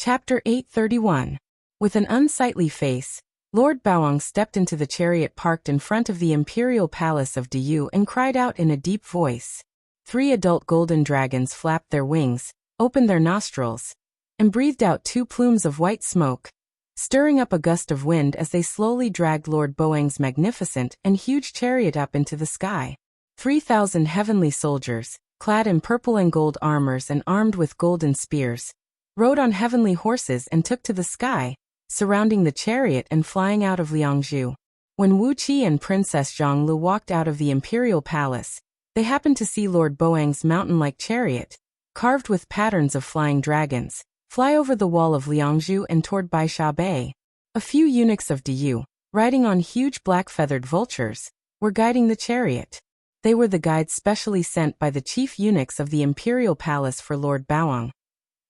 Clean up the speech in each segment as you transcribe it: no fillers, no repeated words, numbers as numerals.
Chapter 831. With an unsightly face, Lord Baoang stepped into the chariot parked in front of the imperial palace of Diyu and cried out in a deep voice. 3 adult golden dragons flapped their wings, opened their nostrils, and breathed out 2 plumes of white smoke, stirring up a gust of wind as they slowly dragged Lord Baoang's magnificent and huge chariot up into the sky. 3,000 heavenly soldiers, clad in purple and gold armors and armed with golden spears, rode on heavenly horses and took to the sky, surrounding the chariot and flying out of Liangzhu. When Wuxia and Princess Zhonglu walked out of the imperial palace, they happened to see Lord Baoang's mountain-like chariot, carved with patterns of flying dragons, fly over the wall of Liangzhu and toward Baisha Bay. A few eunuchs of Diyu, riding on huge black-feathered vultures, were guiding the chariot. They were the guides specially sent by the chief eunuchs of the imperial palace for Lord Baoang.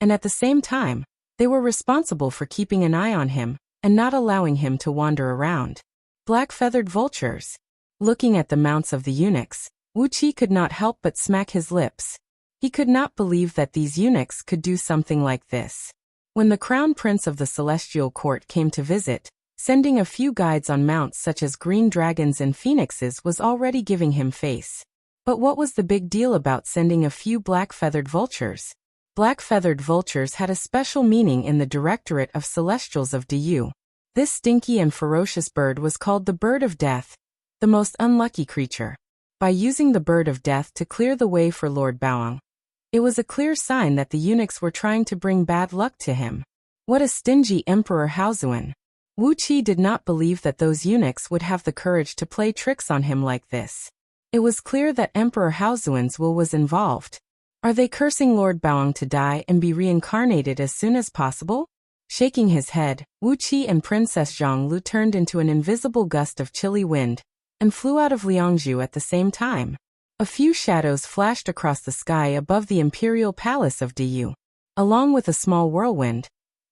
And at the same time, they were responsible for keeping an eye on him and not allowing him to wander around. Black-feathered vultures. Looking at the mounts of the eunuchs, Wuxia could not help but smack his lips. He could not believe that these eunuchs could do something like this. When the crown prince of the celestial court came to visit, sending a few guides on mounts such as green dragons and phoenixes was already giving him face. But what was the big deal about sending a few black-feathered vultures? Black-feathered vultures had a special meaning in the Directorate of Celestials of Diyu. This stinky and ferocious bird was called the Bird of Death, the most unlucky creature. By using the Bird of Death to clear the way for Lord Baoang, it was a clear sign that the eunuchs were trying to bring bad luck to him. What a stingy Emperor Haozuan! Wuxia did not believe that those eunuchs would have the courage to play tricks on him like this. It was clear that Emperor Haozuan's will was involved. Are they cursing Lord Baoang to die and be reincarnated as soon as possible? Shaking his head, Wuxia and Princess Zhonglu turned into an invisible gust of chilly wind and flew out of Liangzhu at the same time. A few shadows flashed across the sky above the imperial palace of Diyu. Along with a small whirlwind,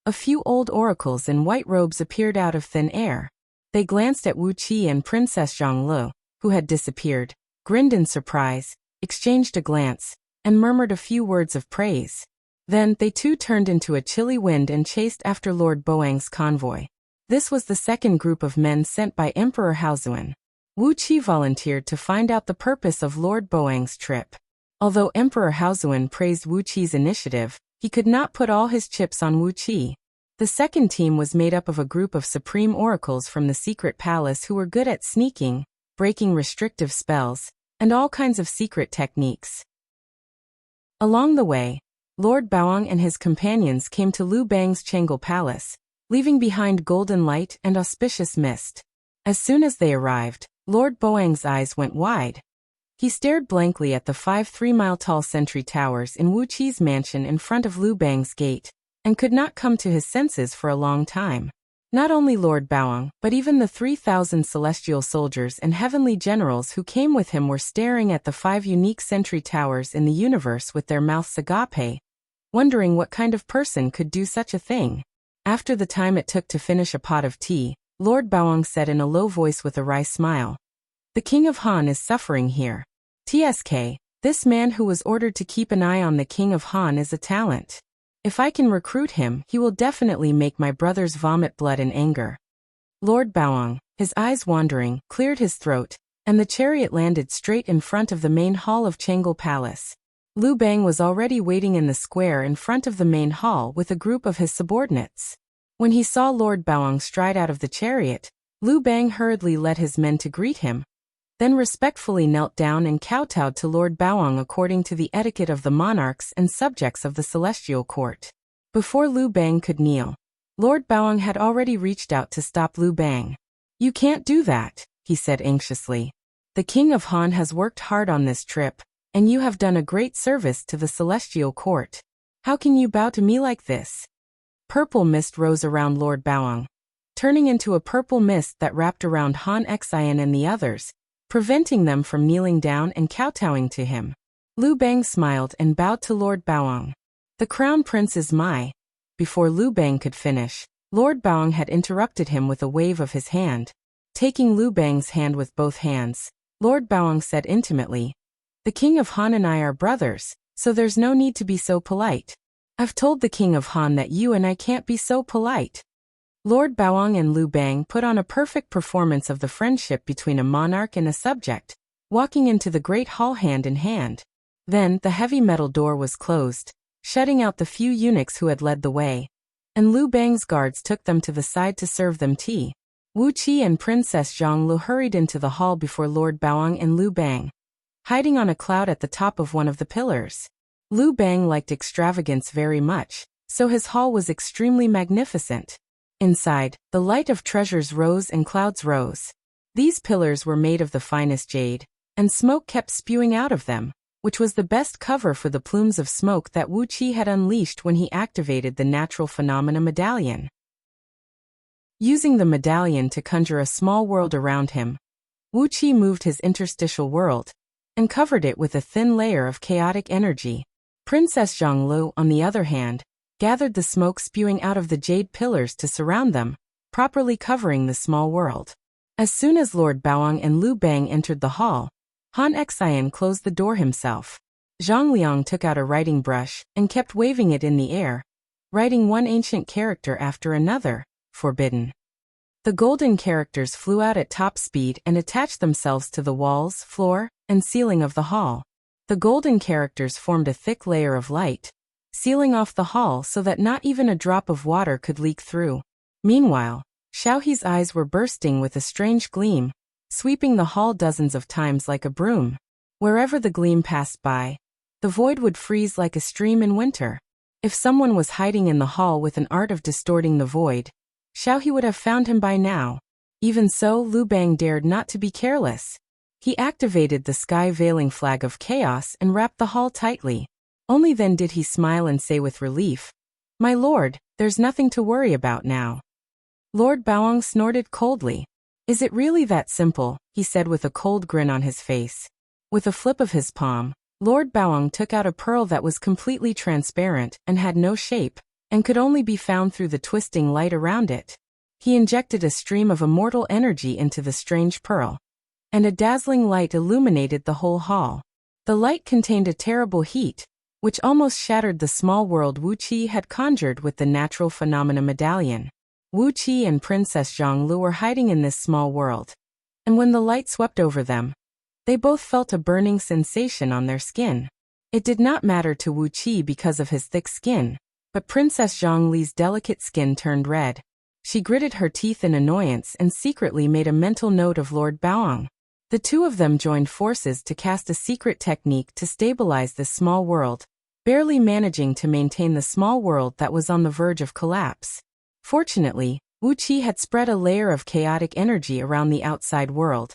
a few old oracles in white robes appeared out of thin air. They glanced at Wuxia and Princess Zhonglu, who had disappeared, grinned in surprise, exchanged a glance, and murmured a few words of praise. Then they too turned into a chilly wind and chased after Lord Baoang's convoy. This was the second group of men sent by Emperor Haozuan. Wuxia volunteered to find out the purpose of Lord Baoang's trip. Although Emperor Haozuan praised Wuqi's initiative, he could not put all his chips on Wuxia. The second team was made up of a group of supreme oracles from the secret palace who were good at sneaking, breaking restrictive spells, and all kinds of secret techniques. Along the way, Lord Baoang and his companions came to Liu Bang's Changel Palace, leaving behind golden light and auspicious mist. As soon as they arrived, Lord Baoang's eyes went wide. He stared blankly at the 5 3-mile-tall sentry towers in Wuqi's mansion in front of Liu Bang's gate, and could not come to his senses for a long time. Not only Lord Baoang, but even the 3,000 celestial soldiers and heavenly generals who came with him were staring at the 5 unique sentry towers in the universe with their mouths agape, wondering what kind of person could do such a thing. After the time it took to finish a pot of tea, Lord Baoang said in a low voice with a wry smile, "The King of Han is suffering here. TSK, this man who was ordered to keep an eye on the King of Han is a talent. If I can recruit him, he will definitely make my brothers vomit blood in anger." Lord Baoang, his eyes wandering, cleared his throat, and the chariot landed straight in front of the main hall of Changel Palace. Liu Bang was already waiting in the square in front of the main hall with a group of his subordinates. When he saw Lord Baoang stride out of the chariot, Liu Bang hurriedly led his men to greet him, then respectfully knelt down and kowtowed to Lord Baoang according to the etiquette of the monarchs and subjects of the celestial court. Before Liu Bang could kneel, Lord Baoang had already reached out to stop Liu Bang. "You can't do that," he said anxiously. "The King of Han has worked hard on this trip, and you have done a great service to the celestial court. How can you bow to me like this?" Purple mist rose around Lord Baoang, turning into a purple mist that wrapped around Han Xian and the others, preventing them from kneeling down and kowtowing to him. Liu Bang smiled and bowed to Lord Baoang. "The crown prince is my—" Before Liu Bang could finish, Lord Baoang had interrupted him with a wave of his hand. Taking Liu Bang's hand with both hands, Lord Baoang said intimately, "The King of Han and I are brothers, so there's no need to be so polite. I've told the king of Han that you and I can't be so polite. Lord Baoang and Liu Bang put on a perfect performance of the friendship between a monarch and a subject, walking into the great hall hand in hand. Then the heavy metal door was closed, shutting out the few eunuchs who had led the way, and Liu Bang's guards took them to the side to serve them tea. Wuxia and Princess Zhonglu hurried into the hall before Lord Baoang and Liu Bang, hiding on a cloud at the top of one of the pillars. Liu Bang liked extravagance very much, so his hall was extremely magnificent. Inside, the light of treasures rose and clouds rose. These pillars were made of the finest jade, and smoke kept spewing out of them, which was the best cover for the plumes of smoke that Wuxia had unleashed when he activated the natural phenomena medallion. Using the medallion to conjure a small world around him, Wuxia moved his interstitial world and covered it with a thin layer of chaotic energy. Princess Zhonglu, on the other hand, gathered the smoke spewing out of the jade pillars to surround them, properly covering the small world. As soon as Lord Baoang and Liu Bang entered the hall, Han Xian closed the door himself. Zhang Liang took out a writing brush and kept waving it in the air, writing one ancient character after another, forbidden. The golden characters flew out at top speed and attached themselves to the walls, floor, and ceiling of the hall. The golden characters formed a thick layer of light, sealing off the hall so that not even a drop of water could leak through. Meanwhile, Xiaohe's eyes were bursting with a strange gleam, sweeping the hall dozens of times like a broom. Wherever the gleam passed by, the void would freeze like a stream in winter. If someone was hiding in the hall with an art of distorting the void, Xiaohe would have found him by now. Even so, Liu Bang dared not to be careless. He activated the sky-veiling flag of chaos and wrapped the hall tightly. Only then did he smile and say with relief, "My lord, there's nothing to worry about now." Lord Baoang snorted coldly. "Is it really that simple?" he said with a cold grin on his face. With a flip of his palm, Lord Baoang took out a pearl that was completely transparent and had no shape, and could only be found through the twisting light around it. He injected a stream of immortal energy into the strange pearl, and a dazzling light illuminated the whole hall. The light contained a terrible heat, which almost shattered the small world Wuxia had conjured with the natural phenomena medallion. Wuxia and Princess Zhonglu were hiding in this small world, and when the light swept over them, they both felt a burning sensation on their skin. It did not matter to Wuxia because of his thick skin, but Princess Zhongli's delicate skin turned red. She gritted her teeth in annoyance and secretly made a mental note of Lord Baoang. The two of them joined forces to cast a secret technique to stabilize this small world, barely managing to maintain the small world that was on the verge of collapse. Fortunately, Wuxia had spread a layer of chaotic energy around the outside world,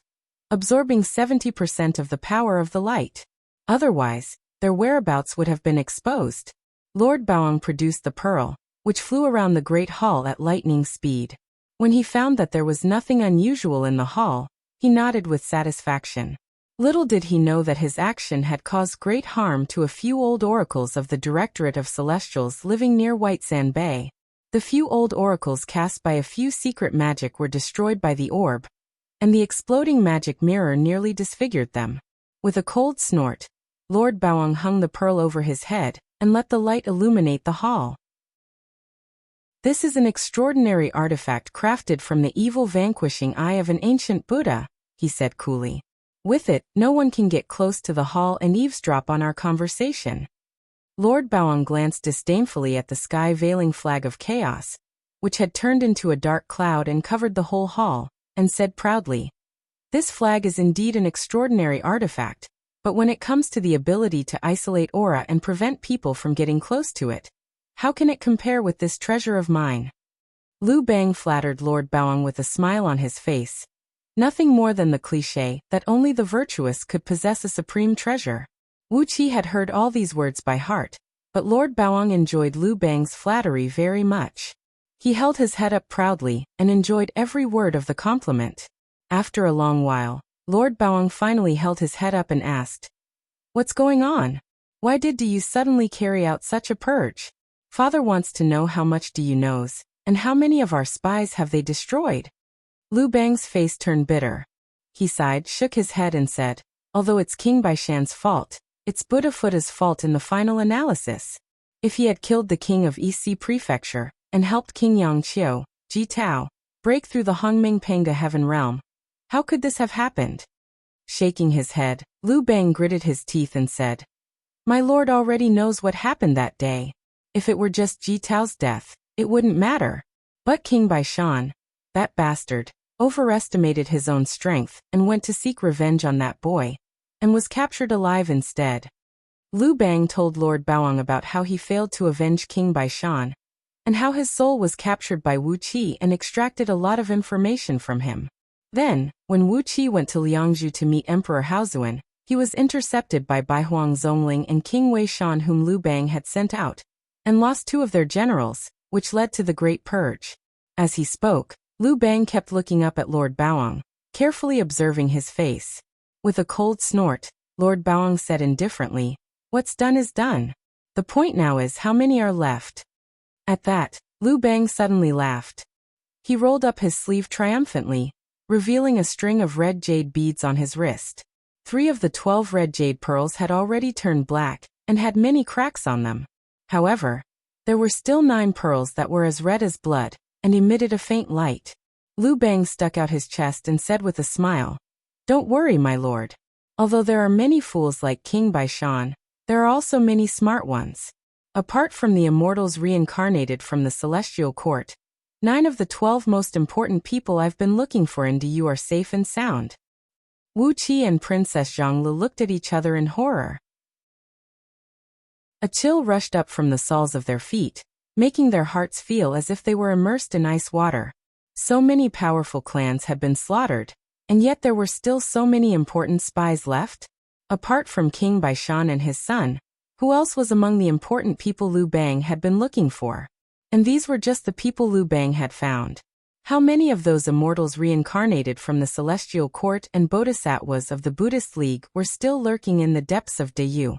absorbing 70% of the power of the light. Otherwise, their whereabouts would have been exposed. Lord Baoang produced the pearl, which flew around the great hall at lightning speed. When he found that there was nothing unusual in the hall, he nodded with satisfaction. Little did he know that his action had caused great harm to a few old oracles of the Directorate of Celestials living near White Sand Bay. The few old oracles cast by a few secret magic were destroyed by the orb, and the exploding magic mirror nearly disfigured them. With a cold snort, Lord Baoang hung the pearl over his head and let the light illuminate the hall. "This is an extraordinary artifact crafted from the evil vanquishing eye of an ancient Buddha," he said coolly. "With it, no one can get close to the hall and eavesdrop on our conversation." Lord Baoang glanced disdainfully at the sky-veiling flag of chaos, which had turned into a dark cloud and covered the whole hall, and said proudly, "This flag is indeed an extraordinary artifact, but when it comes to the ability to isolate aura and prevent people from getting close to it, how can it compare with this treasure of mine?" Liu Bang flattered Lord Baoang with a smile on his face. Nothing more than the cliché that only the virtuous could possess a supreme treasure. Wuxia had heard all these words by heart, but Lord Baoang enjoyed Liu Bang's flattery very much. He held his head up proudly and enjoyed every word of the compliment. After a long while, Lord Baoang finally held his head up and asked, "What's going on? Why did you suddenly carry out such a purge? Father wants to know how much do you knows, and how many of our spies have they destroyed?" Liu Bang's face turned bitter. He sighed, shook his head and said, "Although it's King Baishan's fault, it's Buddha Fuda's fault in the final analysis. If he had killed the king of Ec Prefecture, and helped King Yang Qiu, Ji Tao, break through the Hongming Panga heaven realm, how could this have happened? Shaking his head, Liu Bang gritted his teeth and said, "My lord already knows what happened that day. If it were just Ji Tao's death, it wouldn't matter. But King Baishan, that bastard, overestimated his own strength and went to seek revenge on that boy, and was captured alive instead." Liu Bang told Lord Baoang about how he failed to avenge King Baishan, and how his soul was captured by Wuxia and extracted a lot of information from him. Then, when Wuxia went to Liangzhu to meet Emperor Haozuan, he was intercepted by Baihuang Zongling and King Wei Shan, whom Liu Bang had sent out, and lost 2 of their generals, which led to the Great Purge. As he spoke, Liu Bang kept looking up at Lord Baoang, carefully observing his face. With a cold snort, Lord Baoang said indifferently, "What's done is done. The point now is how many are left." At that, Liu Bang suddenly laughed. He rolled up his sleeve triumphantly, revealing a string of red jade beads on his wrist. 3 of the 12 red jade pearls had already turned black, and had many cracks on them. However, there were still 9 pearls that were as red as blood, and emitted a faint light. Liu Bang stuck out his chest and said with a smile, "Don't worry, my lord. Although there are many fools like King Baishan, there are also many smart ones. Apart from the immortals reincarnated from the celestial court, 9 of the 12 most important people I've been looking for in Du are safe and sound." Wu Qi and Princess Zhongli looked at each other in horror. A chill rushed up from the soles of their feet, making their hearts feel as if they were immersed in ice water. So many powerful clans had been slaughtered, and yet there were still so many important spies left. Apart from King Baishan and his son, who else was among the important people Liu Bang had been looking for? And these were just the people Liu Bang had found. How many of those immortals reincarnated from the celestial court and bodhisattvas of the Buddhist League were still lurking in the depths of Du?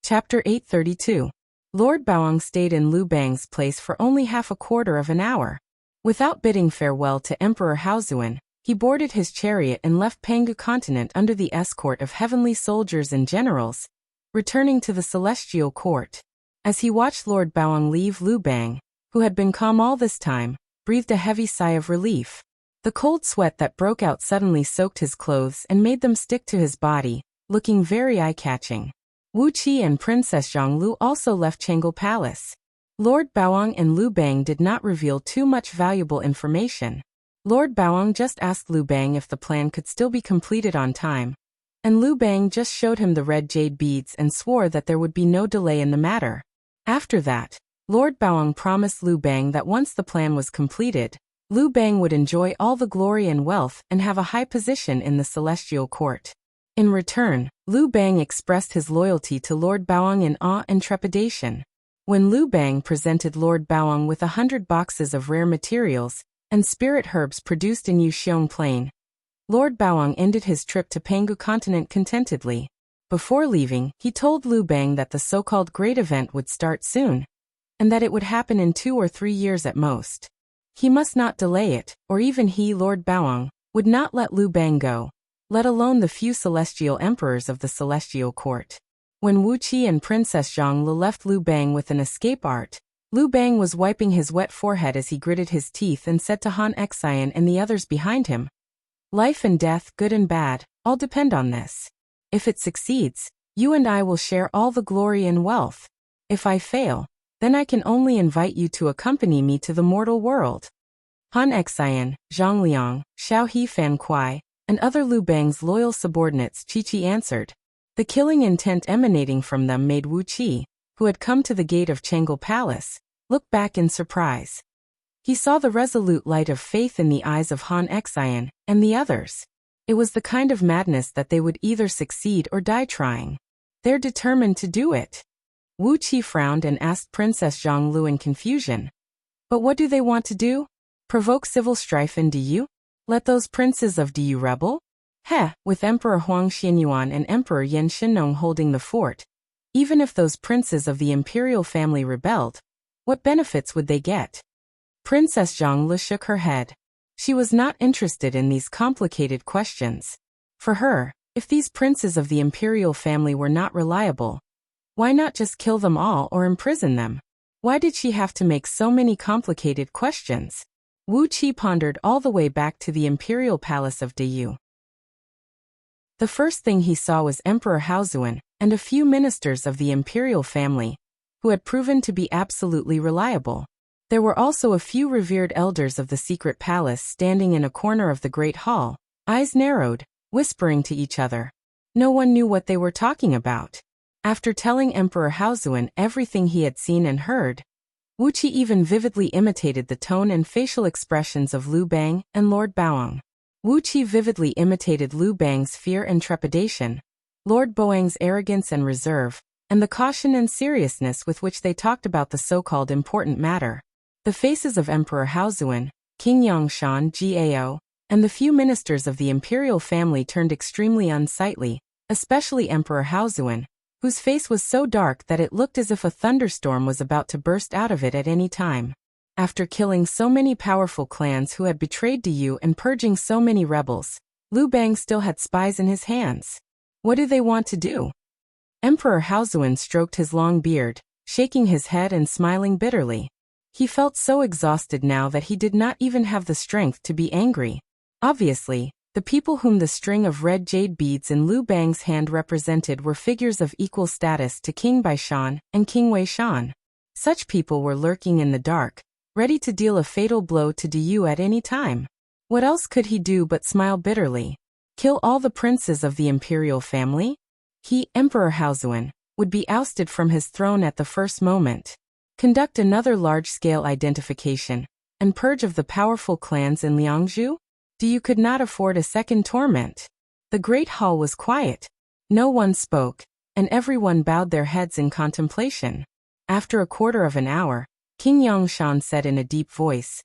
Chapter 832. Lord Baoang stayed in Liu Bang's place for only half a quarter of an hour. Without bidding farewell to Emperor Haozuan, he boarded his chariot and left Pangu continent under the escort of heavenly soldiers and generals, returning to the celestial court. As he watched Lord Baoang leave, Liu Bang, who had been calm all this time, breathed a heavy sigh of relief. The cold sweat that broke out suddenly soaked his clothes and made them stick to his body, looking very eye-catching. Wu Qi and Princess Zhonglu also left Chang'e Palace. Lord Baoang and Liu Bang did not reveal too much valuable information. Lord Baoang just asked Liu Bang if the plan could still be completed on time, and Liu Bang just showed him the red jade beads and swore that there would be no delay in the matter. After that, Lord Baoang promised Liu Bang that once the plan was completed, Liu Bang would enjoy all the glory and wealth and have a high position in the celestial court. In return, Liu Bang expressed his loyalty to Lord Baoang in awe and trepidation. When Liu Bang presented Lord Baoang with 100 boxes of rare materials and spirit herbs produced in Yuxiong Plain, Lord Baoang ended his trip to Pangu continent contentedly. Before leaving, he told Liu Bang that the so-called great event would start soon, and that it would happen in 2 or 3 years at most. He must not delay it, or even he, Lord Baoang, would not let Liu Bang go, let alone the few celestial emperors of the celestial court. When Wu Qi and Princess Zhongli left Liu Bang with an escape art, Liu Bang was wiping his wet forehead as he gritted his teeth and said to Han Xian and the others behind him, "Life and death, good and bad, all depend on this. If it succeeds, you and I will share all the glory and wealth. If I fail, then I can only invite you to accompany me to the mortal world." Han Xian, Zhang Liang, Xiao He Fan Kuai, and other Liu Bang's loyal subordinates Chi answered. The killing intent emanating from them made Wu Qi, who had come to the gate of Chang'e Palace, look back in surprise. He saw the resolute light of faith in the eyes of Han Xian and the others. It was the kind of madness that they would either succeed or die trying. They're determined to do it. Wu Qi frowned and asked Princess Zhonglu in confusion. But what do they want to do? Provoke civil strife in Du? Let those princes of Du rebel? With Emperor Huang Xianyuan and Emperor Yan Shinong holding the fort, even if those princes of the imperial family rebelled, what benefits would they get? Princess Zhongli shook her head. She was not interested in these complicated questions. For her, if these princes of the imperial family were not reliable, Why not just kill them all or imprison them? Why did she have to make so many complicated questions? Wuxia pondered all the way back to the imperial palace of Diyu. The first thing he saw was Emperor Haozuan and a few ministers of the imperial family, who had proven to be absolutely reliable. There were also a few revered elders of the secret palace standing in a corner of the great hall, eyes narrowed, whispering to each other. No one knew what they were talking about. After telling Emperor Haozuan everything he had seen and heard, Wuxia even vividly imitated the tone and facial expressions of Liu Bang and Lord Baoang. Wuxia vividly imitated Liu Bang's fear and trepidation, Lord Baoang's arrogance and reserve, and the caution and seriousness with which they talked about the so-called important matter. The faces of Emperor Haozuan, King Yangshan Gao, and the few ministers of the imperial family turned extremely unsightly, especially Emperor Haozuan, whose face was so dark that it looked as if a thunderstorm was about to burst out of it at any time. After killing so many powerful clans who had betrayed Diyu and purging so many rebels, Liu Bang still had spies in his hands. What do they want to do? Emperor Haozuan stroked his long beard, shaking his head and smiling bitterly. He felt so exhausted now that he did not even have the strength to be angry. Obviously, the people whom the string of red jade beads in Liu Bang's hand represented were figures of equal status to King Baishan and King Weishan. Such people were lurking in the dark, ready to deal a fatal blow to Diyu at any time. What else could he do but smile bitterly? Kill all the princes of the imperial family? He, Emperor Haozuan, would be ousted from his throne at the first moment. Conduct another large-scale identification and purge of the powerful clans in Liangzhu? Diyu could not afford a second torment. The great hall was quiet. No one spoke, and everyone bowed their heads in contemplation. After a quarter of an hour, King Yangshan said in a deep voice,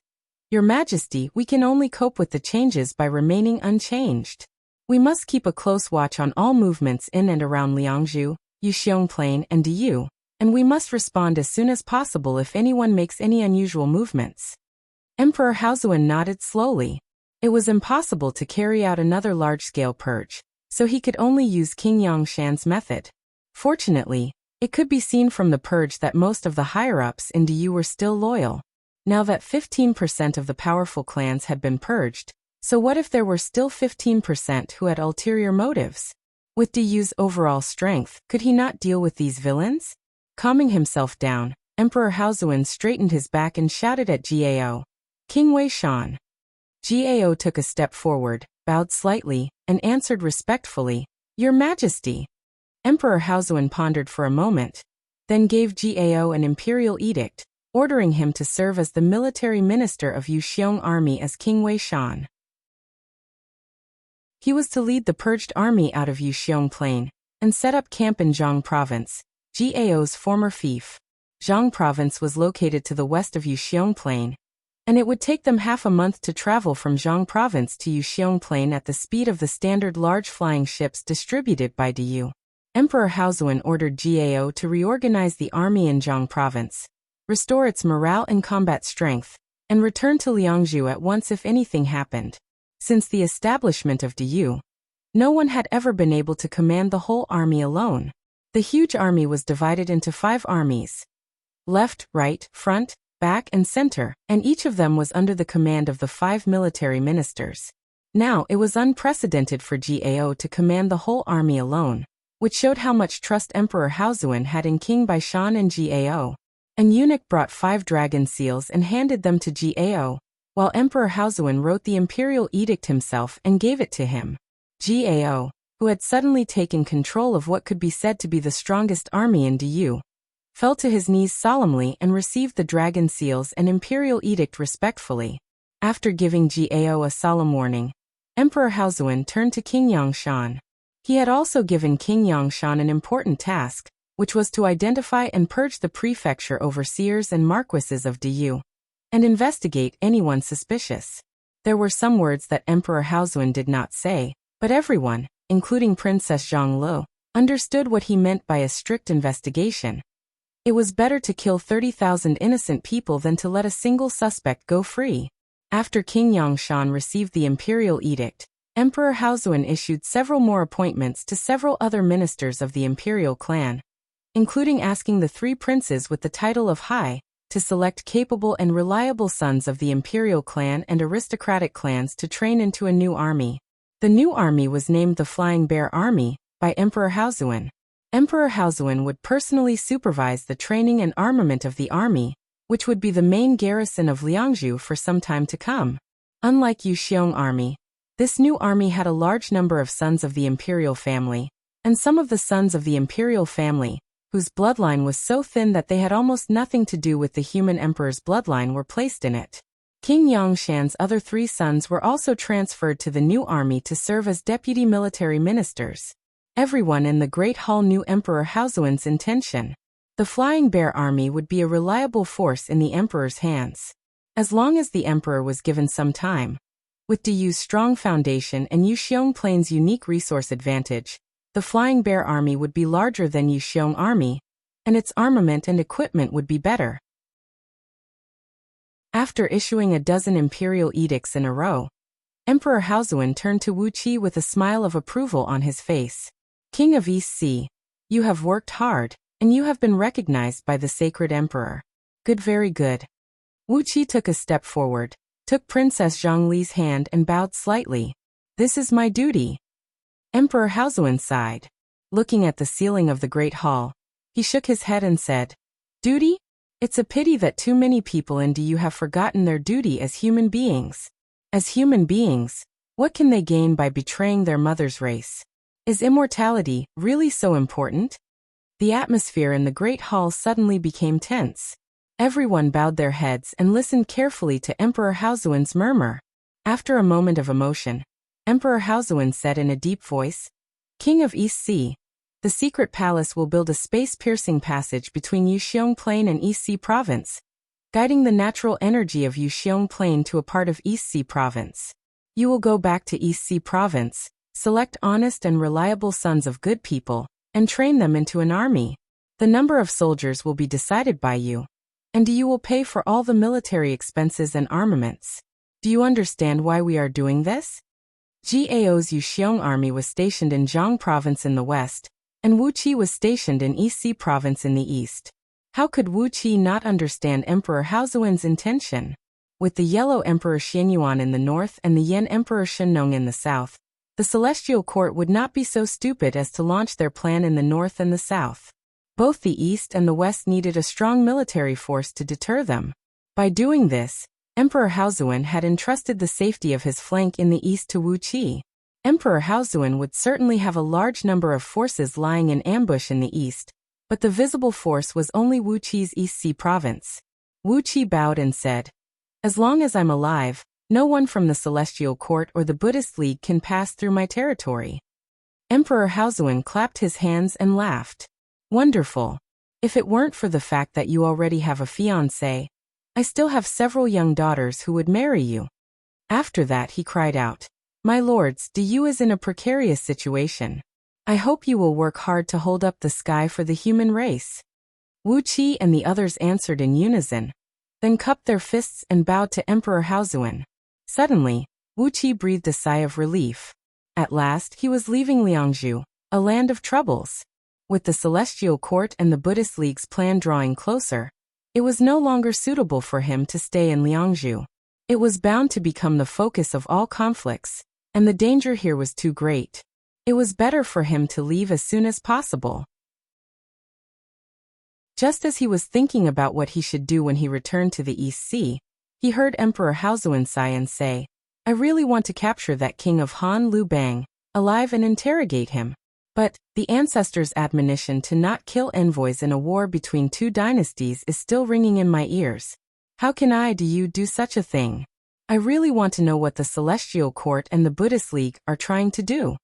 "Your Majesty, we can only cope with the changes by remaining unchanged. We must keep a close watch on all movements in and around Liangzhu, Yuxiong Plain and Diyu, and we must respond as soon as possible if anyone makes any unusual movements." Emperor Haozuan nodded slowly. It was impossible to carry out another large-scale purge, so he could only use King Yangshan's method. Fortunately, it could be seen from the purge that most of the higher-ups in Diyu were still loyal. Now that 15% of the powerful clans had been purged, so what if there were still 15% who had ulterior motives? With Diyu's overall strength, could he not deal with these villains? Calming himself down, Emperor Haozuan straightened his back and shouted at Gao, "King Weishan." Gao took a step forward, bowed slightly, and answered respectfully, "Your Majesty." Emperor Haozuan pondered for a moment, then gave Gao an imperial edict, ordering him to serve as the military minister of Yuxiong army as King Weishan. He was to lead the purged army out of Yuxiong Plain and set up camp in Zhang Province, Gao's former fief. Zhang Province was located to the west of Yuxiong Plain, and it would take them half a month to travel from Zhang Province to Yuxiong Plain at the speed of the standard large flying ships distributed by Diyu. Emperor Haozuan ordered Gao to reorganize the army in Zhang Province, restore its morale and combat strength, and return to Liangzhu at once if anything happened. Since the establishment of Diyu, no one had ever been able to command the whole army alone. The huge army was divided into 5 armies: left, right, front, back, and center, and each of them was under the command of the 5 military ministers. Now it was unprecedented for Gao to command the whole army alone, which showed how much trust Emperor Haozuan had in King Baishan and Gao. An eunuch brought 5 dragon seals and handed them to Gao, while Emperor Haozuan wrote the imperial edict himself and gave it to him. Gao, who had suddenly taken control of what could be said to be the strongest army in Diyu, fell to his knees solemnly and received the dragon seals and imperial edict respectfully. After giving Gao a solemn warning, Emperor Haozuan turned to King Yangshan. He had also given King Yangshan an important task, which was to identify and purge the prefecture overseers and marquises of Diyu, and investigate anyone suspicious. There were some words that Emperor Haozuan did not say, but everyone, including Princess Zhanglu, understood what he meant by a strict investigation. It was better to kill 30,000 innocent people than to let a single suspect go free. After King Yangshan received the imperial edict, Emperor Haozuan issued several more appointments to several other ministers of the imperial clan. including asking the 3 princes with the title of High to select capable and reliable sons of the imperial clan and aristocratic clans to train into a new army. The new army was named the Flying Bear Army by Emperor Haozuan. Emperor Haozuan would personally supervise the training and armament of the army, which would be the main garrison of Liangzhu for some time to come. Unlike Yuxiong army, this new army had a large number of sons of the imperial family, and some of the sons of the imperial family, whose bloodline was so thin that they had almost nothing to do with the human emperor's bloodline, were placed in it. King Yangshan's other 3 sons were also transferred to the new army to serve as deputy military ministers. Everyone in the Great Hall knew Emperor Haozuan's intention. The Flying Bear Army would be a reliable force in the emperor's hands, as long as the emperor was given some time. With Diyu's strong foundation and Yuxiong Plain's unique resource advantage, the Flying Bear Army would be larger than Yuxiong Army, and its armament and equipment would be better. After issuing a dozen imperial edicts in a row, Emperor Haozuan turned to Wuqi with a smile of approval on his face. King of East Sea, you have worked hard, and you have been recognized by the sacred emperor. Good, very good. Wuqi took a step forward, took Princess Zhongli's hand and bowed slightly. This is my duty. Emperor Haozuan sighed. Looking at the ceiling of the Great Hall, he shook his head and said, Duty? It's a pity that too many people in Diyu have forgotten their duty as human beings. As human beings, what can they gain by betraying their mother's race? Is immortality really so important? The atmosphere in the Great Hall suddenly became tense. Everyone bowed their heads and listened carefully to Emperor Haozuan's murmur. After a moment of emotion, Emperor Haozuan said in a deep voice, King of East Sea, the secret palace will build a space-piercing passage between Yuxiong Plain and East Sea Province, guiding the natural energy of Yuxiong Plain to a part of East Sea Province. You will go back to East Sea Province, select honest and reliable sons of good people, and train them into an army. The number of soldiers will be decided by you, and you will pay for all the military expenses and armaments. Do you understand why we are doing this? Gao's Yuxiong army was stationed in Zhang Province in the west, and Wuqi was stationed in East Sea Province in the east. How could Wuqi not understand Emperor Haozuan's intention? With the Yellow Emperor Xianyuan in the north and the Yen Emperor Shennong in the south, the Celestial Court would not be so stupid as to launch their plan in the north and the south. Both the east and the west needed a strong military force to deter them. By doing this, Emperor Haozuan had entrusted the safety of his flank in the east to Wuqi. Emperor Haozuan would certainly have a large number of forces lying in ambush in the east, but the visible force was only Wuqi's East Sea Province. Wuqi bowed and said, As long as I'm alive, no one from the Celestial Court or the Buddhist League can pass through my territory. Emperor Haozuan clapped his hands and laughed. Wonderful. If it weren't for the fact that you already have a fiancé, I still have several young daughters who would marry you. After that he cried out, My lords, Diyu is in a precarious situation. I hope you will work hard to hold up the sky for the human race. Wuqi and the others answered in unison, then cupped their fists and bowed to Emperor Haozuan. Suddenly, Wuqi breathed a sigh of relief. At last he was leaving Liangzhu, a land of troubles. With the Celestial Court and the Buddhist League's plan drawing closer, it was no longer suitable for him to stay in Liangzhu. It was bound to become the focus of all conflicts, and the danger here was too great. It was better for him to leave as soon as possible. Just as he was thinking about what he should do when he returned to the East Sea, he heard Emperor Haozuan sigh and say, I really want to capture that king of Han Lu Bang, alive and interrogate him. But, the ancestors' admonition to not kill envoys in a war between 2 dynasties is still ringing in my ears. How can I do such a thing? I really want to know what the Celestial Court and the Buddhist League are trying to do.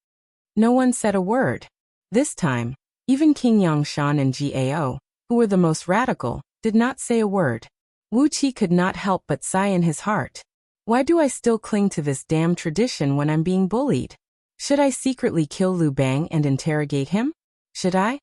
No one said a word. This time, even King Yangshan and Gao, who were the most radical, did not say a word. Wuqi could not help but sigh in his heart. Why do I still cling to this damn tradition when I'm being bullied? Should I secretly kill Lu Bang and interrogate him? Should I?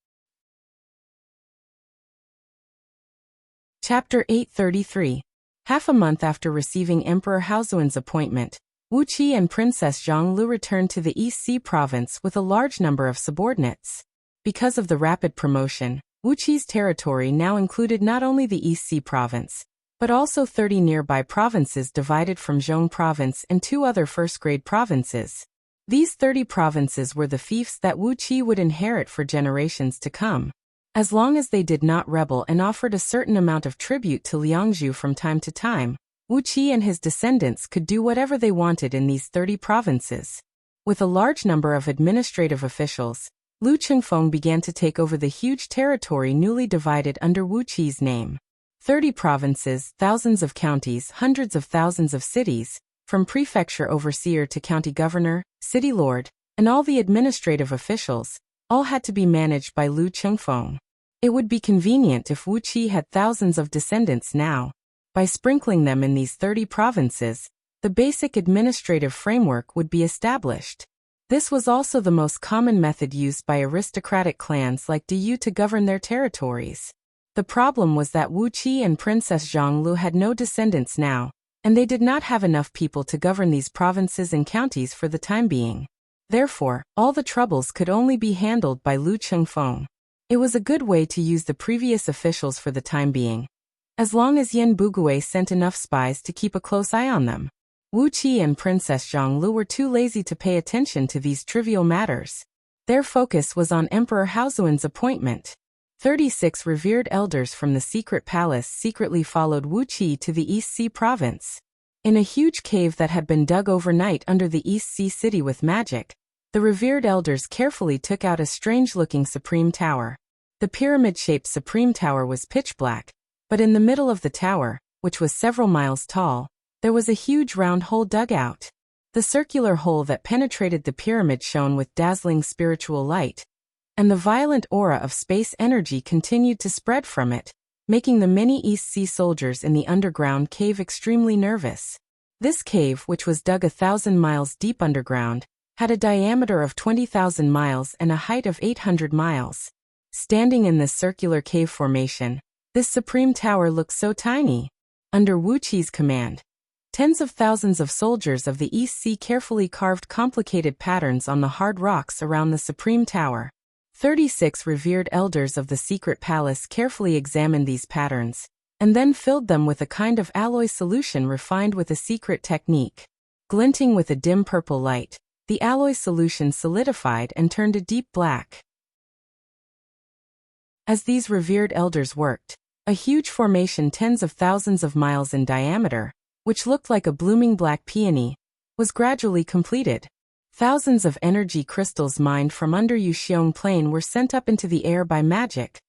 Chapter 833. Half a month after receiving Emperor Haozuan's appointment, Wuqi and Princess Zhonglu returned to the East Sea Province with a large number of subordinates. Because of the rapid promotion, Wuxi's territory now included not only the East Sea province, but also 30 nearby provinces divided from Zhong province and 2 other first-grade provinces. These 30 provinces were the fiefs that Wuxi would inherit for generations to come, as long as they did not rebel and offered a certain amount of tribute to Liangzhu from time to time. Wuxi and his descendants could do whatever they wanted in these 30 provinces. With a large number of administrative officials, Lu Chengfeng began to take over the huge territory newly divided under Wuxi's name. 30 provinces, thousands of counties, hundreds of thousands of cities, from prefecture overseer to county governor, city lord, and all the administrative officials, all had to be managed by Lu Chengfeng. It would be convenient if Wuxi had thousands of descendants now. By sprinkling them in these 30 provinces, the basic administrative framework would be established. This was also the most common method used by aristocratic clans like Diyu to govern their territories. The problem was that Wuxi and Princess Zhonglu had no descendants now, and they did not have enough people to govern these provinces and counties for the time being. Therefore, all the troubles could only be handled by Lu Chengfeng. It was a good way to use the previous officials for the time being, as long as Yen Bugui sent enough spies to keep a close eye on them. Wuxi and Princess Zhonglu were too lazy to pay attention to these trivial matters. Their focus was on Emperor Haozuan's appointment. 36 revered elders from the secret palace secretly followed Wuxi to the East Sea province. In a huge cave that had been dug overnight under the East Sea city with magic, the revered elders carefully took out a strange-looking supreme tower. The pyramid-shaped supreme tower was pitch black, but in the middle of the tower, which was several miles tall, there was a huge round hole dug out. The circular hole that penetrated the pyramid shone with dazzling spiritual light, and the violent aura of space energy continued to spread from it, making the many East Sea soldiers in the underground cave extremely nervous. This cave, which was dug 1,000 miles deep underground, had a diameter of 20,000 miles and a height of 800 miles. Standing in this circular cave formation, this supreme tower looked so tiny. Under Wuxi's command, tens of thousands of soldiers of the East Sea carefully carved complicated patterns on the hard rocks around the supreme tower. 36 revered elders of the secret palace carefully examined these patterns, and then filled them with a kind of alloy solution refined with a secret technique. Glinting with a dim purple light, the alloy solution solidified and turned a deep black. As these revered elders worked, a huge formation tens of thousands of miles in diameter, which looked like a blooming black peony, was gradually completed. Thousands of energy crystals mined from under Yuxiong Plain were sent up into the air by magic,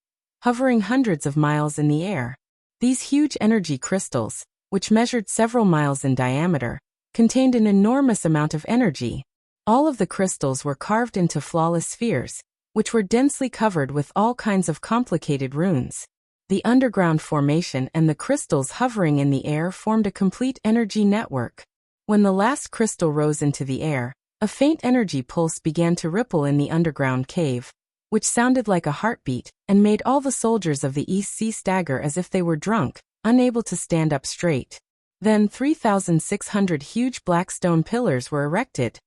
hovering hundreds of miles in the air. These huge energy crystals, which measured several miles in diameter, contained an enormous amount of energy. All of the crystals were carved into flawless spheres, which were densely covered with all kinds of complicated runes. The underground formation and the crystals hovering in the air formed a complete energy network. When the last crystal rose into the air, a faint energy pulse began to ripple in the underground cave, which sounded like a heartbeat, and made all the soldiers of the East Sea stagger as if they were drunk, unable to stand up straight. Then 3,600 huge black stone pillars were erected,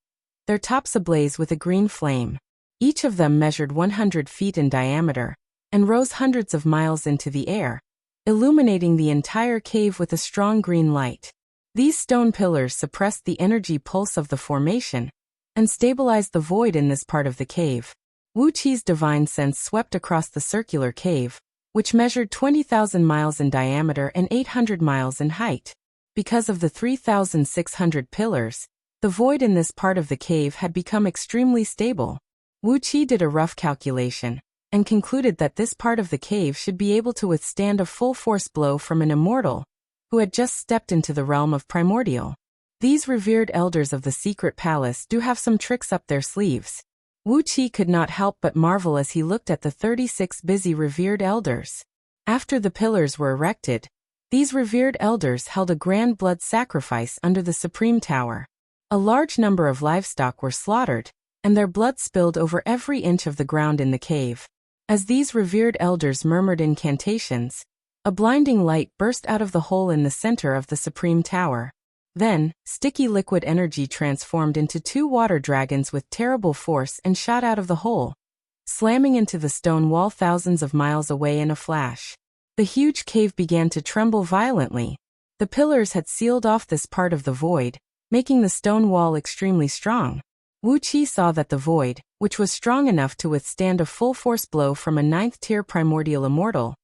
their tops ablaze with a green flame. Each of them measured 100 feet in diameter, and rose hundreds of miles into the air, illuminating the entire cave with a strong green light. These stone pillars suppressed the energy pulse of the formation, and stabilized the void in this part of the cave. Wuxi's divine sense swept across the circular cave, which measured 20,000 miles in diameter and 800 miles in height. Because of the 3,600 pillars, the void in this part of the cave had become extremely stable. Wuxi did a rough calculation, and concluded that this part of the cave should be able to withstand a full-force blow from an immortal, who had just stepped into the realm of primordial. These revered elders of the secret palace do have some tricks up their sleeves. Wuxi could not help but marvel as he looked at the 36 busy revered elders. After the pillars were erected, these revered elders held a grand blood sacrifice under the supreme tower. A large number of livestock were slaughtered, and their blood spilled over every inch of the ground in the cave. As these revered elders murmured incantations, a blinding light burst out of the hole in the center of the supreme tower. Then, sticky liquid energy transformed into 2 water dragons with terrible force and shot out of the hole, slamming into the stone wall thousands of miles away in a flash. The huge cave began to tremble violently. The pillars had sealed off this part of the void, making the stone wall extremely strong. Wuxia saw that the void, which was strong enough to withstand a full-force blow from a 9th-tier primordial immortal,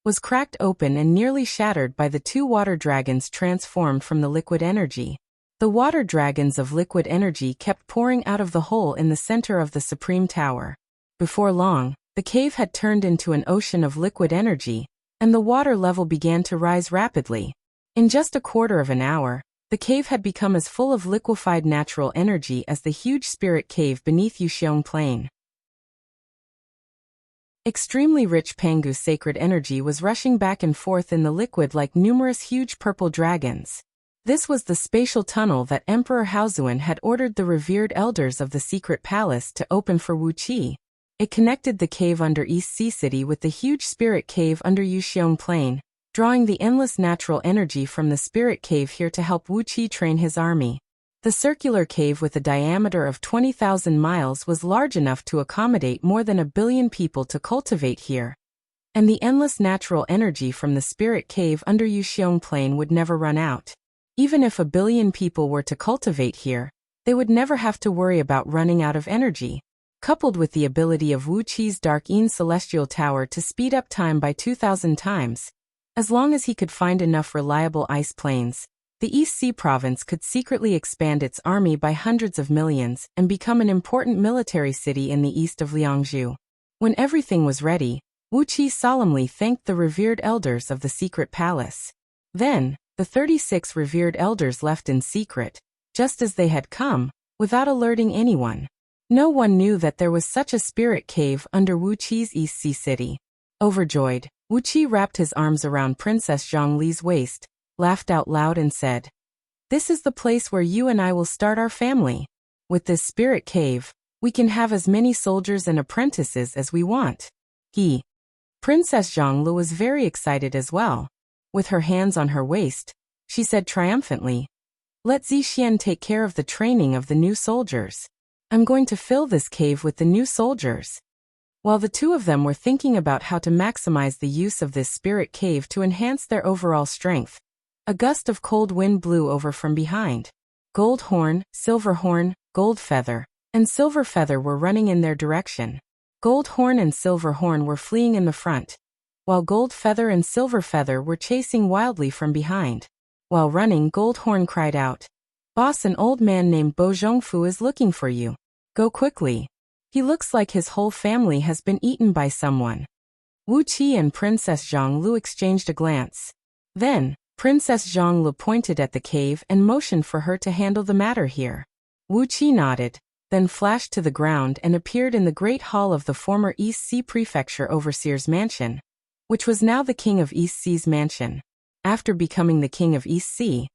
was cracked open and nearly shattered by the 2 water dragons transformed from the liquid energy. The water dragons of liquid energy kept pouring out of the hole in the center of the supreme tower. Before long, the cave had turned into an ocean of liquid energy, and the water level began to rise rapidly. In just a quarter of an hour, the cave had become as full of liquefied natural energy as the huge spirit cave beneath Wuxia Plain. Extremely rich Pangu's sacred energy was rushing back and forth in the liquid like numerous huge purple dragons. This was the spatial tunnel that Emperor Haozuan had ordered the revered elders of the secret palace to open for Wuxia. It connected the cave under East Sea City with the huge spirit cave under Wuxia Plain, drawing the endless natural energy from the spirit cave here to help Wuxia train his army. The circular cave with a diameter of 20,000 miles was large enough to accommodate more than 1 billion people to cultivate here. And the endless natural energy from the spirit cave under Wuxia Plain would never run out. Even if 1 billion people were to cultivate here, they would never have to worry about running out of energy. Coupled with the ability of Wuxia's Dark Yin Celestial Tower to speed up time by 2,000 times, as long as he could find enough reliable ice plains, the East Sea province could secretly expand its army by hundreds of millions and become an important military city in the east of Liangzhu. When everything was ready, Wuxia solemnly thanked the revered elders of the secret palace. Then, the 36 revered elders left in secret, just as they had come, without alerting anyone. No one knew that there was such a spirit cave under Wuxia's East Sea city. Overjoyed, Wuxia wrapped his arms around Princess Zhongli's waist, laughed out loud and said, "This is the place where you and I will start our family. With this spirit cave, we can have as many soldiers and apprentices as we want." Princess Zhongli was very excited as well. With her hands on her waist, she said triumphantly, "Let Zixian take care of the training of the new soldiers. I'm going to fill this cave with the new soldiers." While the two of them were thinking about how to maximize the use of this spirit cave to enhance their overall strength, a gust of cold wind blew over from behind. Gold Horn, Silver Horn, Gold Feather, and Silver Feather were running in their direction. Gold Horn and Silver Horn were fleeing in the front, while Gold Feather and Silver Feather were chasing wildly from behind. While running, Gold Horn cried out, "Boss, an old man named Bo Zhongfu is looking for you. Go quickly. He looks like his whole family has been eaten by someone." Wuxia and Princess Zhonglu exchanged a glance. Then, Princess Zhonglu pointed at the cave and motioned for her to handle the matter here. Wuxia nodded, then flashed to the ground and appeared in the great hall of the former East Sea Prefecture Overseer's mansion, which was now the King of East Sea's mansion. After becoming the King of East Sea,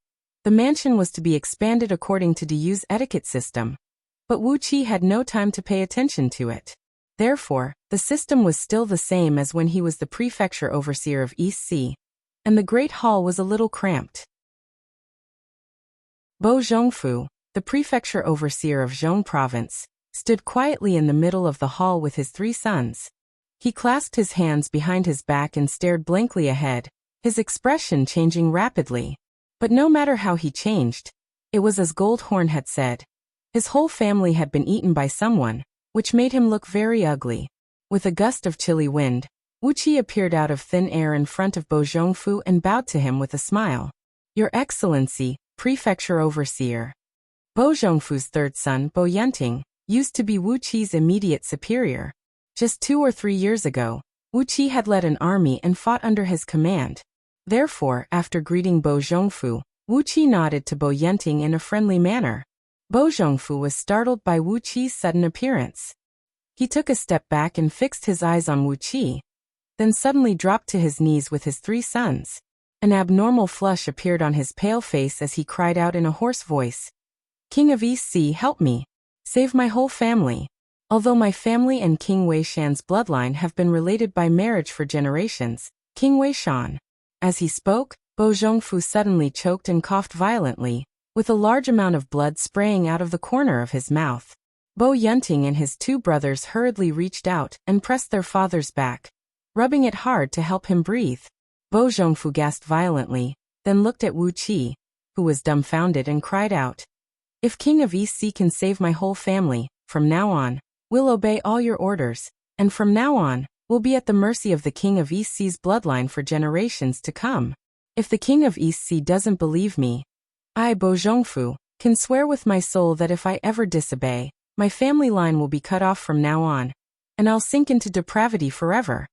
the mansion was to be expanded according to Diyu's etiquette system, but Wuxia had no time to pay attention to it. Therefore, the system was still the same as when he was the Prefecture Overseer of East Sea, and the Great Hall was a little cramped. Bo Zhongfu, the Prefecture Overseer of Zhong Province, stood quietly in the middle of the hall with his 3 sons. He clasped his hands behind his back and stared blankly ahead, his expression changing rapidly. But no matter how he changed, it was as Gold Horn had said. His whole family had been eaten by someone, which made him look very ugly. With a gust of chilly wind, Wuxia appeared out of thin air in front of Bo Zhongfu and bowed to him with a smile. "Your Excellency, Prefecture Overseer." Bo Zhongfu's third son, Bo Yunting, used to be Wuxia's immediate superior. Just 2 or 3 years ago, Wuxia had led an army and fought under his command. Therefore, after greeting Bo Zhongfu, Wuxia nodded to Bo Yunting in a friendly manner. Bo Zhongfu was startled by Wuxia's sudden appearance. He took a step back and fixed his eyes on Wuxia, then suddenly dropped to his knees with his 3 sons. An abnormal flush appeared on his pale face as he cried out in a hoarse voice, "King of East Sea, help me! Save my whole family! Although my family and King Wei Shan's bloodline have been related by marriage for generations, King Wei Shan." As he spoke, Bo Zhongfu suddenly choked and coughed violently, with a large amount of blood spraying out of the corner of his mouth. Bo Yunting and his two brothers hurriedly reached out and pressed their father's back, rubbing it hard to help him breathe. Bo Zhongfu gasped violently, then looked at Wuqi, who was dumbfounded, and cried out, "If King of East Sea can save my whole family, from now on, we'll obey all your orders, and from now on, we'll be at the mercy of the King of East Sea's bloodline for generations to come. If the King of East Sea doesn't believe me, I, Bo Zhongfu, can swear with my soul that if I ever disobey, my family line will be cut off from now on, and I'll sink into depravity forever."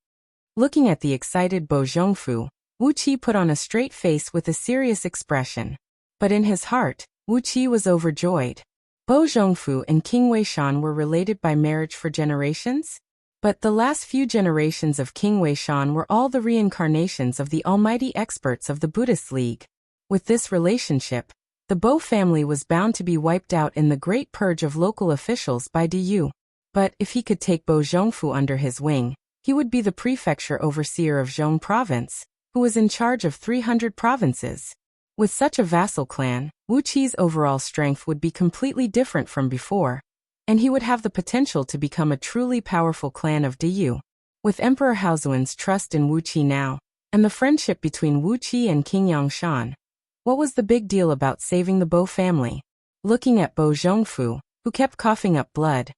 Looking at the excited Bo Zhongfu, Wuqi put on a straight face with a serious expression. But in his heart, Wuqi was overjoyed. Bo Zhongfu and King Weishan were related by marriage for generations? But the last few generations of King Weishan were all the reincarnations of the almighty experts of the Buddhist League. With this relationship, the Bo family was bound to be wiped out in the Great Purge of local officials by Du. But if he could take Bo Zhongfu under his wing, he would be the prefecture overseer of Zhong province, who was in charge of 300 provinces. With such a vassal clan, Wuqi's overall strength would be completely different from before, and he would have the potential to become a truly powerful clan of Du. With Emperor Haozuan's trust in Wuqi now, and the friendship between Wuqi and King Yangshan, what was the big deal about saving the Bo family? Looking at Bo Zhongfu, who kept coughing up blood,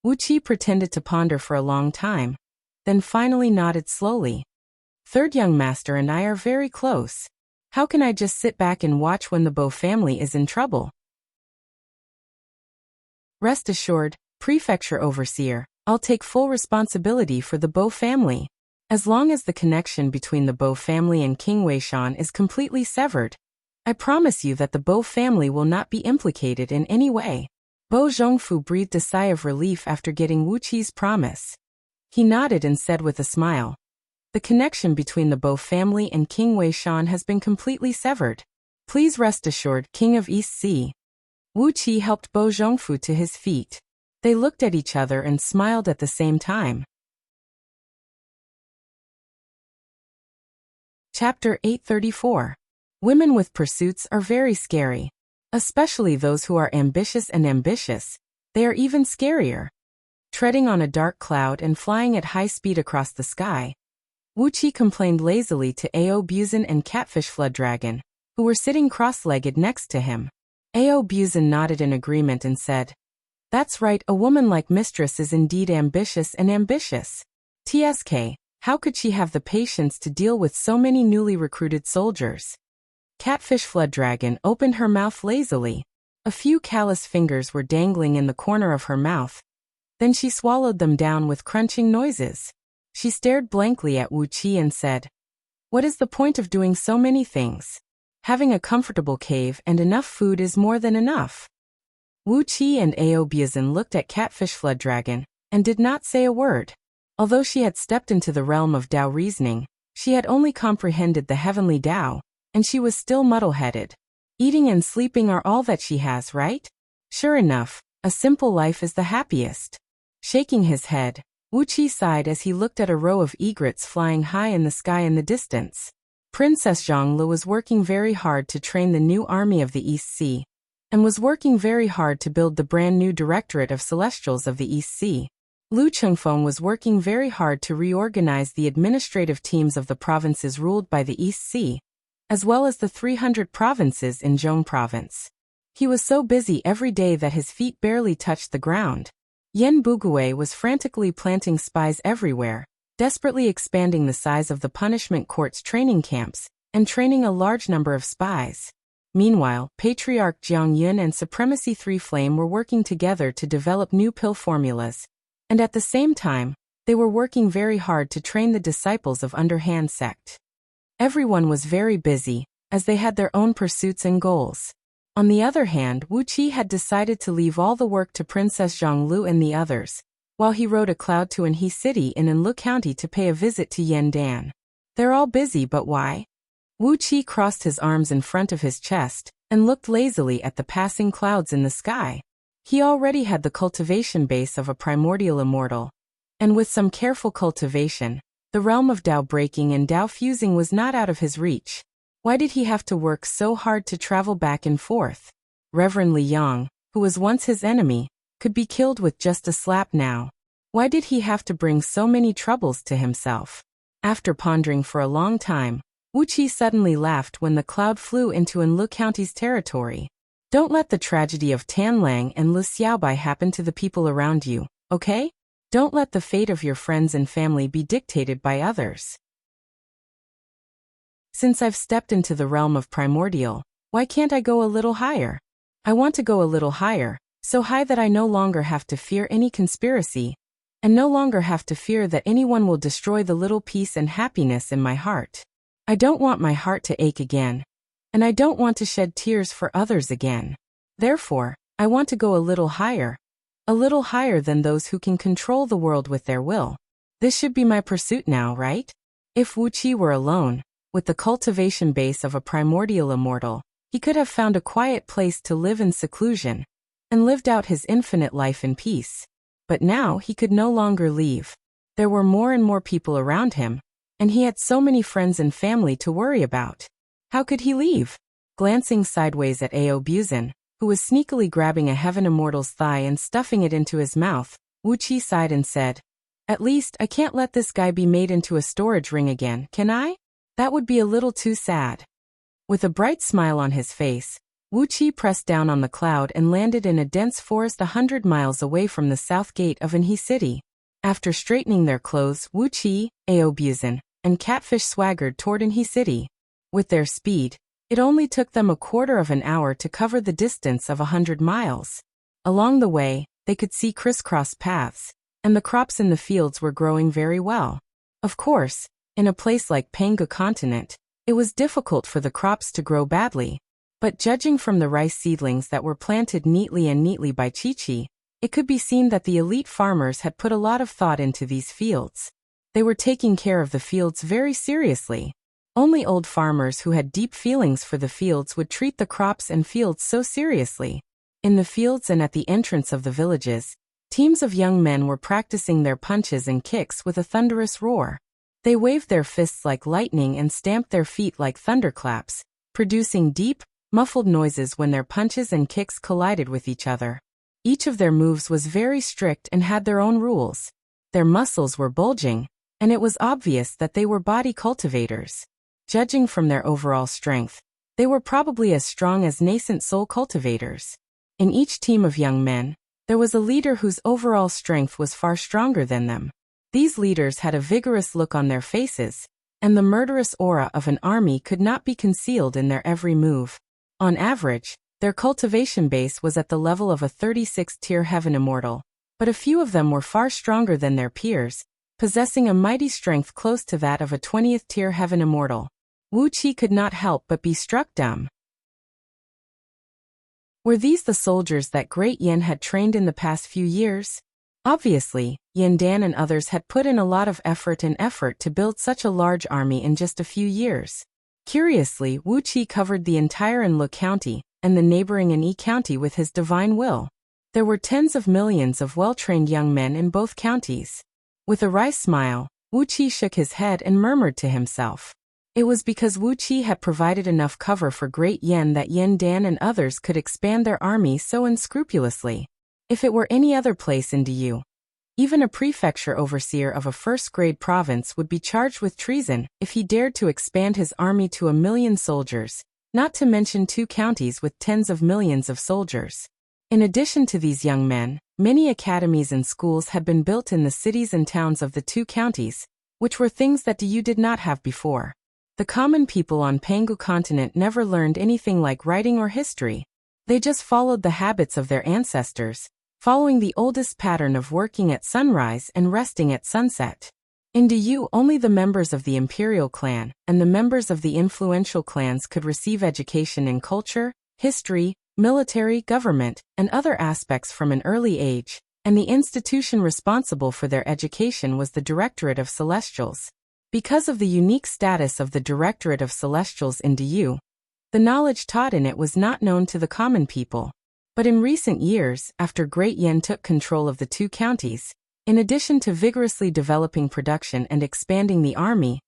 Wuqi pretended to ponder for a long time, then finally nodded slowly. "Third young master and I are very close. How can I just sit back and watch when the Bo family is in trouble? Rest assured, Prefecture Overseer, I'll take full responsibility for the Bo family. As long as the connection between the Bo family and King Weishan is completely severed, I promise you that the Bo family will not be implicated in any way." Bo Zhongfu breathed a sigh of relief after getting Wuqi's promise. He nodded and said with a smile, "The connection between the Bo family and King Weishan has been completely severed. Please rest assured, King of East Sea." Wuqi helped Bo Zhongfu to his feet. They looked at each other and smiled at the same time. Chapter 834. Women with pursuits are very scary. Especially those who are ambitious and ambitious. They are even scarier. Treading on a dark cloud and flying at high speed across the sky, Wuqi complained lazily to Ao Buzin and Catfish Flood Dragon, who were sitting cross-legged next to him. Ao Buzin nodded in agreement and said, "That's right, a woman like Mistress is indeed ambitious and ambitious. TSK, how could she have the patience to deal with so many newly recruited soldiers?" Catfish Flood Dragon opened her mouth lazily. A few callous fingers were dangling in the corner of her mouth. Then she swallowed them down with crunching noises. She stared blankly at Wuqi and said, "What is the point of doing so many things? Having a comfortable cave and enough food is more than enough." Wuqi and Ao Buzin looked at Catfish Flood Dragon and did not say a word. Although she had stepped into the realm of Tao reasoning, she had only comprehended the heavenly Tao, and she was still muddle-headed. Eating and sleeping are all that she has, right? Sure enough, a simple life is the happiest. Shaking his head, Wuqi sighed as he looked at a row of egrets flying high in the sky in the distance. Princess Zhongli was working very hard to train the new army of the East Sea, and was working very hard to build the brand new Directorate of Celestials of the East Sea. Lu Chengfeng was working very hard to reorganize the administrative teams of the provinces ruled by the East Sea, as well as the 300 provinces in Zhong province. He was so busy every day that his feet barely touched the ground. Yen Bugue was frantically planting spies everywhere, desperately expanding the size of the punishment court's training camps, and training a large number of spies. Meanwhile, Patriarch Jiang Yun and Supremacy 3 Flame were working together to develop new pill formulas, and at the same time, they were working very hard to train the disciples of Underhand Sect. Everyone was very busy, as they had their own pursuits and goals. On the other hand, Wuqi had decided to leave all the work to Princess Zhonglu and the others, while he rode a cloud to Anhe City in Anlu County to pay a visit to Yen Dan. They're all busy, but why? Wuqi crossed his arms in front of his chest, and looked lazily at the passing clouds in the sky. He already had the cultivation base of a primordial immortal, and with some careful cultivation, the realm of Tao breaking and Tao fusing was not out of his reach. Why did he have to work so hard to travel back and forth? Reverend Li Yang, who was once his enemy, could be killed with just a slap now. Why did he have to bring so many troubles to himself? After pondering for a long time, Wuxia suddenly laughed when the cloud flew into Anlu County's territory. Don't let the tragedy of Tanlang and Lu Xiaobai happen to the people around you, okay? Don't let the fate of your friends and family be dictated by others. Since I've stepped into the realm of primordial, why can't I go a little higher? I want to go a little higher, so high that I no longer have to fear any conspiracy, and no longer have to fear that anyone will destroy the little peace and happiness in my heart. I don't want my heart to ache again, and I don't want to shed tears for others again. Therefore, I want to go a little higher than those who can control the world with their will. This should be my pursuit now, right? If Wuxia were alone, with the cultivation base of a primordial immortal, he could have found a quiet place to live in seclusion, and lived out his infinite life in peace. But now he could no longer leave. There were more and more people around him, and he had so many friends and family to worry about. How could he leave? Glancing sideways at Audiobook, who was sneakily grabbing a heaven immortal's thigh and stuffing it into his mouth, Wuxia sighed and said, "At least I can't let this guy be made into a storage ring again, can I? That would be a little too sad." With a bright smile on his face, Wuxia pressed down on the cloud and landed in a dense forest 100 miles away from the south gate of Anhe City. After straightening their clothes, Wuxia, Audiobook, and Catfish swaggered toward Anhe City. With their speed, it only took them a quarter of an hour to cover the distance of 100 miles. Along the way, they could see crisscross paths, and the crops in the fields were growing very well. Of course, in a place like Pangu Continent, it was difficult for the crops to grow badly. But judging from the rice seedlings that were planted neatly by Chi-Chi, it could be seen that the elite farmers had put a lot of thought into these fields. They were taking care of the fields very seriously. Only old farmers who had deep feelings for the fields would treat the crops and fields so seriously. In the fields and at the entrance of the villages, teams of young men were practicing their punches and kicks with a thunderous roar. They waved their fists like lightning and stamped their feet like thunderclaps, producing deep, muffled noises when their punches and kicks collided with each other. Each of their moves was very strict and had their own rules. Their muscles were bulging, and it was obvious that they were body cultivators. Judging from their overall strength, they were probably as strong as nascent soul cultivators. In each team of young men, there was a leader whose overall strength was far stronger than them. These leaders had a vigorous look on their faces, and the murderous aura of an army could not be concealed in their every move. On average, their cultivation base was at the level of a 36th-tier heaven immortal, but a few of them were far stronger than their peers, possessing a mighty strength close to that of a 20th-tier heaven immortal. Wuxia could not help but be struck dumb. Were these the soldiers that Great Yin had trained in the past few years? Obviously, Yin Dan and others had put in a lot of effort to build such a large army in just a few years. Curiously, Wuxia covered the entire Anlu County and the neighboring Anhe County with his divine will. There were tens of millions of well-trained young men in both counties. With a wry smile, Wuxia shook his head and murmured to himself. It was because Wuxia had provided enough cover for Great Yin that Yin Dan and others could expand their army so unscrupulously. If it were any other place in Du, even a prefecture overseer of a first-grade province would be charged with treason if he dared to expand his army to 1 million soldiers, not to mention 2 counties with tens of millions of soldiers. In addition to these young men, many academies and schools had been built in the cities and towns of the 2 counties, which were things that Du did not have before. The common people on Pangu Continent never learned anything like writing or history. They just followed the habits of their ancestors, following the oldest pattern of working at sunrise and resting at sunset. In Du, only the members of the imperial clan and the members of the influential clans could receive education in culture, history, military, government, and other aspects from an early age, and the institution responsible for their education was the Directorate of Celestials. Because of the unique status of the Directorate of Celestials in Du, the knowledge taught in it was not known to the common people. But in recent years, after Great Yin took control of the 2 counties, in addition to vigorously developing production and expanding the army,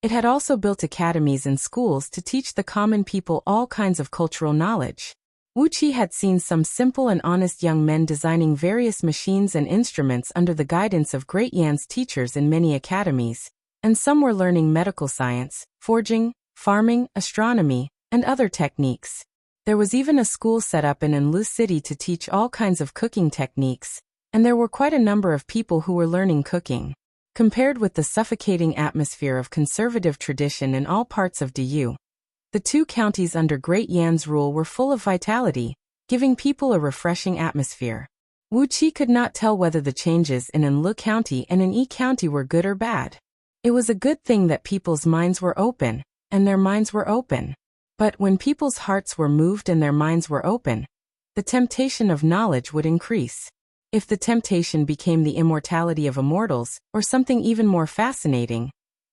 it had also built academies and schools to teach the common people all kinds of cultural knowledge. Wuxia had seen some simple and honest young men designing various machines and instruments under the guidance of Great Yan's teachers in many academies, and some were learning medical science, forging, farming, astronomy, and other techniques. There was even a school set up in Enlu City to teach all kinds of cooking techniques, and there were quite a number of people who were learning cooking. Compared with the suffocating atmosphere of conservative tradition in all parts of Diyu, the two counties under Great Yan's rule were full of vitality, giving people a refreshing atmosphere. Wuxia could not tell whether the changes in Enlu County and in Yi County were good or bad. It was a good thing that people's minds were open, and their minds were open. But when people's hearts were moved and their minds were open, the temptation of knowledge would increase. If the temptation became the immortality of immortals, or something even more fascinating,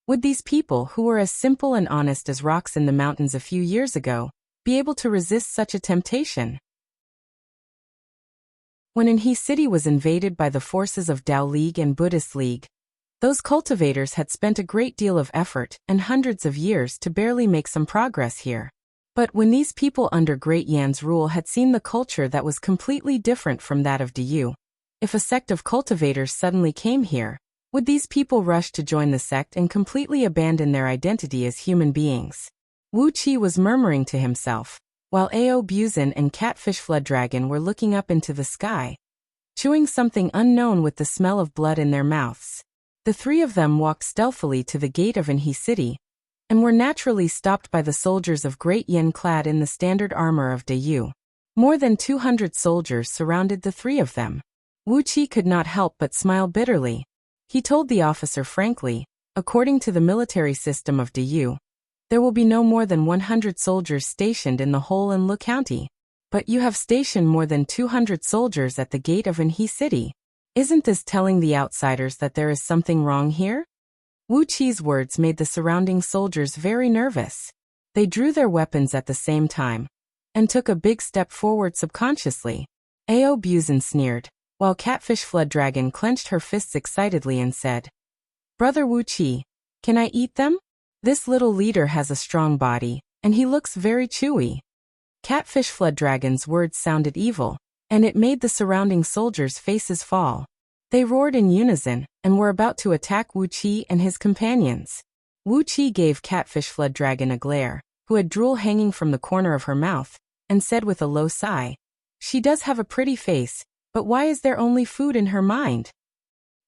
would these people who were as simple and honest as rocks in the mountains a few years ago be able to resist such a temptation? When Enhi City was invaded by the forces of Tao League and Buddhist League, those cultivators had spent a great deal of effort and hundreds of years to barely make some progress here. But when these people under Great Yan's rule had seen the culture that was completely different from that of Diyu, if a sect of cultivators suddenly came here, would these people rush to join the sect and completely abandon their identity as human beings? Wuxia was murmuring to himself, while Ao Buzin and Catfish Flooddragon were looking up into the sky, chewing something unknown with the smell of blood in their mouths. The three of them walked stealthily to the gate of Enhi City, and were naturally stopped by the soldiers of Great Yan clad in the standard armor of Diyu. More than 200 soldiers surrounded the three of them. Wuxia could not help but smile bitterly. He told the officer frankly, according to the military system of Diyu, there will be no more than 100 soldiers stationed in the whole Enlu County. But you have stationed more than 200 soldiers at the gate of Enhi City. Isn't this telling the outsiders that there is something wrong here? Wuxia's words made the surrounding soldiers very nervous. They drew their weapons at the same time, and took a big step forward subconsciously. Ao Buzin sneered, while Catfish Flooddragon clenched her fists excitedly and said, "Brother Wuxia, can I eat them? This little leader has a strong body, and he looks very chewy." Catfish Flooddragon's words sounded evil, and it made the surrounding soldiers' faces fall. They roared in unison, and were about to attack Wuxia and his companions. Wuxia gave Catfish Flooddragon a glare, who had drool hanging from the corner of her mouth, and said with a low sigh, "She does have a pretty face, but why is there only food in her mind?"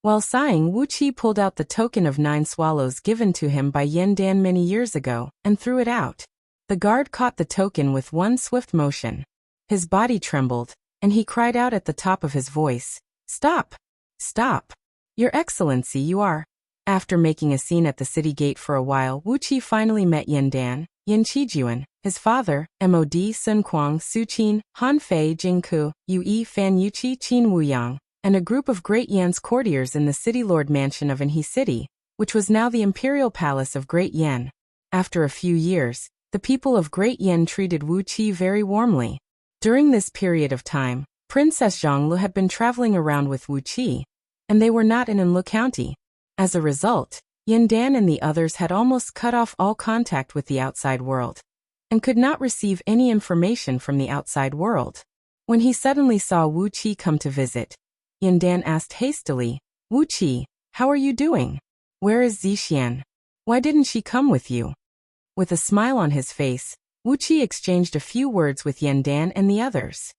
While sighing, Wuxia pulled out the token of 9 swallows given to him by Yen Dan many years ago, and threw it out. The guard caught the token with one swift motion. His body trembled, and he cried out at the top of his voice, "Stop! Stop! Your Excellency, you are..." After making a scene at the city gate for a while, Wuxia finally met Yen Dan, Yen Qijuan, his father, Mod Sun Quang Su Qin, Han Fei Jingku, Yue Fan Yuqi Qin Wuyang, and a group of Great Yan's courtiers in the city lord mansion of Enhi City, which was now the imperial palace of Great Yan. After a few years, the people of Great Yan treated Wuxia very warmly. During this period of time, Princess Zhonglu had been traveling around with Wuxia, and they were not in Enlu County. As a result, Yen Dan and the others had almost cut off all contact with the outside world, and could not receive any information from the outside world. When he suddenly saw Wuxia come to visit, Yen Dan asked hastily, "Wuxia, how are you doing? Where is Zixian? Why didn't she come with you?" With a smile on his face, Wuxia exchanged a few words with Yen Dan and the others.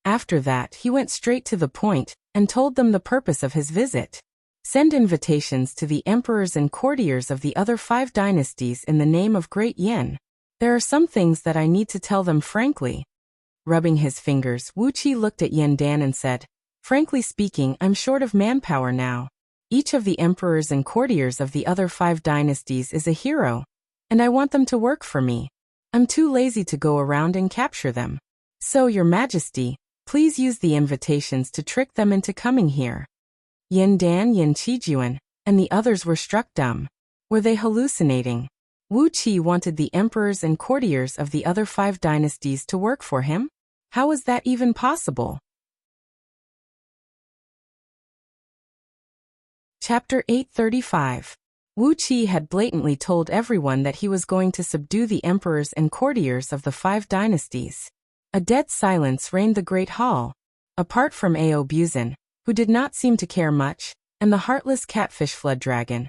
After that, he went straight to the point, and told them the purpose of his visit. "Send invitations to the emperors and courtiers of the other 5 dynasties in the name of Great Yan. There are some things that I need to tell them frankly." Rubbing his fingers, Wuxia looked at Yen Dan and said, "Frankly speaking, I'm short of manpower now. Each of the emperors and courtiers of the other 5 dynasties is a hero, and I want them to work for me. I'm too lazy to go around and capture them. So, Your Majesty, please use the invitations to trick them into coming here." Yen Dan, Yen Qijuan, and the others were struck dumb. Were they hallucinating? Wuxia wanted the emperors and courtiers of the other 5 dynasties to work for him? How was that even possible? Chapter 835. Wu Qi had blatantly told everyone that he was going to subdue the emperors and courtiers of the 5 dynasties. A dead silence reigned the great hall. Apart from Ao Buzin, who did not seem to care much, and the heartless catfish flood dragon,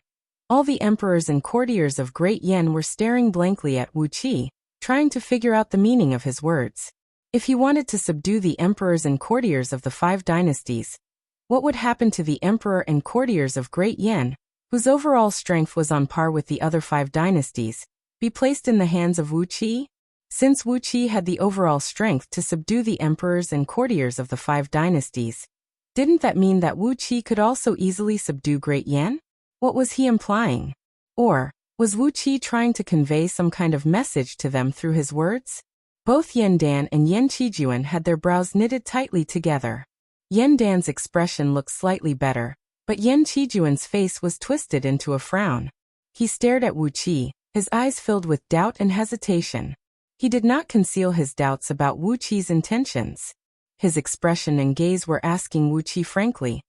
all the emperors and courtiers of Great Yen were staring blankly at Wu Qi, trying to figure out the meaning of his words. If he wanted to subdue the emperors and courtiers of the 5 dynasties, what would happen to the emperor and courtiers of Great Yen, whose overall strength was on par with the other 5 dynasties, be placed in the hands of Wu Qi? Since Wu Qi had the overall strength to subdue the emperors and courtiers of the 5 dynasties, didn't that mean that Wu Qi could also easily subdue Great Yen? What was he implying? Or, was Wu Qi trying to convey some kind of message to them through his words? Both Yan Dan and Yan Qijuan had their brows knitted tightly together. Yan Dan's expression looked slightly better, but Yan Qijuan's face was twisted into a frown. He stared at Wu Qi, his eyes filled with doubt and hesitation. He did not conceal his doubts about Wu Qi's intentions. His expression and gaze were asking Wu Qi frankly,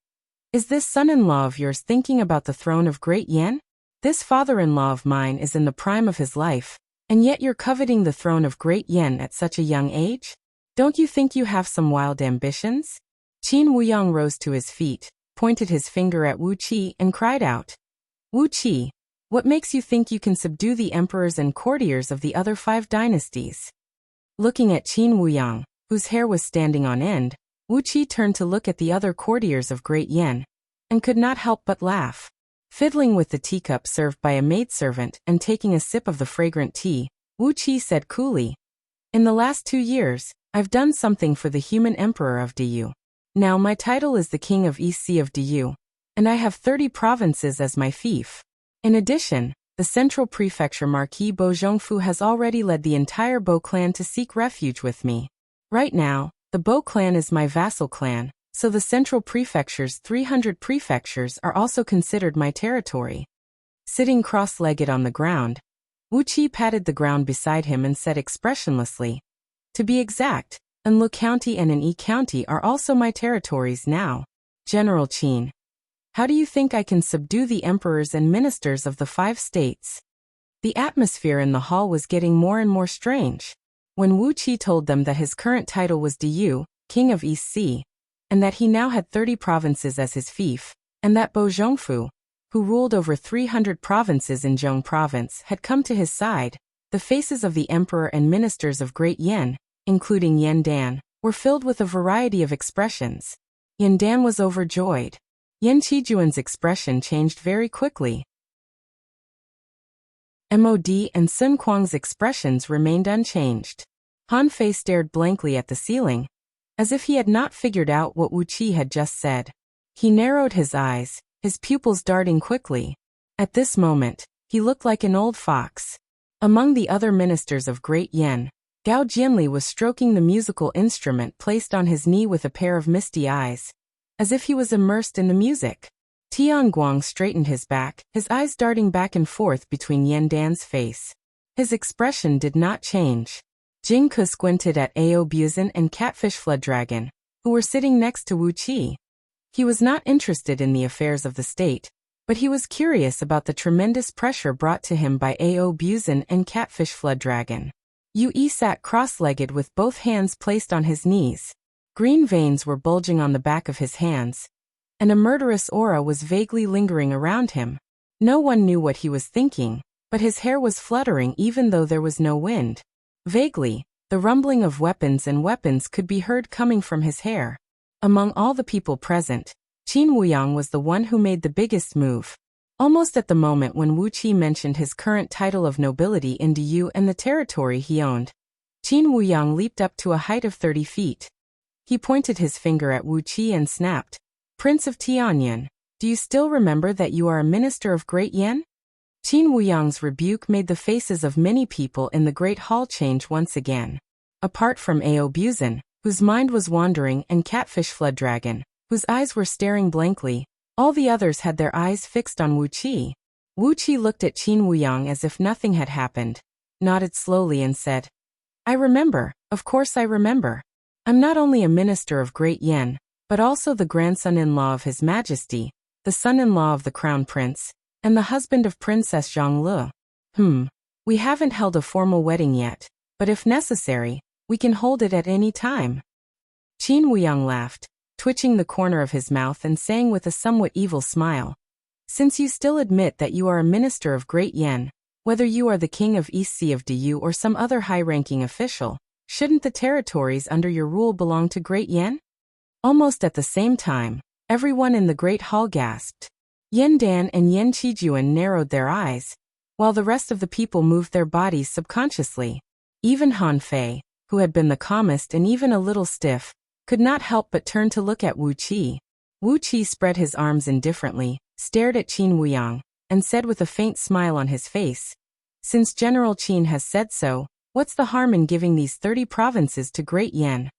"Is this son-in-law of yours thinking about the throne of Great Yen? This father-in-law of mine is in the prime of his life, and yet you're coveting the throne of Great Yen at such a young age? Don't you think you have some wild ambitions?" Qin Wuyang rose to his feet, pointed his finger at Wu Qi and cried out, "Wu Qi, what makes you think you can subdue the emperors and courtiers of the other 5 dynasties?" Looking at Qin Wuyang, whose hair was standing on end, Wu Qi turned to look at the other courtiers of Great Yen, and could not help but laugh. Fiddling with the teacup served by a maidservant and taking a sip of the fragrant tea, Wu Qi said coolly, "In the last 2 years, I've done something for the human emperor of Du. Now my title is the King of East Sea of Du, and I have 30 provinces as my fief. In addition, the Central Prefecture Marquis Bo Zhongfu has already led the entire Bo clan to seek refuge with me. Right now, the Bo clan is my vassal clan, so the Central Prefecture's 300 prefectures are also considered my territory." Sitting cross-legged on the ground, Wu Qi patted the ground beside him and said expressionlessly, "To be exact, Anlu County and An'e County are also my territories now. General Qin, how do you think I can subdue the emperors and ministers of the 5 states?" The atmosphere in the hall was getting more and more strange. When Wu Qi told them that his current title was Du, King of East Sea, and that he now had 30 provinces as his fief, and that Bo Zhongfu, who ruled over 300 provinces in Zhong Province, had come to his side, the faces of the emperor and ministers of Great Yen, including Yan Dan, were filled with a variety of expressions. Yan Dan was overjoyed. Yan Qijuan's expression changed very quickly. Mod and Sun Quang's expressions remained unchanged. Han Fei stared blankly at the ceiling, as if he had not figured out what Wu Qi had just said. He narrowed his eyes, his pupils darting quickly. At this moment, he looked like an old fox. Among the other ministers of Great Yen, Gao Jianli was stroking the musical instrument placed on his knee with a pair of misty eyes, as if he was immersed in the music. Tian Guang straightened his back, his eyes darting back and forth between Yan Dan's face. His expression did not change. Jing Ke squinted at Ao Buzin and Catfish Flood Dragon, who were sitting next to Wu Qi. He was not interested in the affairs of the state, but he was curious about the tremendous pressure brought to him by Ao Buzin and Catfish Flood Dragon. Yu sat cross-legged with both hands placed on his knees. Green veins were bulging on the back of his hands, and a murderous aura was vaguely lingering around him. No one knew what he was thinking, but his hair was fluttering even though there was no wind. Vaguely, the rumbling of weapons and weapons could be heard coming from his hair. Among all the people present, Qin Wuyang was the one who made the biggest move. Almost at the moment when Wu Qi mentioned his current title of nobility in Du and the territory he owned, Qin Wuyang leaped up to a height of 30 feet. He pointed his finger at Wu Qi and snapped, "Prince of Tianyan, do you still remember that you are a minister of Great Yen?" Qin Wuyang's rebuke made the faces of many people in the Great Hall change once again. Apart from Ao Buzin, whose mind was wandering, and Catfish Flood Dragon, whose eyes were staring blankly, all the others had their eyes fixed on Wu Qi. Wu Qi looked at Qin Wuyang as if nothing had happened, nodded slowly and said, "I remember, of course I remember. I'm not only a minister of Great Yen, but also the grandson-in-law of His Majesty, the son-in-law of the Crown Prince, and the husband of Princess Zhongli. We haven't held a formal wedding yet, but if necessary, we can hold it at any time. Qin Wuyang laughed, twitching the corner of his mouth and saying with a somewhat evil smile, "Since you still admit that you are a minister of Great Yan, whether you are the king of East Sea of Du or some other high-ranking official, shouldn't the territories under your rule belong to Great Yan?" Almost at the same time, everyone in the Great Hall gasped. Yan Dan and Yan Qijuan narrowed their eyes, while the rest of the people moved their bodies subconsciously. Even Han Fei, who had been the calmest and even a little stiff, could not help but turn to look at Wu Qi. Wu Qi spread his arms indifferently, stared at Qin Wuyang, and said with a faint smile on his face, "Since General Qin has said so, what's the harm in giving these 30 provinces to Great Yan?"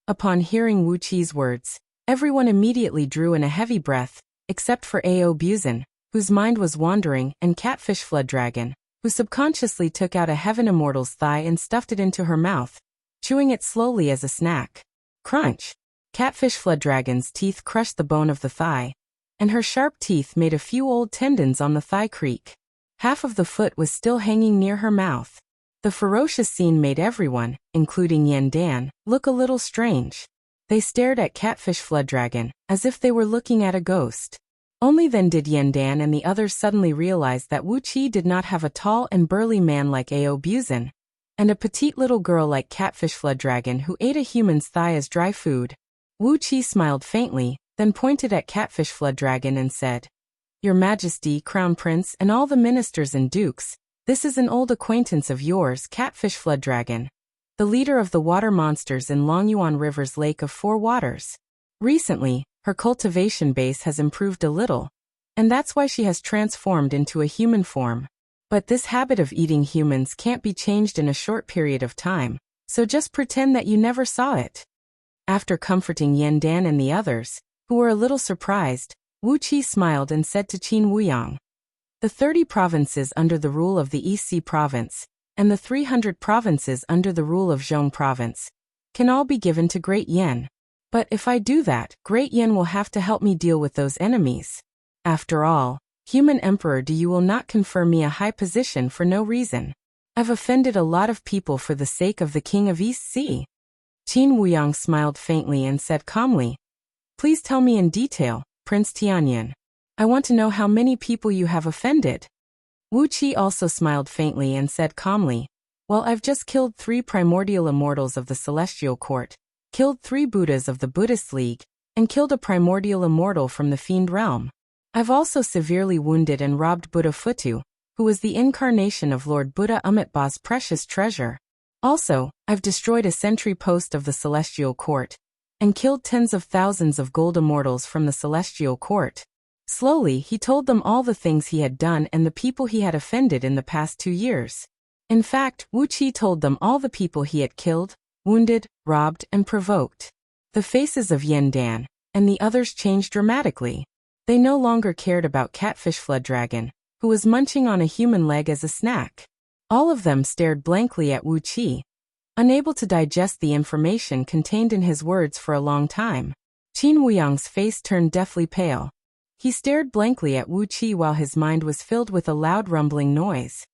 Upon hearing Wu Qi's words, everyone immediately drew in a heavy breath, except for Ao Buzan, whose mind was wandering, and Catfish Flood Dragon, who subconsciously took out a Heaven Immortal's thigh and stuffed it into her mouth, chewing it slowly as a snack. Crunch! Catfish Flood Dragon's teeth crushed the bone of the thigh, and her sharp teeth made a few old tendons on the thigh creak. Half of the foot was still hanging near her mouth. The ferocious scene made everyone, including Yan Dan, look a little strange. They stared at Catfish Flood Dragon, as if they were looking at a ghost. Only then did Yan Dan and the others suddenly realize that Wu Qi did not have a tall and burly man like Ao Buzan, and a petite little girl like Catfish Flood Dragon who ate a human's thigh as dry food. Wu Qi smiled faintly, then pointed at Catfish Flood Dragon and said, "Your Majesty, Crown Prince, and all the ministers and dukes, this is an old acquaintance of yours, Catfish Flood Dragon, the leader of the water monsters in Longyuan River's Lake of Four Waters. Recently, her cultivation base has improved a little, and that's why she has transformed into a human form. But this habit of eating humans can't be changed in a short period of time, so just pretend that you never saw it." After comforting Yan Dan and the others, who were a little surprised, Wu Qi smiled and said to Qin Wuyang, "The 30 provinces under the rule of the East Sea Province, and the 300 provinces under the rule of Zhong Province, can all be given to Great Yan. But if I do that, Great Yan will have to help me deal with those enemies. After all, Human Emperor Du will not confer me a high position for no reason. I've offended a lot of people for the sake of the King of East Sea." Qin Wuyang smiled faintly and said calmly, "Please tell me in detail, Prince Tianyan. I want to know how many people you have offended." Wu Qi also smiled faintly and said calmly, "Well, I've just killed 3 primordial immortals of the Celestial Court, killed 3 Buddhas of the Buddhist League, and killed a primordial immortal from the Fiend Realm. I've also severely wounded and robbed Buddha Futu, who was the incarnation of Lord Buddha Amitabha's precious treasure. Also, I've destroyed a sentry post of the Celestial Court, and killed tens of thousands of gold immortals from the Celestial Court." Slowly, he told them all the things he had done and the people he had offended in the past 2 years. In fact, Wu Qi told them all the people he had killed, wounded, robbed, and provoked. The faces of Yan Dan and the others changed dramatically. They no longer cared about Catfish Flood Dragon, who was munching on a human leg as a snack. All of them stared blankly at Wu Qi, unable to digest the information contained in his words for a long time. Qin Wuyang's face turned deathly pale. He stared blankly at Wu Qi while his mind was filled with a loud rumbling noise.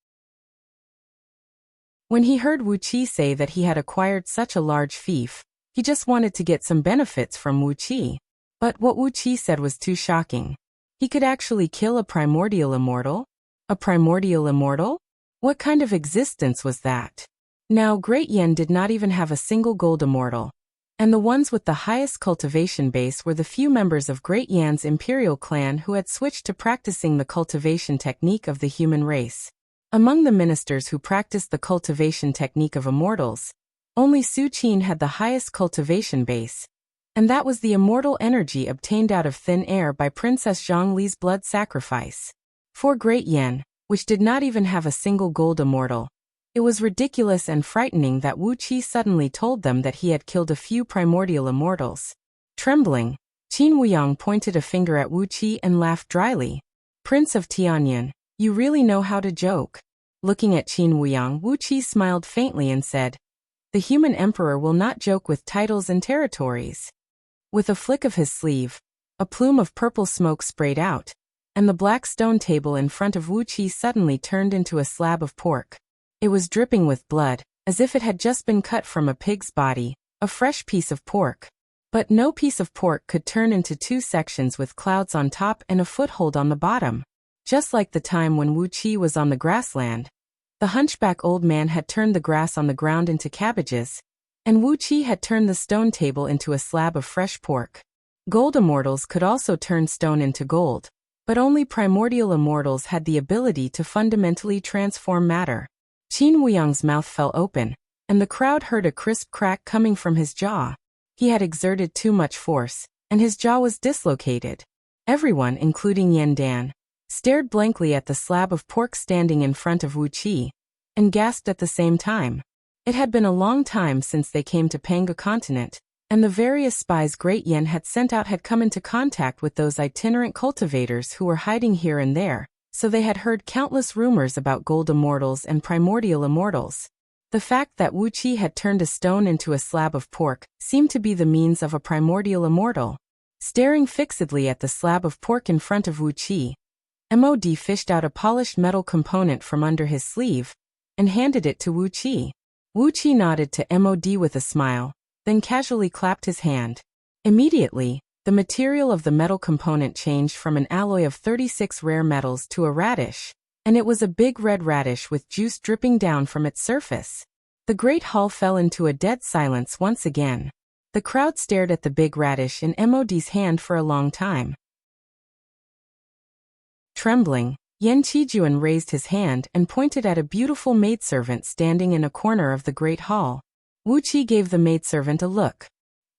When he heard Wu Qi say that he had acquired such a large fief, he just wanted to get some benefits from Wu Qi. But what Wu Qi said was too shocking. He could actually kill a primordial immortal? A primordial immortal? What kind of existence was that? Now Great Yan did not even have a single gold immortal, and the ones with the highest cultivation base were the few members of Great Yan's imperial clan who had switched to practicing the cultivation technique of the human race. Among the ministers who practiced the cultivation technique of immortals, only Su Qin had the highest cultivation base, and that was the immortal energy obtained out of thin air by Princess Zhongli's blood sacrifice. For Great Yan, which did not even have a single gold immortal, it was ridiculous and frightening that Wu Qi suddenly told them that he had killed a few primordial immortals. Trembling, Qin Wuyang pointed a finger at Wu Qi and laughed dryly. "Prince of Tianyan, you really know how to joke." Looking at Qin Wuyang, Wu Qi smiled faintly and said, "The human emperor will not joke with titles and territories." With a flick of his sleeve, A plume of purple smoke sprayed out, and the black stone table in front of Wuxia suddenly turned into a slab of pork. It was dripping with blood, as if it had just been cut from a pig's body, a fresh piece of pork. But no piece of pork could turn into two sections with clouds on top and a foothold on the bottom. Just like the time when Wuxia was on the grassland, the hunchback old man had turned the grass on the ground into cabbages, and Wuxia had turned the stone table into a slab of fresh pork. Gold immortals could also turn stone into gold, but only primordial immortals had the ability to fundamentally transform matter. Qin Wuyang's mouth fell open, and the crowd heard a crisp crack coming from his jaw. He had exerted too much force, and his jaw was dislocated. Everyone, including Yan Dan, stared blankly at the slab of pork standing in front of Wuxia, and gasped at the same time. It had been a long time since they came to Panga continent, and the various spies Great Yen had sent out had come into contact with those itinerant cultivators who were hiding here and there, so they had heard countless rumors about gold immortals and primordial immortals. The fact that Wuxia had turned a stone into a slab of pork seemed to be the means of a primordial immortal. Staring fixedly at the slab of pork in front of Wuxia, MOD fished out a polished metal component from under his sleeve and handed it to Wuxia. Wuxia nodded to MOD with a smile, then casually clapped his hand. Immediately, the material of the metal component changed from an alloy of 36 rare metals to a radish, and it was a big red radish with juice dripping down from its surface. The great hall fell into a dead silence once again. The crowd stared at the big radish in MOD's hand for a long time. Trembling, Yan Qijuan raised his hand and pointed at a beautiful maidservant standing in a corner of the great hall. Wuxia gave the maidservant a look.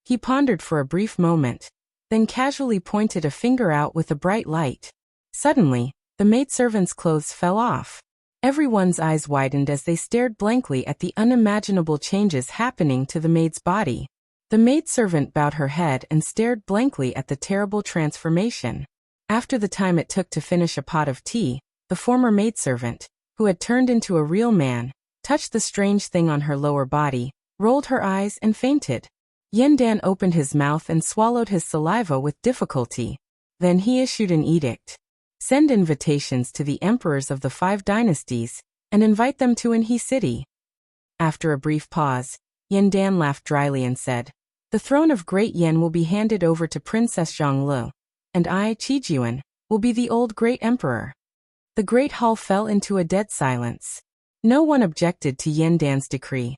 He pondered for a brief moment, then casually pointed a finger out with a bright light. Suddenly, the maidservant's clothes fell off. Everyone's eyes widened as they stared blankly at the unimaginable changes happening to the maid's body. The maidservant bowed her head and stared blankly at the terrible transformation. After the time it took to finish a pot of tea, the former maidservant, who had turned into a real man, touched the strange thing on her lower body, rolled her eyes and fainted. Yan Dan opened his mouth and swallowed his saliva with difficulty. Then he issued an edict. Send invitations to the emperors of the 5 dynasties, and invite them to Anhui City. After a brief pause, Yan Dan laughed dryly and said, "The throne of Great Yen will be handed over to Princess Zhonglu, and I, Qijuan, will be the old great emperor." The great hall fell into a dead silence. No one objected to Yan Dan's decree.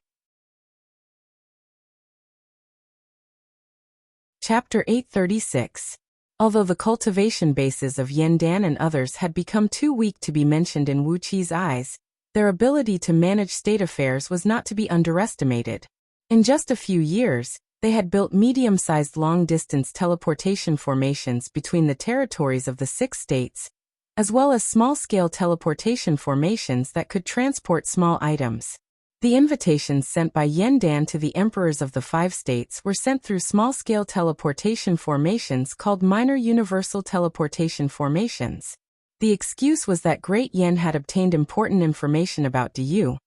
Chapter 836. Although the cultivation bases of Yan Dan and others had become too weak to be mentioned in Wuqia's eyes, their ability to manage state affairs was not to be underestimated. In just a few years, they had built medium-sized long-distance teleportation formations between the territories of the 6 states, as well as small-scale teleportation formations that could transport small items. The invitations sent by Yan Dan to the emperors of the 5 states were sent through small-scale teleportation formations called minor universal teleportation formations. The excuse was that Great Yen had obtained important information about Diyu,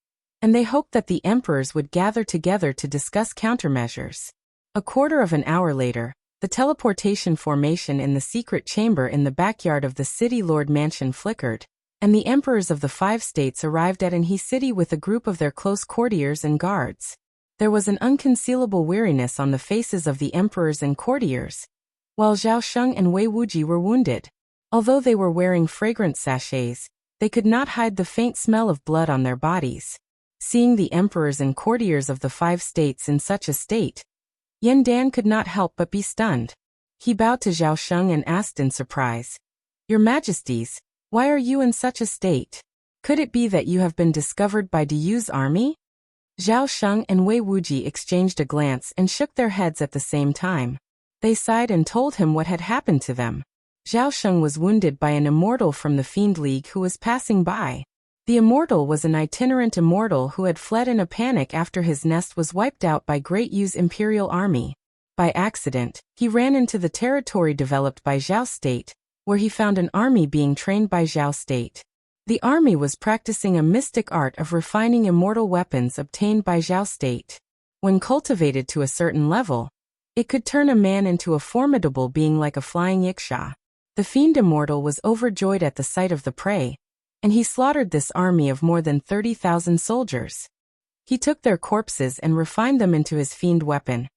and they hoped that the emperors would gather together to discuss countermeasures. A quarter of an hour later, the teleportation formation in the secret chamber in the backyard of the City Lord Mansion flickered, and the emperors of the 5 states arrived at Anhui City with a group of their close courtiers and guards. There was an unconcealable weariness on the faces of the emperors and courtiers, while Zhao Sheng and Wei Wuji were wounded. Although they were wearing fragrant sachets, they could not hide the faint smell of blood on their bodies. Seeing the emperors and courtiers of the 5 states in such a state, Yan Dan could not help but be stunned. He bowed to Zhao Sheng and asked in surprise, "Your Majesties, why are you in such a state? Could it be that you have been discovered by Diyu's army?" Zhao Sheng and Wei Wuji exchanged a glance and shook their heads at the same time. They sighed and told him what had happened to them. Zhao Sheng was wounded by an immortal from the Fiend League who was passing by. The immortal was an itinerant immortal who had fled in a panic after his nest was wiped out by Great Yu's imperial army. By accident, he ran into the territory developed by Zhao State, where he found an army being trained by Zhao State. The army was practicing a mystic art of refining immortal weapons obtained by Zhao State. When cultivated to a certain level, It could turn a man into a formidable being like a flying Wuxia. The fiend immortal was overjoyed at the sight of the prey, and he slaughtered this army of more than 30,000 soldiers. He took their corpses and refined them into his fiend weapon,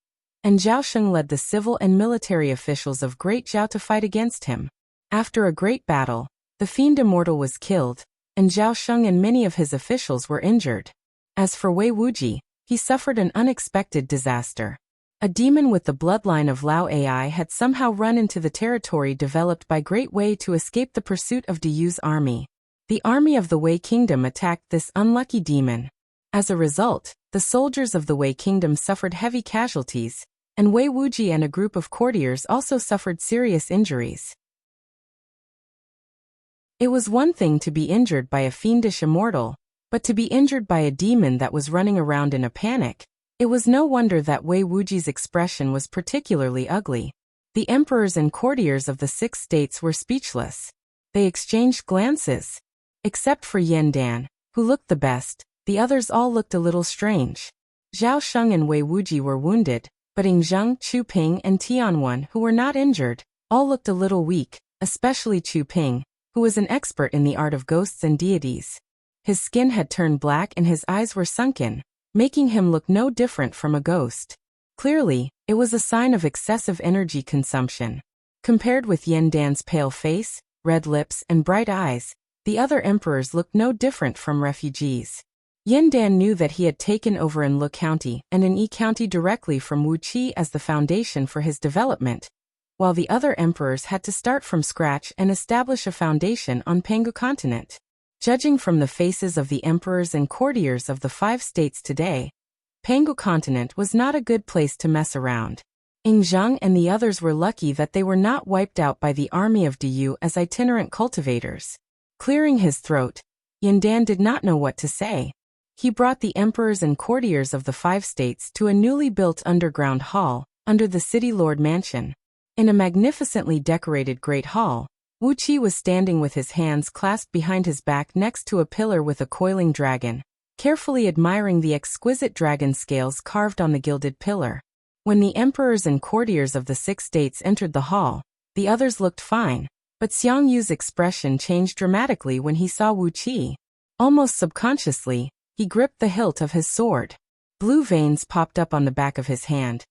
and Zhao Sheng led the civil and military officials of Great Zhao to fight against him. After a great battle, the fiend immortal was killed, and Zhao Sheng and many of his officials were injured. As for Wei Wuji, he suffered an unexpected disaster. A demon with the bloodline of Lao Ai had somehow run into the territory developed by Great Wei to escape the pursuit of Diyu's army. The army of the Wei Kingdom attacked this unlucky demon. As a result, the soldiers of the Wei Kingdom suffered heavy casualties, and Wei Wuji and a group of courtiers also suffered serious injuries. It was one thing to be injured by a fiendish immortal, but to be injured by a demon that was running around in a panic. It was no wonder that Wei Wuji's expression was particularly ugly. The emperors and courtiers of the 6 states were speechless. They exchanged glances. Except for Yan Dan, who looked the best, the others all looked a little strange. Zhao Sheng and Wei Wuji were wounded, but Ing Zheng, Chu Ping and Tianwen, who were not injured, all looked a little weak, especially Chu Ping, who was an expert in the art of ghosts and deities. His skin had turned black and his eyes were sunken, making him look no different from a ghost. Clearly, it was a sign of excessive energy consumption. Compared with Yan Dan's pale face, red lips and bright eyes, the other emperors looked no different from refugees. Yan Dan knew that he had taken over Enlu County and Yi County directly from Wuqi as the foundation for his development, while the other emperors had to start from scratch and establish a foundation on Pangu continent. Judging from the faces of the emperors and courtiers of the 5 states today, Pangu continent was not a good place to mess around. Ing Zheng and the others were lucky that they were not wiped out by the army of Diyu as itinerant cultivators. Clearing his throat, Yan Dan did not know what to say. He brought the emperors and courtiers of the 5 states to a newly built underground hall, under the city lord mansion. In a magnificently decorated great hall, Wuqi was standing with his hands clasped behind his back next to a pillar with a coiling dragon, carefully admiring the exquisite dragon scales carved on the gilded pillar. When the emperors and courtiers of the 6 states entered the hall, the others looked fine, but Xiang Yu's expression changed dramatically when he saw Wuqi. Almost subconsciously, he gripped the hilt of his sword. Blue veins popped up on the back of his hand,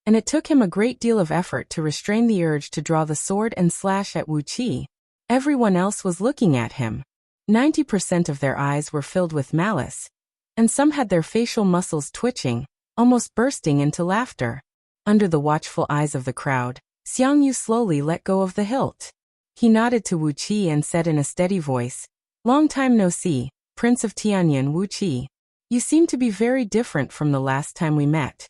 and it took him a great deal of effort to restrain the urge to draw the sword and slash at Wuqi. Everyone else was looking at him. 90% of their eyes were filled with malice, and some had their facial muscles twitching, almost bursting into laughter. Under the watchful eyes of the crowd, Xiang Yu slowly let go of the hilt. He nodded to Wuqi and said in a steady voice, "Long time no see, Prince of Tianyan Wuqi. You seem to be very different from the last time we met."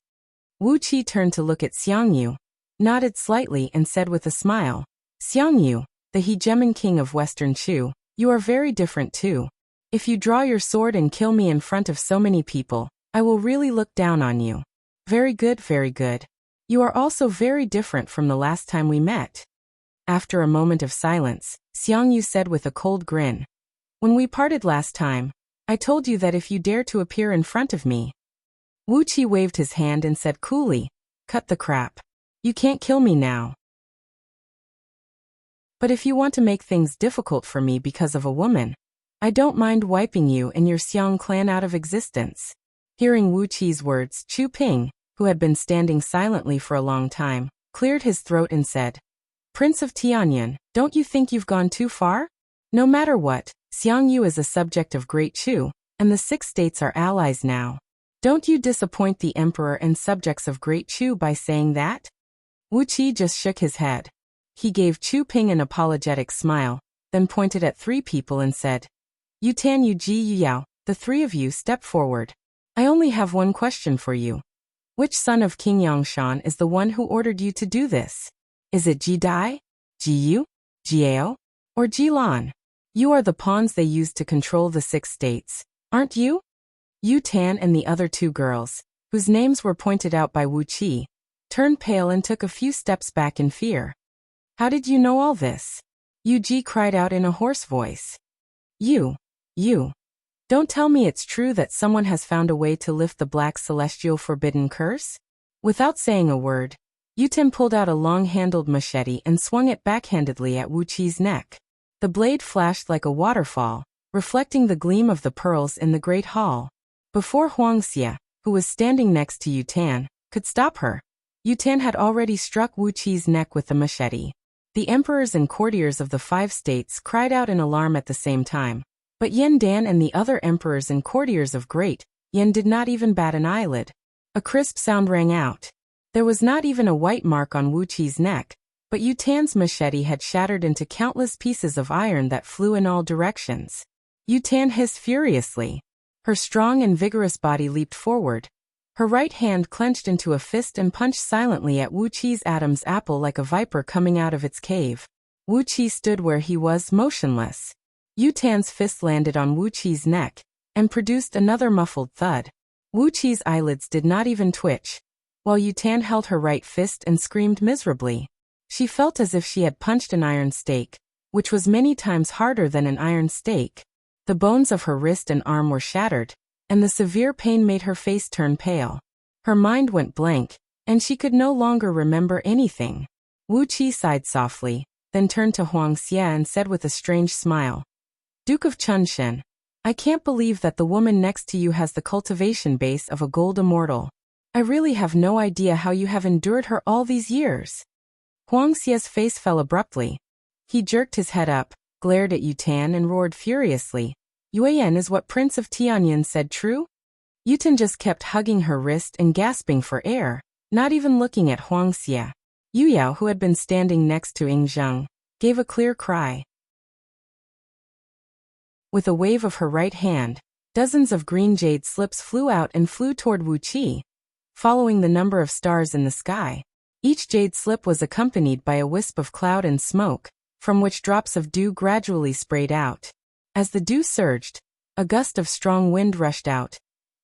Wuqi turned to look at Xiang Yu, nodded slightly and said with a smile, "Xiang Yu, the hegemon king of Western Chu, you are very different too. If you draw your sword and kill me in front of so many people, I will really look down on you. Very good, very good. You are also very different from the last time we met." After a moment of silence, Xiang Yu said with a cold grin, "When we parted last time, I told you that if you dare to appear in front of me..." Wuqi waved his hand and said coolly, "Cut the crap. You can't kill me now. But if you want to make things difficult for me because of a woman, I don't mind wiping you and your Xiang clan out of existence." Hearing Wuqi's words, Chu Ping, who had been standing silently for a long time, cleared his throat and said, "Prince of Tianyan, don't you think you've gone too far? No matter what, Xiang Yu is a subject of Great Chu, and the 6 states are allies now. Don't you disappoint the emperor and subjects of Great Chu by saying that?" Wuqi just shook his head. He gave Chu Ping an apologetic smile, then pointed at 3 people and said, "Yu Tan, Yu Ji, Yu Yao, the 3 of you step forward. I only have one question for you. Which son of King Yangshan is the one who ordered you to do this? Is it Ji Dai, Ji Yu, Jiao, or Ji Lan? You are the pawns they used to control the 6 states, aren't you?" Yu Tan and the other 2 girls, whose names were pointed out by Wuqi, turned pale and took a few steps back in fear. "How did you know all this?" Yu Ji cried out in a hoarse voice. You, don't tell me it's true that someone has found a way to lift the black celestial forbidden curse?" Without saying a word, Yuten pulled out a long-handled machete and swung it backhandedly at Wuqi's neck. The blade flashed like a waterfall, reflecting the gleam of the pearls in the great hall. Before Wuxia, who was standing next to Yutan, could stop her, Yutan had already struck Wuqi's neck with the machete. The emperors and courtiers of the 5 states cried out in alarm at the same time. But Yen Dan and the other emperors and courtiers of Great Yen did not even bat an eyelid. A crisp sound rang out. There was not even a white mark on Wuqi's neck, but Yutan's machete had shattered into countless pieces of iron that flew in all directions. Yutan hissed furiously. Her strong and vigorous body leaped forward. Her right hand clenched into a fist and punched silently at Wuqi's Adam's apple like a viper coming out of its cave. Wuqi stood where he was, motionless. Yutan's fist landed on Wuqi's neck and produced another muffled thud. Wuqi's eyelids did not even twitch, while Yutan held her right fist and screamed miserably. She felt as if she had punched an iron stake, which was many times harder than an iron stake. The bones of her wrist and arm were shattered, and the severe pain made her face turn pale. Her mind went blank, and she could no longer remember anything. Wuqi sighed softly, then turned to Wuxia and said with a strange smile, "Duke of Chunshen, I can't believe that the woman next to you has the cultivation base of a gold immortal. I really have no idea how you have endured her all these years." Wuxia's face fell abruptly. He jerked his head up, glared at Yutan and roared furiously, "Yuan, is what Prince of Tianyan said true?" Yutan just kept hugging her wrist and gasping for air, not even looking at Wuxia. Yuyao, who had been standing next to Yingzheng, gave a clear cry. With a wave of her right hand, dozens of green jade slips flew out and flew toward Wuqi, following the number of stars in the sky. Each jade slip was accompanied by a wisp of cloud and smoke, from which drops of dew gradually sprayed out. As the dew surged, a gust of strong wind rushed out,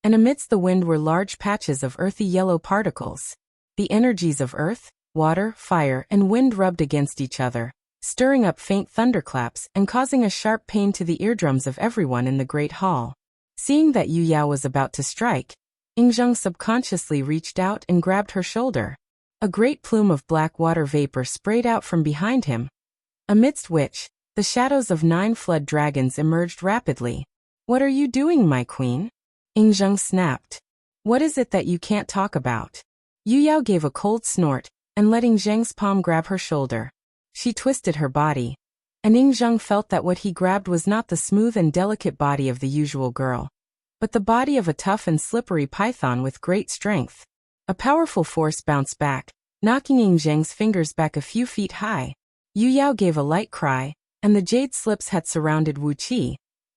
and amidst the wind were large patches of earthy yellow particles. The energies of earth, water, fire, and wind rubbed against each other, stirring up faint thunderclaps and causing a sharp pain to the eardrums of everyone in the great hall. Seeing that Yu Yao was about to strike, Yingzheng subconsciously reached out and grabbed her shoulder. A great plume of black water vapor sprayed out from behind him, amidst which the shadows of 9 flood dragons emerged rapidly. "What are you doing, my queen?" Yingzheng snapped. "What is it that you can't talk about?" Yu Yao gave a cold snort and let Yingzheng's palm grab her shoulder. She twisted her body, and Yingzheng felt that what he grabbed was not the smooth and delicate body of the usual girl, but the body of a tough and slippery python with great strength. A powerful force bounced back, knocking Yingzheng's fingers back a few feet high. Yu Yao gave a light cry, and the jade slips had surrounded Wuqi,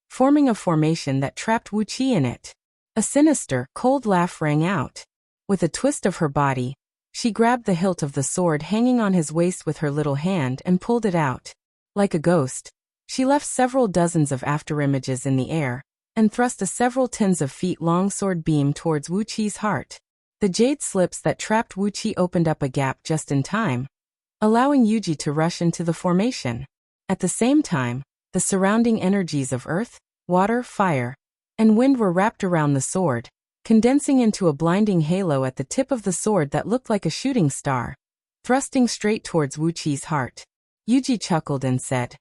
forming a formation that trapped Wuqi in it. A sinister, cold laugh rang out. With a twist of her body, she grabbed the hilt of the sword hanging on his waist with her little hand and pulled it out. Like a ghost, she left several dozens of afterimages in the air, and thrust a several tens of feet long sword beam towards Wuqi's heart. The jade slips that trapped Wuqi opened up a gap just in time, allowing Yuji to rush into the formation. At the same time, the surrounding energies of earth, water, fire, and wind were wrapped around the sword, condensing into a blinding halo at the tip of the sword that looked like a shooting star, thrusting straight towards Wuqi's heart. Yuji chuckled and said,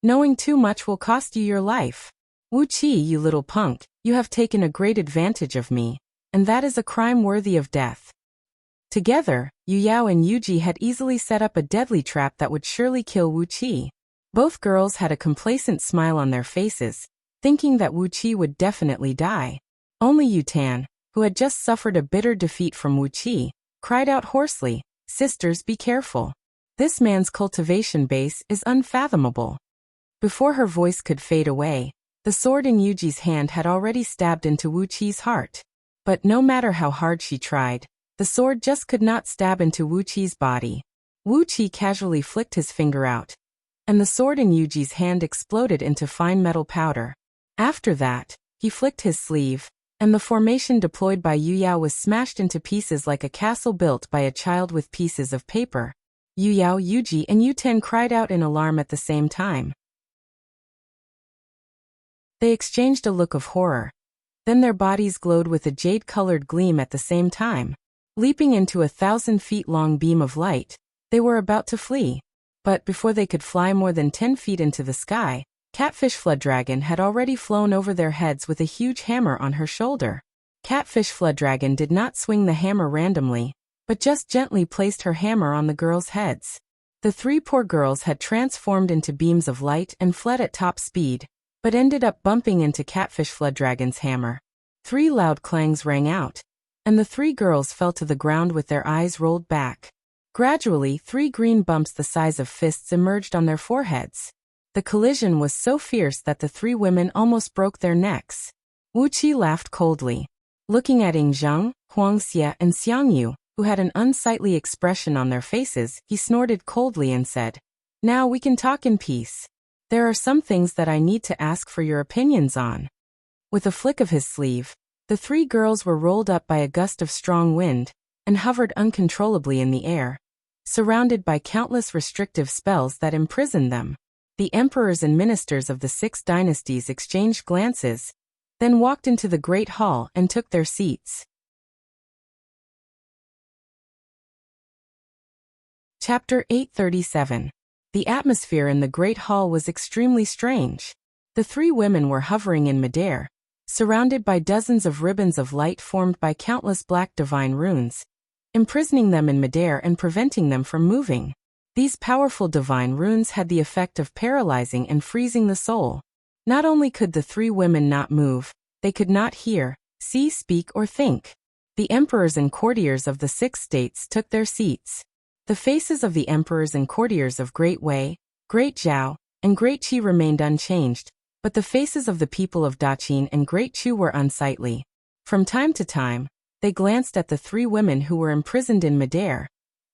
"Knowing too much will cost you your life. Wuqi, you little punk, you have taken a great advantage of me, and that is a crime worthy of death." Together, Yu Yao and Yuji had easily set up a deadly trap that would surely kill Wuqi. Both girls had a complacent smile on their faces, thinking that Wuqi would definitely die. Only Yutan, who had just suffered a bitter defeat from Wuqi, cried out hoarsely, "Sisters, be careful. This man's cultivation base is unfathomable." Before her voice could fade away, the sword in Yuji's hand had already stabbed into Wuqi's heart. But no matter how hard she tried, the sword just could not stab into Wuqi's body. Wuqi casually flicked his finger out, and the sword in Yuji's hand exploded into fine metal powder. After that, he flicked his sleeve, and the formation deployed by Yu Yao was smashed into pieces like a castle built by a child with pieces of paper. Yu Yao, Yuji, and Yuten cried out in alarm at the same time. They exchanged a look of horror. Then their bodies glowed with a jade-colored gleam at the same time. Leaping into 1,000 feet-long beam of light, they were about to flee. But before they could fly more than 10 feet into the sky, Catfish Flood Dragon had already flown over their heads with a huge hammer on her shoulder. Catfish Flood Dragon did not swing the hammer randomly, but just gently placed her hammer on the girls' heads. The 3 poor girls had transformed into beams of light and fled at top speed, but ended up bumping into Catfish Flood Dragon's hammer. 3 loud clangs rang out, and the 3 girls fell to the ground with their eyes rolled back. Gradually, 3 green bumps the size of fists emerged on their foreheads. The collision was so fierce that the 3 women almost broke their necks. Wuxia laughed coldly. Looking at Yingzheng, Wuxia, and Xiangyu, who had an unsightly expression on their faces, he snorted coldly and said, "Now we can talk in peace. There are some things that I need to ask for your opinions on." With a flick of his sleeve, the 3 girls were rolled up by a gust of strong wind and hovered uncontrollably in the air, surrounded by countless restrictive spells that imprisoned them. The emperors and ministers of the 6 dynasties exchanged glances, then walked into the Great Hall and took their seats. Chapter 837. The atmosphere in the Great Hall was extremely strange. The 3 women were hovering in midair, surrounded by dozens of ribbons of light formed by countless black divine runes, imprisoning them in midair and preventing them from moving. These powerful divine runes had the effect of paralyzing and freezing the soul. Not only could the 3 women not move, they could not hear, see, speak, or think. The emperors and courtiers of the 6 states took their seats. The faces of the emperors and courtiers of Great Wei, Great Zhao, and Great Qi remained unchanged, but the faces of the people of Daqin and Great Chu were unsightly. From time to time, they glanced at the 3 women who were imprisoned in midair,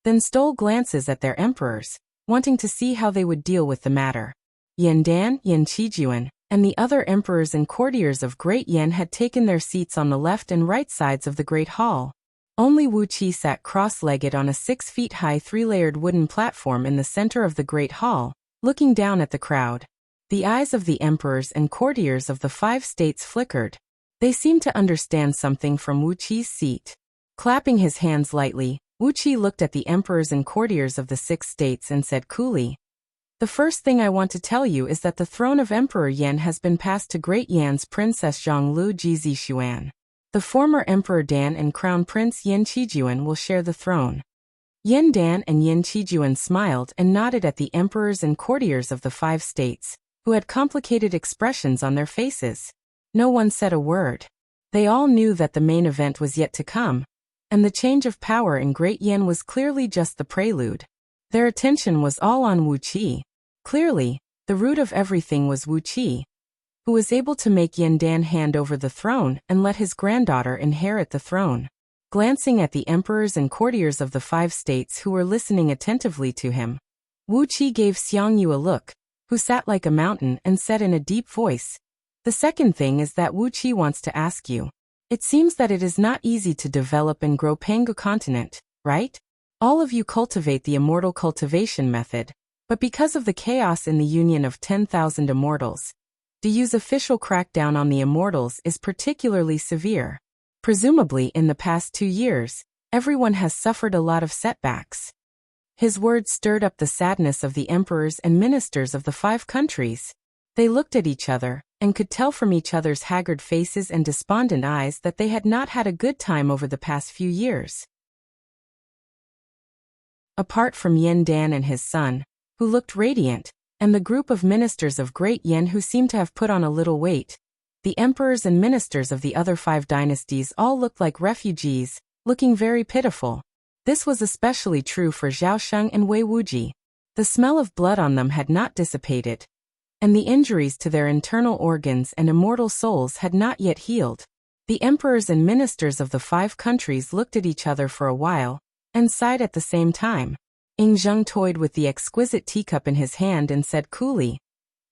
then stole glances at their emperors, wanting to see how they would deal with the matter. Yandan, Yan Qijuan, and the other emperors and courtiers of Great Yan had taken their seats on the left and right sides of the Great Hall. Only Wu Qi sat cross-legged on a 6-feet-high 3-layered wooden platform in the center of the Great Hall, looking down at the crowd. The eyes of the emperors and courtiers of the 5 states flickered. They seemed to understand something from Wu Qi's seat. Clapping his hands lightly, Wu Qi looked at the emperors and courtiers of the 6 states and said coolly, "The first thing I want to tell you is that the throne of Emperor Yan has been passed to Great Yan's Princess Zhonglu Jizixuan. The former Emperor Dan and Crown Prince Yan Qijuan will share the throne." Yan Dan and Yan Qijuan smiled and nodded at the emperors and courtiers of the 5 states, who had complicated expressions on their faces. No one said a word. They all knew that the main event was yet to come, and the change of power in Great Yan was clearly just the prelude. Their attention was all on Wu Qi. Clearly, the root of everything was Wu Qi, who was able to make Yan Dan hand over the throne and let his granddaughter inherit the throne. Glancing at the emperors and courtiers of the 5 states who were listening attentively to him, Wu Qi gave Xiangyu a look, who sat like a mountain, and said in a deep voice, "The second thing is that Wu Qi wants to ask you. It seems that it is not easy to develop and grow Pangu continent, right? All of you cultivate the immortal cultivation method, but because of the chaos in the union of 10,000 immortals, DU's official crackdown on the immortals is particularly severe. Presumably in the past 2 years, everyone has suffered a lot of setbacks." His words stirred up the sadness of the emperors and ministers of the 5 countries. They looked at each other, and could tell from each other's haggard faces and despondent eyes that they had not had a good time over the past few years. Apart from Yan Dan and his son, who looked radiant, and the group of ministers of Great Yan who seemed to have put on a little weight, the emperors and ministers of the other 5 dynasties all looked like refugees, looking very pitiful. This was especially true for Zhao Sheng and Wei Wuji. The smell of blood on them had not dissipated, and the injuries to their internal organs and immortal souls had not yet healed. The emperors and ministers of the 5 countries looked at each other for a while, and sighed at the same time. Yingzheng toyed with the exquisite teacup in his hand and said coolly,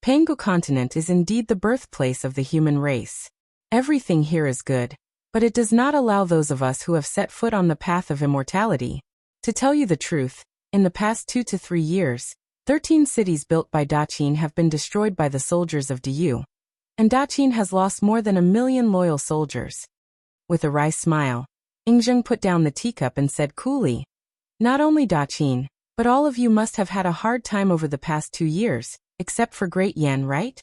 "Pangu continent is indeed the birthplace of the human race. Everything here is good, but it does not allow those of us who have set foot on the path of immortality. To tell you the truth, in the past 2 to 3 years, 13 cities built by Daqin have been destroyed by the soldiers of DU, and Daqin has lost more than 1 million loyal soldiers." With a wry smile, Yingzheng put down the teacup and said coolly. Not only Daqin, but all of you must have had a hard time over the past 2 years, except for Great Yan, right?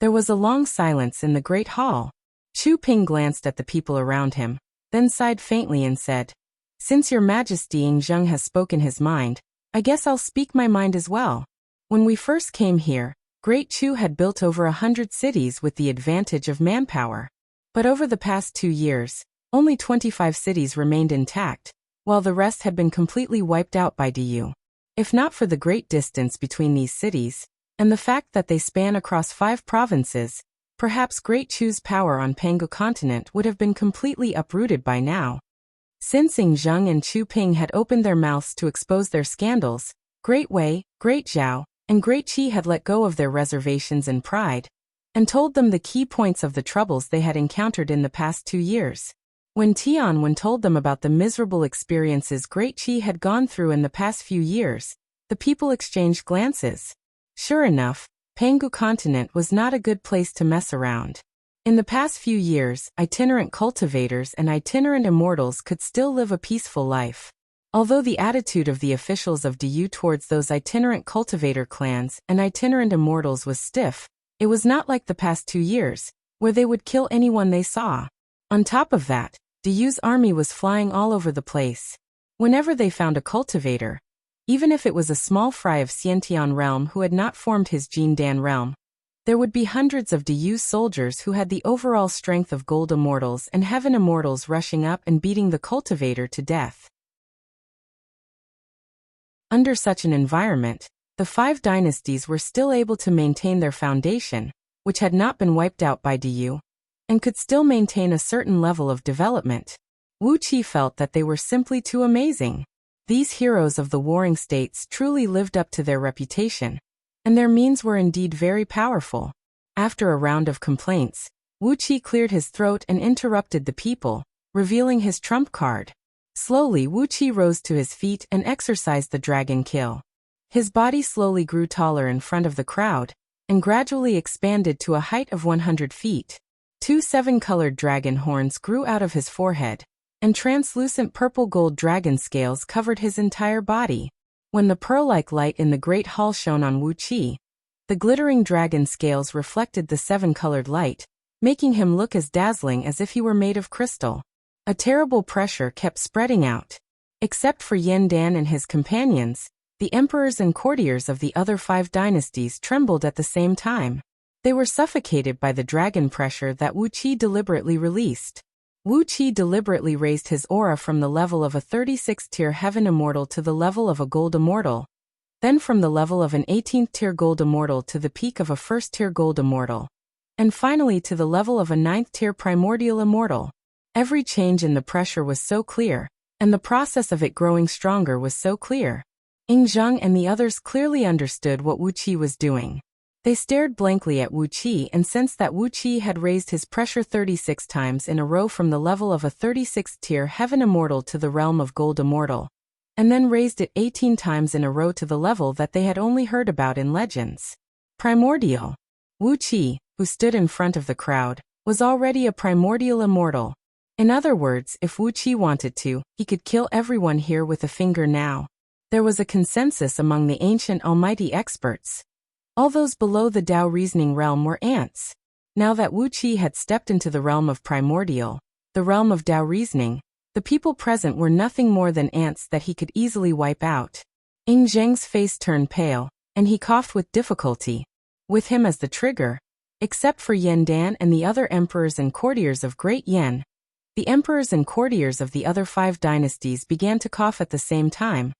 There was a long silence in the great hall. Chu Ping glanced at the people around him, then sighed faintly and said, Since your majesty Yingzheng has spoken his mind, I guess I'll speak my mind as well. When we first came here, Great Chu had built over 100 cities with the advantage of manpower. But over the past 2 years, only 25 cities remained intact, while the rest had been completely wiped out by Du. If not for the great distance between these cities, and the fact that they span across 5 provinces, perhaps Great Chu's power on Pangu continent would have been completely uprooted by now. Since Yingzheng and Chu Ping had opened their mouths to expose their scandals, Great Wei, Great Zhao, and Great Qi had let go of their reservations and pride, and told them the key points of the troubles they had encountered in the past 2 years. When Tianwen told them about the miserable experiences Great Qi had gone through in the past few years, the people exchanged glances. Sure enough, Pangu continent was not a good place to mess around. In the past few years, itinerant cultivators and itinerant immortals could still live a peaceful life. Although the attitude of the officials of Du towards those itinerant cultivator clans and itinerant immortals was stiff, it was not like the past 2 years, where they would kill anyone they saw. On top of that, Du's army was flying all over the place. Whenever they found a cultivator, even if it was a small fry of Xiantian realm who had not formed his Jindan realm, there would be hundreds of Du's soldiers who had the overall strength of gold immortals and heaven immortals rushing up and beating the cultivator to death. Under such an environment, the 5 dynasties were still able to maintain their foundation, which had not been wiped out by Du, and could still maintain a certain level of development. Wuxia felt that they were simply too amazing. These heroes of the warring states truly lived up to their reputation, and their means were indeed very powerful. After a round of complaints, Wuxia cleared his throat and interrupted the people, revealing his trump card. Slowly Wuxia rose to his feet and exercised the dragon kill. His body slowly grew taller in front of the crowd, and gradually expanded to a height of 100 feet. 2 7-colored dragon horns grew out of his forehead, and translucent purple-gold dragon scales covered his entire body. When the pearl-like light in the great hall shone on Wuxia, the glittering dragon scales reflected the 7-colored light, making him look as dazzling as if he were made of crystal. A terrible pressure kept spreading out. Except for Yandan and his companions, the emperors and courtiers of the other 5 dynasties trembled at the same time. They were suffocated by the dragon pressure that Wuxia deliberately released. Wuxia deliberately raised his aura from the level of a 36th-tier heaven immortal to the level of a gold immortal, then from the level of an 18th-tier gold immortal to the peak of a 1st-tier gold immortal, and finally to the level of a 9th-tier primordial immortal. Every change in the pressure was so clear, and the process of it growing stronger was so clear. Yingzheng and the others clearly understood what Wuxia was doing. They stared blankly at Wuxia and sensed that Wuxia had raised his pressure 36 times in a row from the level of a 36th-tier heaven immortal to the realm of gold immortal, and then raised it 18 times in a row to the level that they had only heard about in legends. Primordial. Wuxia, who stood in front of the crowd, was already a primordial immortal. In other words, if Wuxia wanted to, he could kill everyone here with a finger now. There was a consensus among the ancient almighty experts. All those below the Tao reasoning realm were ants. Now that Wuxia had stepped into the realm of primordial, the realm of Tao reasoning, the people present were nothing more than ants that he could easily wipe out. Yingzheng's face turned pale, and he coughed with difficulty. With him as the trigger, except for Yandan and the other emperors and courtiers of Great Yan, the emperors and courtiers of the other 5 dynasties began to cough at the same time,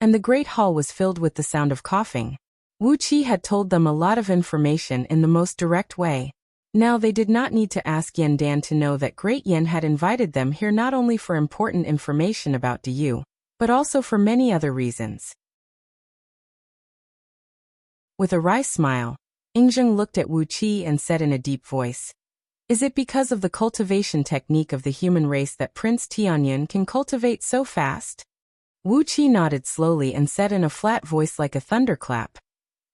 and the great hall was filled with the sound of coughing. Wuxia had told them a lot of information in the most direct way. Now they did not need to ask Yandan to know that Great Yan had invited them here not only for important information about Du, but also for many other reasons. With a wry smile, Yingzheng looked at Wuxia and said in a deep voice, "Is it because of the cultivation technique of the human race that Prince Tianyan can cultivate so fast?" Wuxia nodded slowly and said in a flat voice like a thunderclap,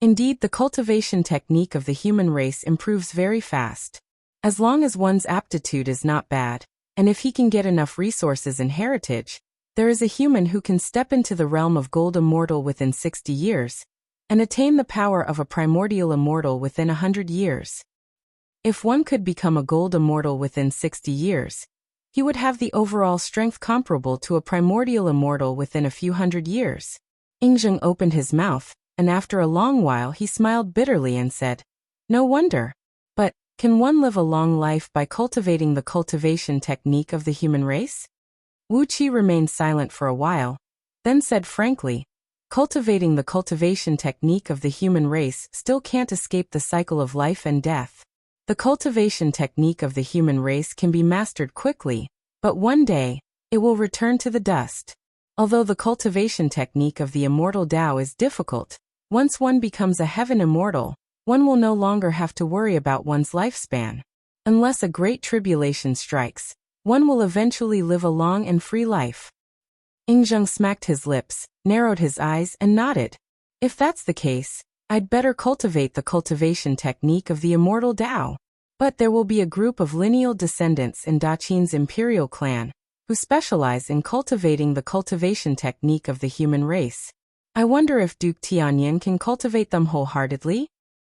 "Indeed, the cultivation technique of the human race improves very fast. As long as one's aptitude is not bad, and if he can get enough resources and heritage, there is a human who can step into the realm of gold immortal within 60 years, and attain the power of a primordial immortal within 100 years. If one could become a gold immortal within 60 years, he would have the overall strength comparable to a primordial immortal within a few hundred years. Ingzheng opened his mouth, and after a long while he smiled bitterly and said, "No wonder. But, can one live a long life by cultivating the cultivation technique of the human race?" Wuxia remained silent for a while, then said frankly, "Cultivating the cultivation technique of the human race still can't escape the cycle of life and death. The cultivation technique of the human race can be mastered quickly, but one day, it will return to the dust. Although the cultivation technique of the immortal Tao is difficult, once one becomes a heaven immortal, one will no longer have to worry about one's lifespan. Unless a great tribulation strikes, one will eventually live a long and free life." Ingzheng smacked his lips, narrowed his eyes, and nodded. "If that's the case, I'd better cultivate the cultivation technique of the immortal Tao. But there will be a group of lineal descendants in Daqin's imperial clan, who specialize in cultivating the cultivation technique of the human race. I wonder if Duke Tianyin can cultivate them wholeheartedly?"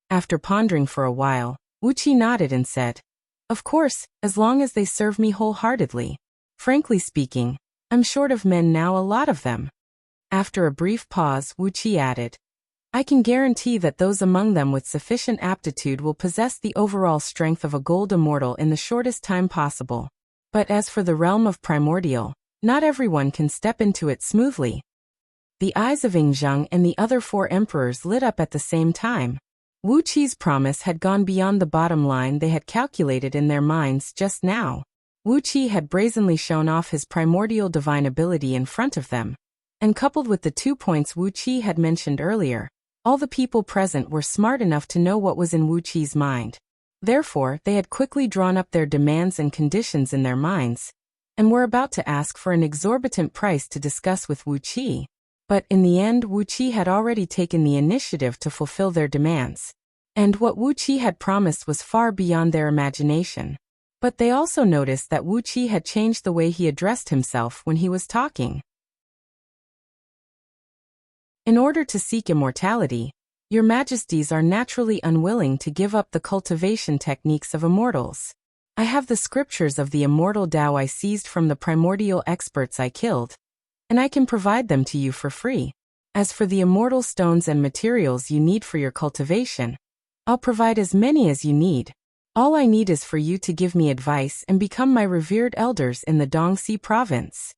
After pondering for a while, Wuqi nodded and said, "Of course, as long as they serve me wholeheartedly. Frankly speaking, I'm short of men now, a lot of them." After a brief pause, Wuqi added, "I can guarantee that those among them with sufficient aptitude will possess the overall strength of a gold immortal in the shortest time possible. But as for the realm of primordial, not everyone can step into it smoothly." The eyes of Ingzheng and the other 4 emperors lit up at the same time. Wu Qi's promise had gone beyond the bottom line they had calculated in their minds just now. Wu Qi had brazenly shown off his primordial divine ability in front of them. And coupled with the 2 points Wu Qi had mentioned earlier, all the people present were smart enough to know what was in Wu Qi's mind. Therefore, they had quickly drawn up their demands and conditions in their minds, and were about to ask for an exorbitant price to discuss with Wu Qi. But in the end, Wu Qi had already taken the initiative to fulfill their demands. And what Wu Qi had promised was far beyond their imagination. But they also noticed that Wu Qi had changed the way he addressed himself when he was talking. "In order to seek immortality, your majesties are naturally unwilling to give up the cultivation techniques of immortals. I have the scriptures of the immortal Tao I seized from the primordial experts I killed, and I can provide them to you for free. As for the immortal stones and materials you need for your cultivation, I'll provide as many as you need. All I need is for you to give me advice and become my revered elders in the Dongxi province."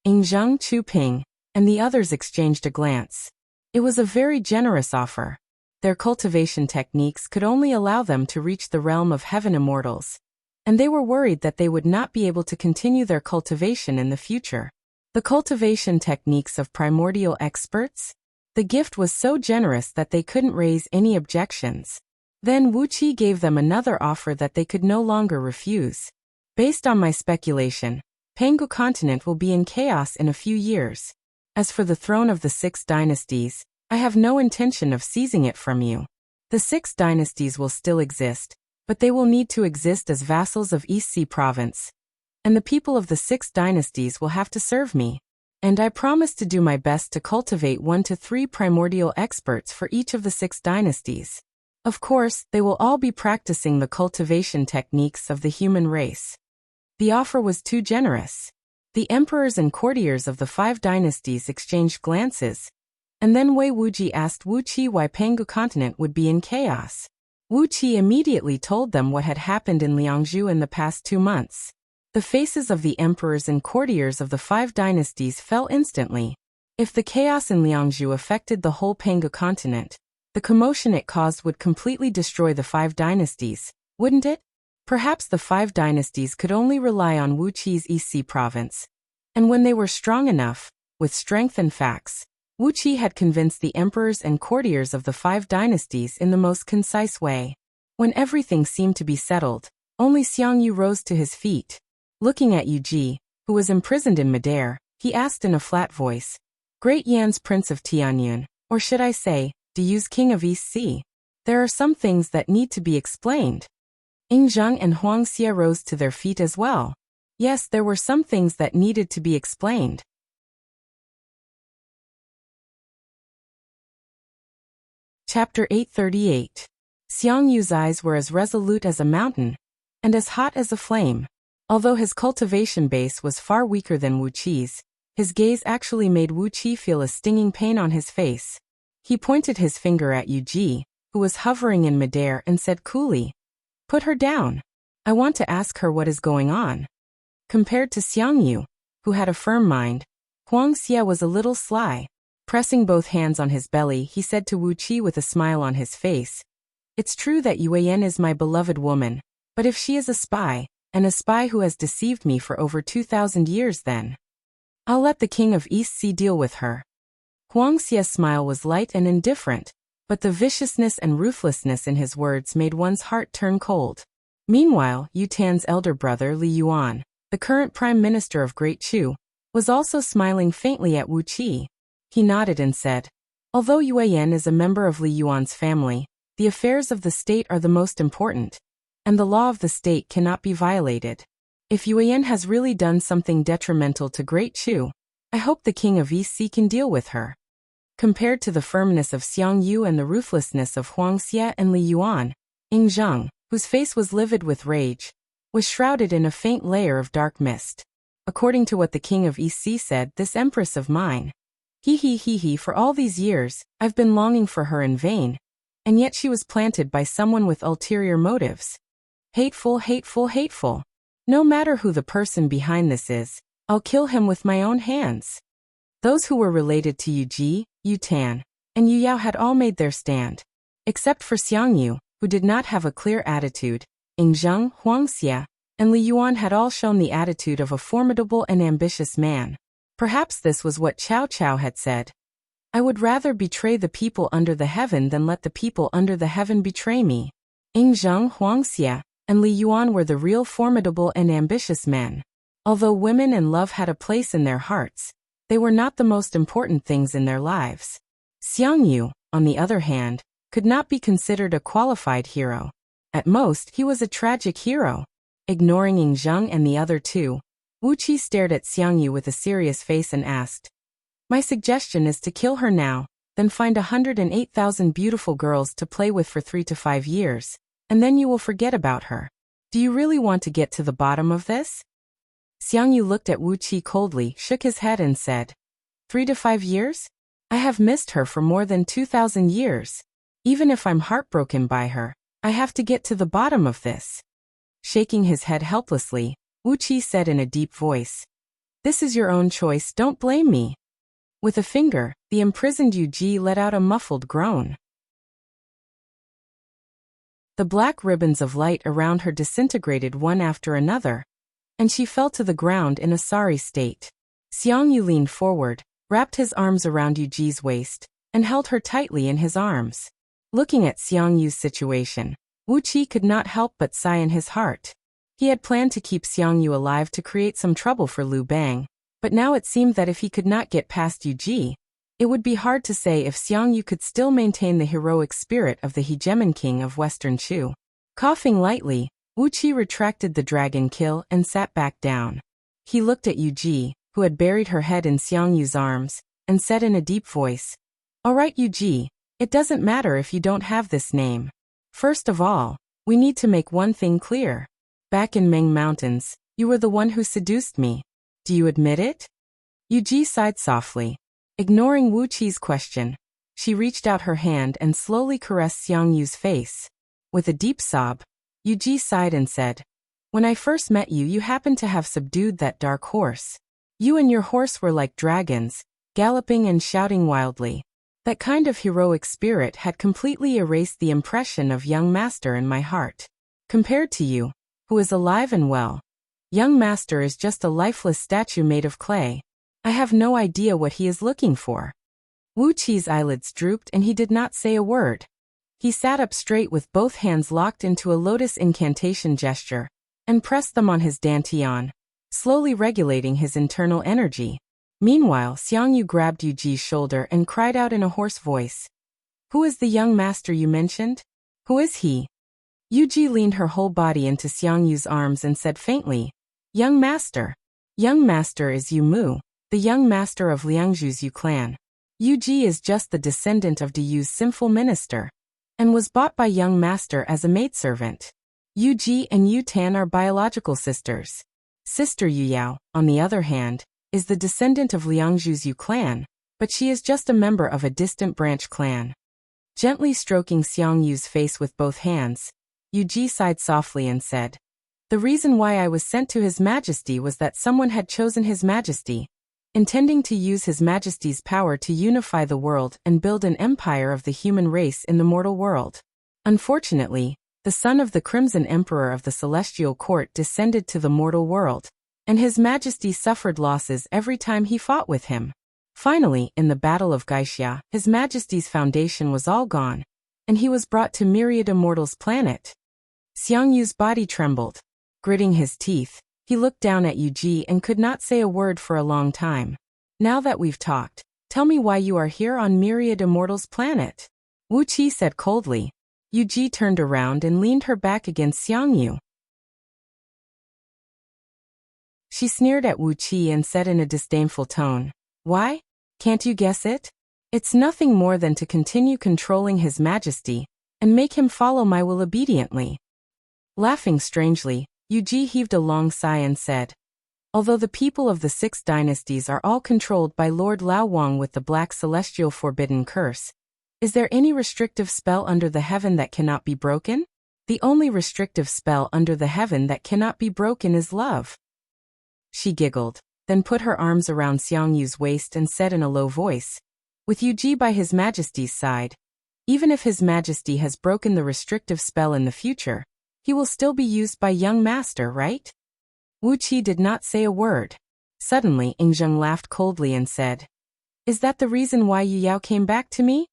Ingzheng, Chu Ping, and the others exchanged a glance. It was a very generous offer. Their cultivation techniques could only allow them to reach the realm of heaven immortals, and they were worried that they would not be able to continue their cultivation in the future. The cultivation techniques of primordial experts? The gift was so generous that they couldn't raise any objections. Then Wu Qi gave them another offer that they could no longer refuse. "Based on my speculation, Pangu continent will be in chaos in a few years. As for the throne of the 6 dynasties, I have no intention of seizing it from you. The 6 dynasties will still exist, but they will need to exist as vassals of East Sea province. And the people of the 6 dynasties will have to serve me. And I promise to do my best to cultivate 1 to 3 primordial experts for each of the 6 dynasties. Of course, they will all be practicing the cultivation techniques of the human race." The offer was too generous. The emperors and courtiers of the 5 dynasties exchanged glances, and then Wei Wuji asked Wu Qi why Pangu continent would be in chaos. Wu Qi immediately told them what had happened in Liangzhu in the past 2 months. The faces of the emperors and courtiers of the 5 dynasties fell instantly. If the chaos in Liangzhu affected the whole Pangu continent, the commotion it caused would completely destroy the 5 dynasties, wouldn't it? Perhaps the 5 dynasties could only rely on Wu Qi's East Sea province. And when they were strong enough, with strength and facts, Wu Qi had convinced the emperors and courtiers of the 5 dynasties in the most concise way. When everything seemed to be settled, only Xiang Yu rose to his feet. Looking at Yu Ji, who was imprisoned in midair, he asked in a flat voice, "Great Yan's Prince of Tianyun, or should I say, Diyu's King of East Sea, there are some things that need to be explained." Ingzheng and Huangxia rose to their feet as well. Yes, there were some things that needed to be explained. Chapter 838. Xiang Yu's eyes were as resolute as a mountain, and as hot as a flame. Although his cultivation base was far weaker than Wuqi's, his gaze actually made Wuqi feel a stinging pain on his face. He pointed his finger at Yuji, who was hovering in midair, and said coolly, "Put her down. I want to ask her what is going on." Compared to Xiang Yu, who had a firm mind, Wuxia was a little sly. Pressing both hands on his belly, he said to Wuqi with a smile on his face, "It's true that Yuan is my beloved woman, but if she is a spy, and a spy who has deceived me for over 2,000 years, then I'll let the king of East Sea deal with her." Wuxia's smile was light and indifferent, but the viciousness and ruthlessness in his words made one's heart turn cold. Meanwhile, Yu Tan's elder brother Li Yuan, the current prime minister of Great Chu, was also smiling faintly at Wuqi. He nodded and said, "Although Yuan is a member of Li Yuan's family, the affairs of the state are the most important, and the law of the state cannot be violated. If Yuan has really done something detrimental to Great Chu, I hope the king of East Sea can deal with her." Compared to the firmness of Xiang Yu and the ruthlessness of Wuxia and Li Yuan, Ying Zheng, whose face was livid with rage, was shrouded in a faint layer of dark mist. According to what the king of East Sea said, "This empress of mine, for all these years, I've been longing for her in vain, and yet she was planted by someone with ulterior motives. Hateful, hateful, hateful. No matter who the person behind this is, I'll kill him with my own hands." Those who were related to Yuji, Yu Tan, and Yu Yao had all made their stand. Except for Xiang Yu, who did not have a clear attitude, Ying Zheng, Wuxia, and Li Yuan had all shown the attitude of a formidable and ambitious man. Perhaps this was what Cao Cao had said. "I would rather betray the people under the heaven than let the people under the heaven betray me." Ying Zheng, Wuxia, and Li Yuan were the real formidable and ambitious men. Although women and love had a place in their hearts, they were not the most important things in their lives. Xiang Yu, on the other hand, could not be considered a qualified hero. At most, he was a tragic hero. Ignoring Ying Zheng and the other two, Wuqi stared at Xiang Yu with a serious face and asked, "My suggestion is to kill her now, then find 108,000 beautiful girls to play with for 3 to 5 years, and then you will forget about her. Do you really want to get to the bottom of this?" Xiang Yu looked at Wuqi coldly, shook his head and said, 3 to 5 years? I have missed her for more than 2,000 years. Even if I'm heartbroken by her, I have to get to the bottom of this." Shaking his head helplessly, Wuqi said in a deep voice, "This is your own choice, don't blame me." With a finger, the imprisoned Yuji let out a muffled groan. The black ribbons of light around her disintegrated one after another, and she fell to the ground in a sorry state. Xiang Yu leaned forward, wrapped his arms around Yuji's waist, and held her tightly in his arms. Looking at Xiang Yu's situation, Wuqi could not help but sigh in his heart. He had planned to keep Xiang Yu alive to create some trouble for Liu Bang, but now it seemed that if he could not get past Yuji, it would be hard to say if Xiang Yu could still maintain the heroic spirit of the hegemon king of Western Chu. Coughing lightly, Wuqi retracted the dragon kill and sat back down. He looked at Yuji, who had buried her head in Xiang Yu's arms, and said in a deep voice, "All right, Yuji, it doesn't matter if you don't have this name. First of all, we need to make one thing clear. Back in Meng Mountains, you were the one who seduced me. Do you admit it?" Yuji sighed softly. Ignoring Wuqi's question, she reached out her hand and slowly caressed Xiang Yu's face. With a deep sob, Yuji sighed and said, "When I first met you, you happened to have subdued that dark horse. You and your horse were like dragons, galloping and shouting wildly. That kind of heroic spirit had completely erased the impression of young master in my heart. Compared to you, who is alive and well, young master is just a lifeless statue made of clay. I have no idea what he is looking for." Wuqi's eyelids drooped and he did not say a word. He sat up straight with both hands locked into a lotus incantation gesture, and pressed them on his dantian, slowly regulating his internal energy. Meanwhile, Xiang Yu grabbed Yuji's shoulder and cried out in a hoarse voice, "Who is the young master you mentioned? Who is he?" Yuji leaned her whole body into Xiang Yu's arms and said faintly, Young Master. Young Master is Yu Mu, the young master of Liangzhu's Yu clan. Yu Ji is just the descendant of Diyu's sinful minister, and was bought by Young Master as a maidservant. Yu Ji and Yu Tan are biological sisters. Sister Yu Yao, on the other hand, is the descendant of Liangzhu's Yu clan, but she is just a member of a distant branch clan. Gently stroking Xiang Yu's face with both hands, Yu Ji sighed softly and said, "The reason why I was sent to His Majesty was that someone had chosen His Majesty, intending to use His Majesty's power to unify the world and build an empire of the human race in the mortal world. Unfortunately, the son of the Crimson Emperor of the Celestial Court descended to the mortal world, and His Majesty suffered losses every time he fought with him. Finally, in the Battle of Gaixia, His Majesty's foundation was all gone, and he was brought to Myriad Immortals' planet." Xiang Yu's body trembled. Gritting his teeth, he looked down at Yu Ji and could not say a word for a long time. "Now that we've talked, tell me why you are here on Myriad Immortals' planet," Wu Qi said coldly. Yu Ji turned around and leaned her back against Xiang Yu. She sneered at Wu Qi and said in a disdainful tone, "Why? Can't you guess it? It's nothing more than to continue controlling His Majesty and make him follow my will obediently." Laughing strangely, Yu Ji heaved a long sigh and said, "Although the people of the 6 dynasties are all controlled by Lord Lao Wang with the Black Celestial Forbidden Curse, is there any restrictive spell under the heaven that cannot be broken? The only restrictive spell under the heaven that cannot be broken is love." She giggled, then put her arms around Xiang Yu's waist and said in a low voice, "With Yu Ji by His Majesty's side, even if His Majesty has broken the restrictive spell in the future, he will still be used by Young Master, right?" Wu Qi did not say a word. Suddenly, Yingzheng laughed coldly and said, "Is that the reason why Yu Yao came back to me?"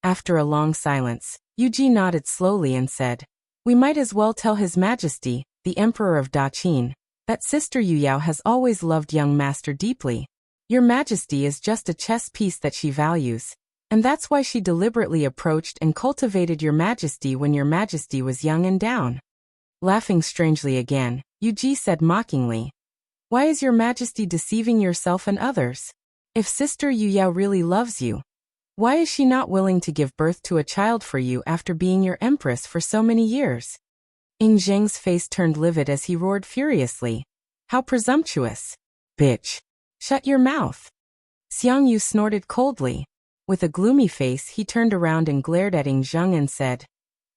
After a long silence, Yu Ji nodded slowly and said, "We might as well tell His Majesty, the Emperor of Daqin, that Sister Yu Yao has always loved Young Master deeply. Your Majesty is just a chess piece that she values, and that's why she deliberately approached and cultivated Your Majesty when Your Majesty was young and down." Laughing strangely again, Yu Ji said mockingly, "Why is Your Majesty deceiving yourself and others? If Sister Yu Yao really loves you, why is she not willing to give birth to a child for you after being your empress for so many years?" Ing Zheng's face turned livid as he roared furiously, "How presumptuous! Bitch! Shut your mouth!" Xiang Yu snorted coldly. With a gloomy face, he turned around and glared at Ing Zheng and said,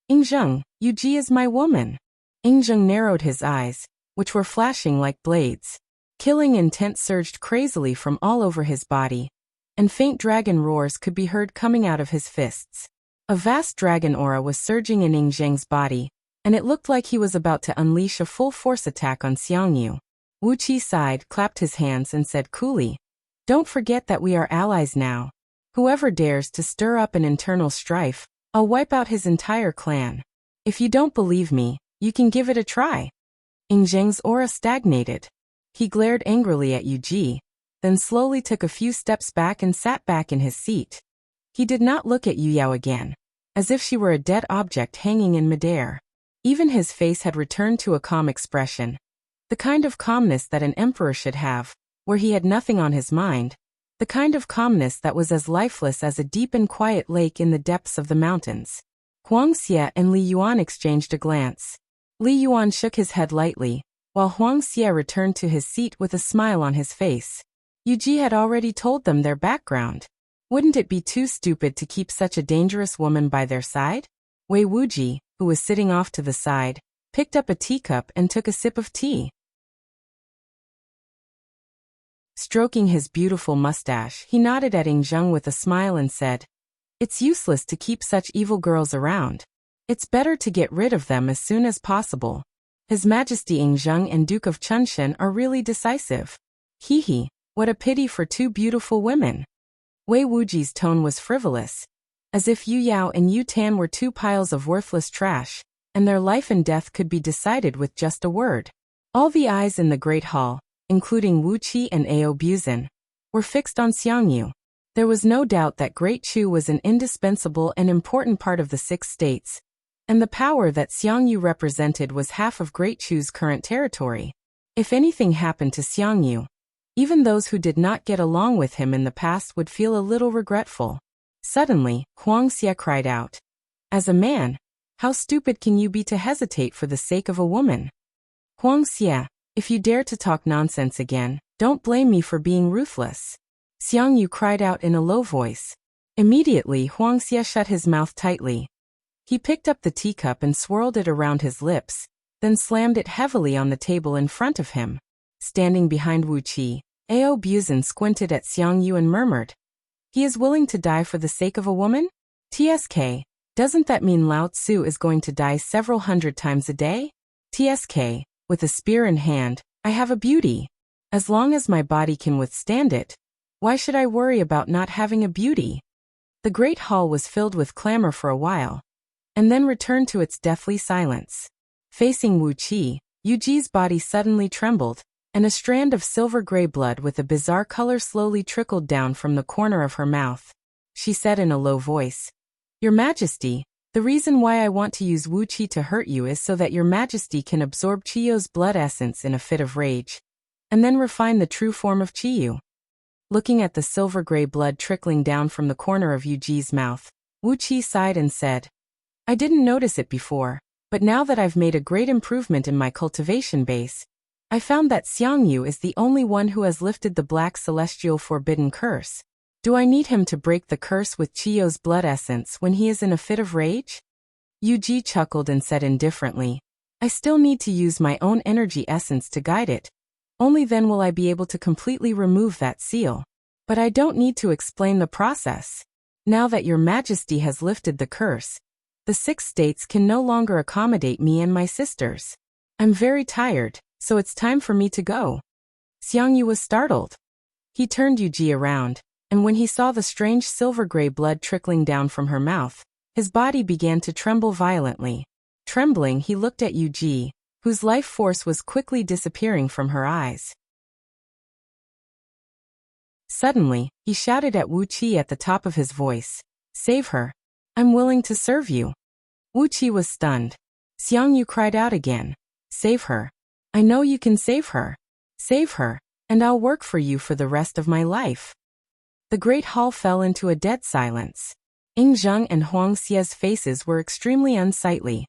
"Ing Zheng, Yu Ji is my woman." Ing Zheng narrowed his eyes, which were flashing like blades. Killing intent surged crazily from all over his body, and faint dragon roars could be heard coming out of his fists. A vast dragon aura was surging in Ing Zheng's body, and it looked like he was about to unleash a full-force attack on Xiang Yu. Wu Qi sighed, clapped his hands and said coolly, "Don't forget that we are allies now. Whoever dares to stir up an internal strife, I'll wipe out his entire clan. If you don't believe me, you can give it a try." Ing Zheng's aura stagnated. He glared angrily at Yu Ji, then slowly took a few steps back and sat back in his seat. He did not look at Yu Yao again, as if she were a dead object hanging in midair. Even his face had returned to a calm expression, the kind of calmness that an emperor should have, where he had nothing on his mind, the kind of calmness that was as lifeless as a deep and quiet lake in the depths of the mountains. Huang Xie and Li Yuan exchanged a glance. Li Yuan shook his head lightly, while Huang Xie returned to his seat with a smile on his face. Yu Ji had already told them their background. Wouldn't it be too stupid to keep such a dangerous woman by their side? Wei Wuji, who was sitting off to the side, picked up a teacup and took a sip of tea. Stroking his beautiful mustache, he nodded at Ing Zheng with a smile and said, "It's useless to keep such evil girls around. It's better to get rid of them as soon as possible. His Majesty Ing Zheng and Duke of Chunshan are really decisive. Hee hee, what a pity for 2 beautiful women." Wei Wuji's tone was frivolous, as if Yu Yao and Yu Tan were 2 piles of worthless trash, and their life and death could be decided with just a word. All the eyes in the Great Hall, including Wu Qi and Ao Buzin, were fixed on Xiang Yu. There was no doubt that Great Chu was an indispensable and important part of the 6 states, and the power that Xiang Yu represented was half of Great Chu's current territory. If anything happened to Xiangyu, even those who did not get along with him in the past would feel a little regretful. Suddenly, Wuxia cried out. As a man, how stupid can you be to hesitate for the sake of a woman? Wuxia, if you dare to talk nonsense again, don't blame me for being ruthless. Xiangyu cried out in a low voice. Immediately, Wuxia shut his mouth tightly. He picked up the teacup and swirled it around his lips, then slammed it heavily on the table in front of him. Standing behind Wuqi, Ao Buzan squinted at Xiangyu and murmured. He is willing to die for the sake of a woman? TSK, doesn't that mean Lao Tzu is going to die several hundred times a day? TSK, with a spear in hand, I have a beauty. As long as my body can withstand it, why should I worry about not having a beauty? The great hall was filled with clamor for a while, and then returned to its deathly silence. Facing Wuqi, Yuji's body suddenly trembled, and a strand of silver-gray blood with a bizarre color slowly trickled down from the corner of her mouth. She said in a low voice, Your Majesty, the reason why I want to use Wuqi to hurt you is so that Your Majesty can absorb Chiyo's blood essence in a fit of rage, and then refine the true form of Chiyu. Looking at the silver-gray blood trickling down from the corner of Yuji's mouth, Wuqi sighed and said, I didn't notice it before, but now that I've made a great improvement in my cultivation base, I found that Xiangyu is the only one who has lifted the black celestial forbidden curse. Do I need him to break the curse with Chiyo's blood essence when he is in a fit of rage? Yuji chuckled and said indifferently, I still need to use my own energy essence to guide it. Only then will I be able to completely remove that seal. But I don't need to explain the process. Now that Your Majesty has lifted the curse, the 6 states can no longer accommodate me and my sisters. I'm very tired, so it's time for me to go. Xiangyu was startled. He turned Yuji around, and when he saw the strange silver-gray blood trickling down from her mouth, his body began to tremble violently. Trembling, he looked at Yuji, whose life force was quickly disappearing from her eyes. Suddenly, he shouted at Wuqi at the top of his voice, Save her. I'm willing to serve you. Wuqi was stunned. Xiangyu cried out again, Save her. I know you can save her. Save her, and I'll work for you for the rest of my life. The great hall fell into a dead silence. Yingzheng and Wuxia's faces were extremely unsightly.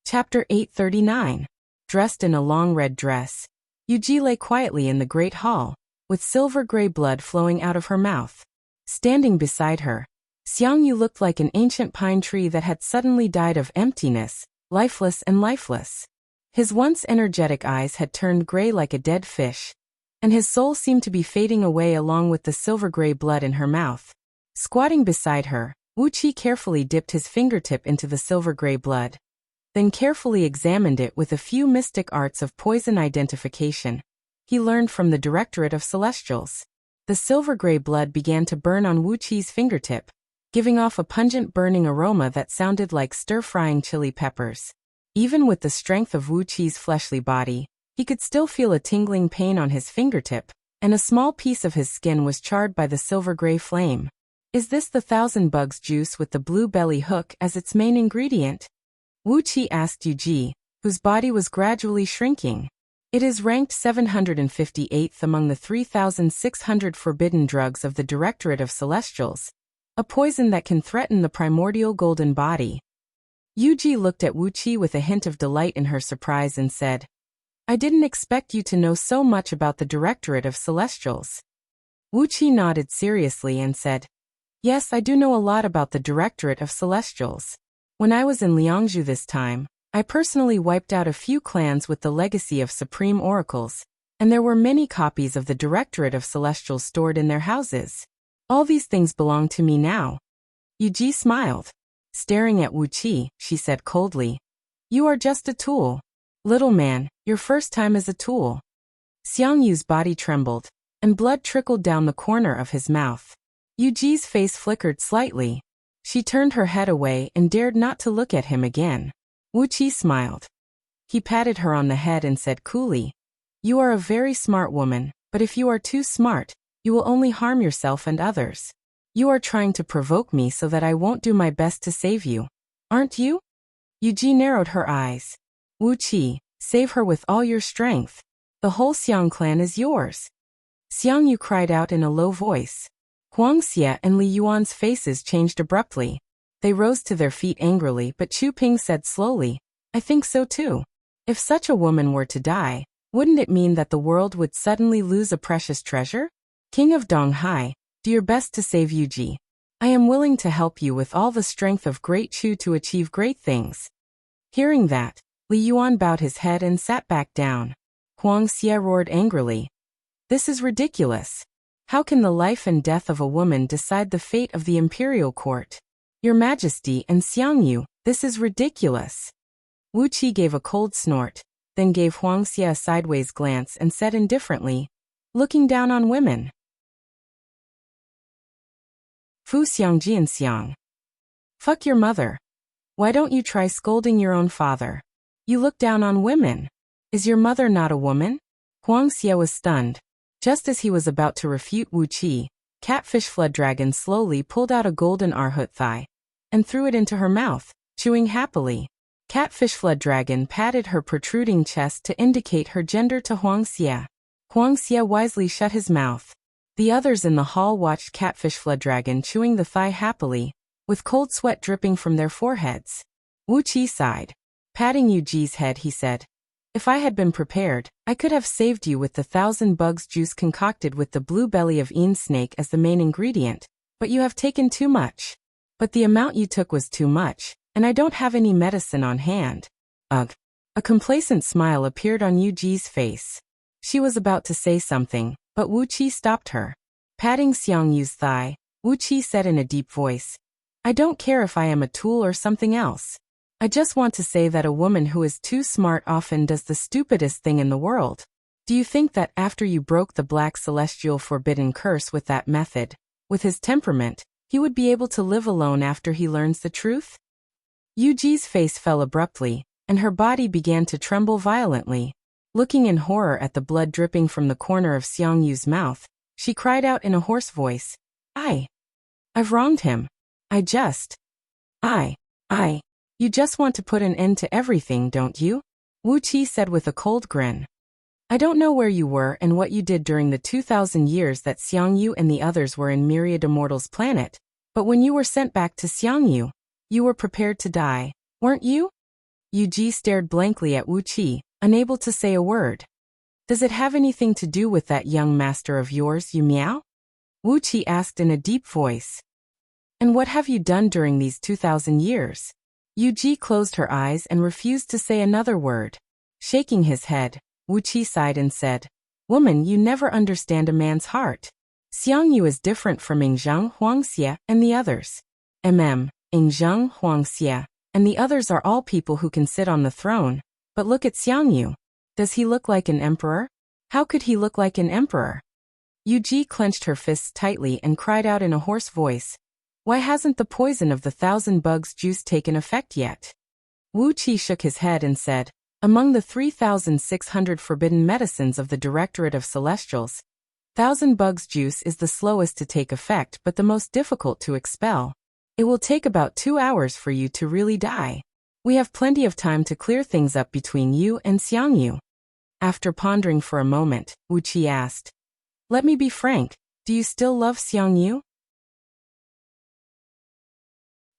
Chapter 839. Dressed in a long red dress, Yuji lay quietly in the great hall, with silver-gray blood flowing out of her mouth. Standing beside her, Xiangyu looked like an ancient pine tree that had suddenly died of emptiness, lifeless and lifeless. His once energetic eyes had turned gray like a dead fish, and his soul seemed to be fading away along with the silver-gray blood in her mouth. Squatting beside her, Wuqi carefully dipped his fingertip into the silver-gray blood, then carefully examined it with a few mystic arts of poison identification he learned from the Directorate of Celestials. The silver-gray blood began to burn on Wuqi's fingertip, giving off a pungent burning aroma that sounded like stir-frying chili peppers. Even with the strength of Wuqi's fleshly body, he could still feel a tingling pain on his fingertip, and a small piece of his skin was charred by the silver-gray flame. Is this the 1,000 bugs juice with the blue belly hook as its main ingredient? Wuqi asked Yuji, whose body was gradually shrinking. It is ranked 758th among the 3,600 forbidden drugs of the Directorate of Celestials, a poison that can threaten the primordial golden body. Yuji looked at Wuqi with a hint of delight in her surprise and said, I didn't expect you to know so much about the Directorate of Celestials. Wuqi nodded seriously and said, Yes, I do know a lot about the Directorate of Celestials. When I was in Liangzhu this time, I personally wiped out a few clans with the legacy of supreme oracles, and there were many copies of the Directorate of Celestials stored in their houses. All these things belong to me now. Yuji smiled. Staring at Wuqi, she said coldly, You are just a tool. Little man, your first time as a tool. Xiangyu's body trembled, and blood trickled down the corner of his mouth. Yuji's face flickered slightly. She turned her head away and dared not to look at him again. Wuqi smiled. He patted her on the head and said coolly, You are a very smart woman, but if you are too smart, you will only harm yourself and others. You are trying to provoke me so that I won't do my best to save you, aren't you? Yuji narrowed her eyes. Wuqi, save her with all your strength. The whole Xiang clan is yours. Xiang Yu cried out in a low voice. Huangxia and Li Yuan's faces changed abruptly. They rose to their feet angrily, but Chu Ping said slowly, I think so too. If such a woman were to die, wouldn't it mean that the world would suddenly lose a precious treasure? King of Donghai, do your best to save Yuji. I am willing to help you with all the strength of Great Chu to achieve great things. Hearing that, Li Yuan bowed his head and sat back down. Huangxia roared angrily. This is ridiculous. How can the life and death of a woman decide the fate of the imperial court? Your Majesty and Xiang Yu, this is ridiculous. Wuqi gave a cold snort, then gave Huangxia a sideways glance and said indifferently, looking down on women. Fu Xiang Jian Xiang. Fuck your mother. Why don't you try scolding your own father? You look down on women. Is your mother not a woman? Huangxia was stunned. Just as he was about to refute Wuqi, Catfish Flood Dragon slowly pulled out a golden arhut thigh and threw it into her mouth, chewing happily. Catfish Flood Dragon patted her protruding chest to indicate her gender to Huangxia. Huangxia wisely shut his mouth. The others in the hall watched Catfish Flood Dragon chewing the thigh happily, with cold sweat dripping from their foreheads. Wuqi sighed. Patting Yuji's head, he said, If I had been prepared, I could have saved you with the 1,000 bugs juice concocted with the blue belly of Een snake as the main ingredient, but you have taken too much. But the amount you took was too much, and I don't have any medicine on hand. Ugh. A complacent smile appeared on Yuji's face. She was about to say something, but Wuqi stopped her. Patting Xiang Yu's thigh, Wuqi said in a deep voice, I don't care if I am a tool or something else. I just want to say that a woman who is too smart often does the stupidest thing in the world. Do you think that after you broke the Black Celestial Forbidden Curse with that method, with his temperament, he would be able to live alone after he learns the truth? Yuji's face fell abruptly, and her body began to tremble violently. Looking in horror at the blood dripping from the corner of Xiang Yu's mouth, she cried out in a hoarse voice, I've wronged him. You just want to put an end to everything, don't you? Wuqi said with a cold grin. I don't know where you were and what you did during the 2,000 years that Xiang Yu and the others were in Myriad Immortal's planet, but when you were sent back to Xiang Yu, you were prepared to die, weren't you? Yuji stared blankly at Wuqi, unable to say a word. Does it have anything to do with that young master of yours, Yu Miao? Wuqi asked in a deep voice. And what have you done during these 2,000 years? Yuji closed her eyes and refused to say another word. Shaking his head, Wuqi sighed and said, Woman, you never understand a man's heart. Xiang Yu is different from Yingzheng, Huangxia, and the others. Yingzheng, Huangxia, and the others are all people who can sit on the throne, but look at Xiang Yu. Does he look like an emperor? How could he look like an emperor? Yuji clenched her fists tightly and cried out in a hoarse voice, Why hasn't the poison of the 1,000 bugs juice taken effect yet? Wuqi shook his head and said, Among the 3,600 forbidden medicines of the Directorate of Celestials, 1,000 bugs juice is the slowest to take effect but the most difficult to expel. It will take about 2 hours for you to really die. We have plenty of time to clear things up between you and Xiang Yu. After pondering for a moment, Wuqi asked, Let me be frank, do you still love Xiang Yu?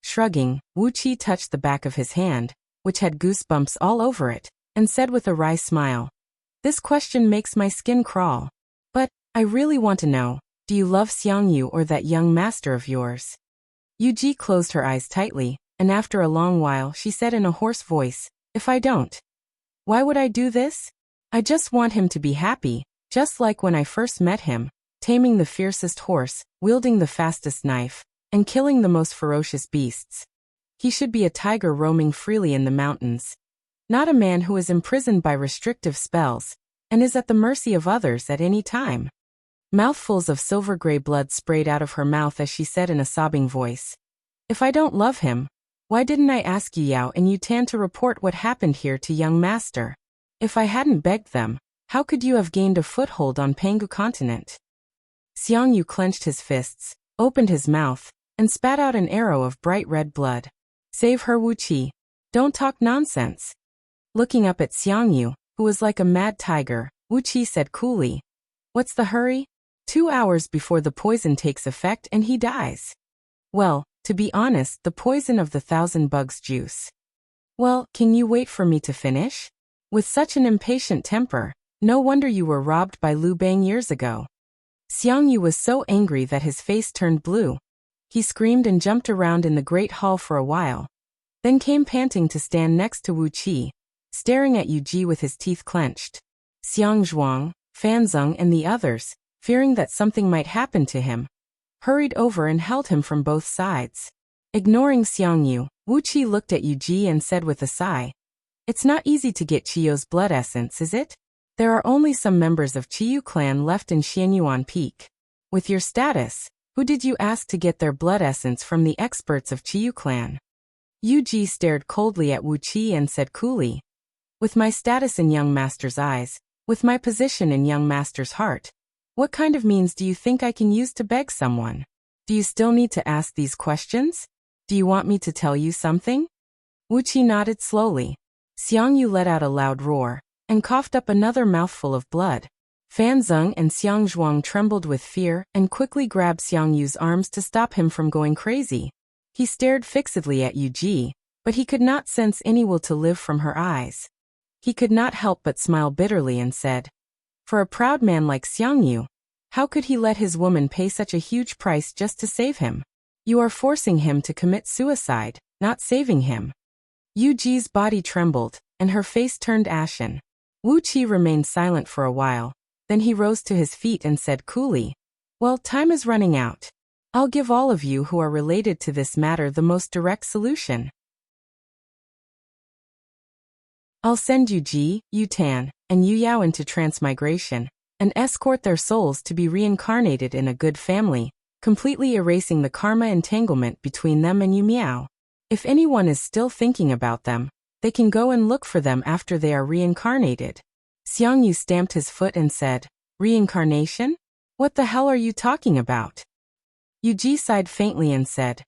Shrugging, Wuqi touched the back of his hand, which had goosebumps all over it, and said with a wry smile, This question makes my skin crawl. But, I really want to know, do you love Xiang Yu or that young master of yours? Yuji closed her eyes tightly, and after a long while she said in a hoarse voice, If I don't, why would I do this? I just want him to be happy, just like when I first met him, taming the fiercest horse, wielding the fastest knife, and killing the most ferocious beasts. He should be a tiger roaming freely in the mountains, not a man who is imprisoned by restrictive spells, and is at the mercy of others at any time. Mouthfuls of silver-gray blood sprayed out of her mouth as she said in a sobbing voice, If I don't love him, why didn't I ask Yu Yao and Yu Tan to report what happened here to young master? If I hadn't begged them, how could you have gained a foothold on Pangu continent? Xiang Yu clenched his fists, opened his mouth, and spat out an arrow of bright red blood. Save her, Wuqi. Don't talk nonsense. Looking up at Xiangyu, who was like a mad tiger, Wuqi said coolly, "What's the hurry? 2 hours before the poison takes effect and he dies." "Well, to be honest, the poison of the 1,000 bugs juice." "Well, can you wait for me to finish? With such an impatient temper, no wonder you were robbed by Liu Bang years ago." Xiangyu was so angry that his face turned blue. He screamed and jumped around in the great hall for a while, then came panting to stand next to Wu Qi, staring at Yu Ji with his teeth clenched. Xiang Zhuang, Fan Zeng and the others, fearing that something might happen to him, hurried over and held him from both sides. Ignoring Xiangyu, Wu Qi looked at Yu Ji and said with a sigh, "It's not easy to get Qiu's blood essence, is it? There are only some members of Qiu clan left in Xianyuan Peak. With your status, who did you ask to get their blood essence from the experts of Qiu clan?" Yu Ji stared coldly at Wu Qi and said coolly, "With my status in young master's eyes, with my position in young master's heart, what kind of means do you think I can use to beg someone? Do you still need to ask these questions? Do you want me to tell you something?" Wu Qi nodded slowly. Xiangyu let out a loud roar and coughed up another mouthful of blood. Fan Zeng and Xiang Zhuang trembled with fear and quickly grabbed Xiangyu's arms to stop him from going crazy. He stared fixedly at Yu Ji, but he could not sense any will to live from her eyes. He could not help but smile bitterly and said, "For a proud man like Xiangyu, how could he let his woman pay such a huge price just to save him? You are forcing him to commit suicide, not saving him." Yu Ji's body trembled, and her face turned ashen. Wu Qi remained silent for a while, then he rose to his feet and said coolly, "Well, time is running out. I'll give all of you who are related to this matter the most direct solution. I'll send Yu Ji, Yu Tan, and Yu Yao into transmigration, and escort their souls to be reincarnated in a good family, completely erasing the karma entanglement between them and Yu Miao. If anyone is still thinking about them, they can go and look for them after they are reincarnated." Xiangyu stamped his foot and said, "Reincarnation? What the hell are you talking about?" Yu Ji sighed faintly and said,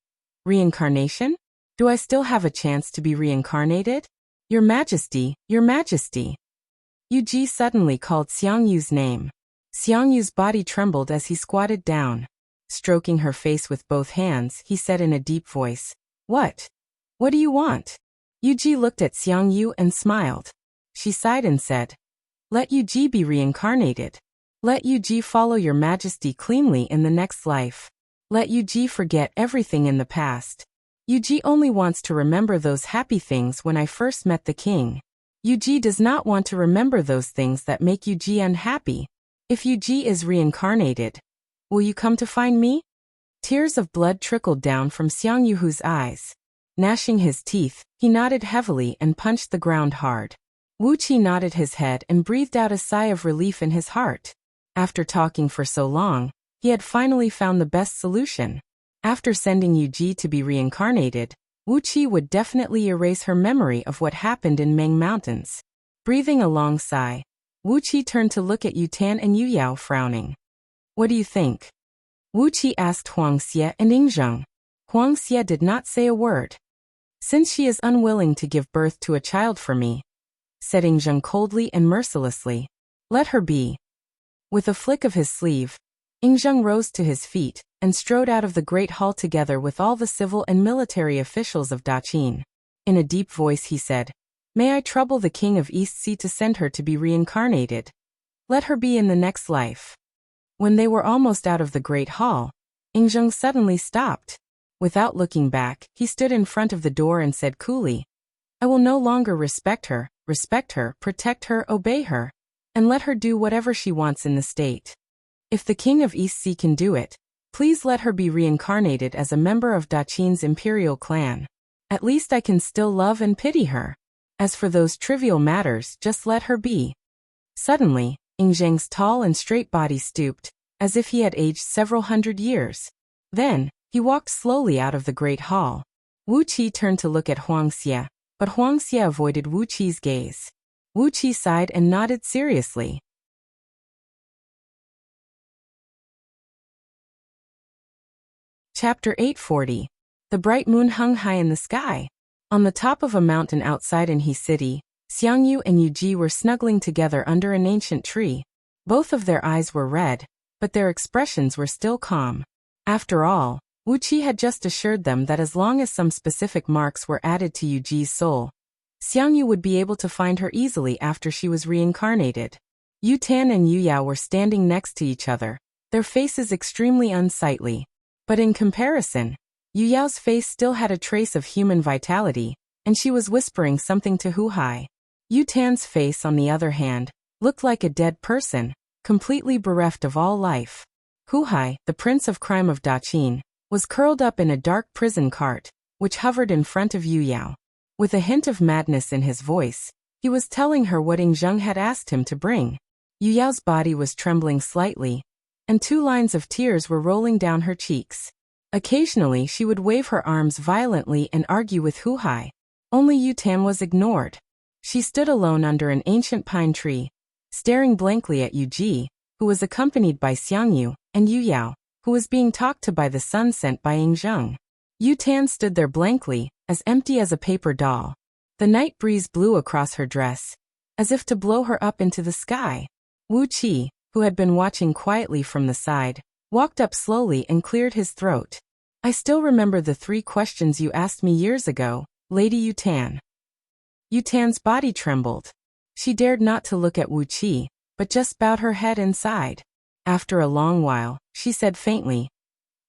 "Reincarnation? Do I still have a chance to be reincarnated? Your Majesty, Your Majesty." Yu Ji suddenly called Xiangyu's name. Xiangyu's body trembled as he squatted down. Stroking her face with both hands, he said in a deep voice, "What? What do you want?" Yu Ji looked at Xiangyu and smiled. She sighed and said, "Let Yu Ji be reincarnated. Let Yu Ji follow Your Majesty cleanly in the next life. Let Yu Ji forget everything in the past. Yu Ji only wants to remember those happy things when I first met the king. Yu Ji does not want to remember those things that make Yu Ji unhappy. If Yu Ji is reincarnated, will you come to find me?" Tears of blood trickled down from Xiangyu's eyes. Gnashing his teeth, he nodded heavily and punched the ground hard. Wu Qi nodded his head and breathed out a sigh of relief in his heart. After talking for so long, he had finally found the best solution. After sending Yu Ji to be reincarnated, Wu Qi would definitely erase her memory of what happened in Meng Mountains. Breathing a long sigh, Wu Qi turned to look at Yu Tan and Yu Yao frowning. "What do you think?" Wu Qi asked Huang Xie and Yingzheng. Huang Xie did not say a word. "Since she is unwilling to give birth to a child for me," said Yingzheng coldly and mercilessly, "let her be." With a flick of his sleeve, Yingzheng rose to his feet and strode out of the great hall together with all the civil and military officials of Daqin. In a deep voice he said, "May I trouble the king of East Sea to send her to be reincarnated? Let her be in the next life." When they were almost out of the great hall, Yingzheng suddenly stopped. Without looking back, he stood in front of the door and said coolly, "I will no longer respect her, protect her, obey her, and let her do whatever she wants in the state. If the king of East Sea can do it, please let her be reincarnated as a member of Daqin's imperial clan. At least I can still love and pity her. As for those trivial matters, just let her be." Suddenly, Yingzheng's tall and straight body stooped, as if he had aged several hundred years. Then, he walked slowly out of the great hall. Wu Qi turned to look at Huang Xie, but Huang Xie avoided Wu Qi's gaze. Wu Qi sighed and nodded seriously. Chapter 840. The bright moon hung high in the sky. On the top of a mountain outside in He City, Xiangyu and Yuji were snuggling together under an ancient tree. Both of their eyes were red, but their expressions were still calm. After all, Wuxia had just assured them that as long as some specific marks were added to Yuji's soul, Xiangyu would be able to find her easily after she was reincarnated. Yu Tan and Yu Yao were standing next to each other, their faces extremely unsightly. But in comparison, Yu Yao's face still had a trace of human vitality, and she was whispering something to Hu Hai. Yu Tan's face, on the other hand, looked like a dead person, completely bereft of all life. Hu Hai, the prince of crime of Daqin, was curled up in a dark prison cart, which hovered in front of Yu Yao. With a hint of madness in his voice, he was telling her what Ing Zheng had asked him to bring. Yu Yao's body was trembling slightly, and 2 lines of tears were rolling down her cheeks. Occasionally she would wave her arms violently and argue with Hu Hai. Only Yu Tan was ignored. She stood alone under an ancient pine tree, staring blankly at Yuji, who was accompanied by Xiangyu, and Yu Yao, who was being talked to by the sun sent by Ing Zheng. Yu Tan stood there blankly, as empty as a paper doll. The night breeze blew across her dress, as if to blow her up into the sky. Wu Qi, who had been watching quietly from the side, walked up slowly and cleared his throat. I still remember the 3 questions you asked me years ago, Lady Yu Tan. Yu Tan's body trembled. She dared not to look at Wu Qi, but just bowed her head and sighed. After a long while, she said faintly,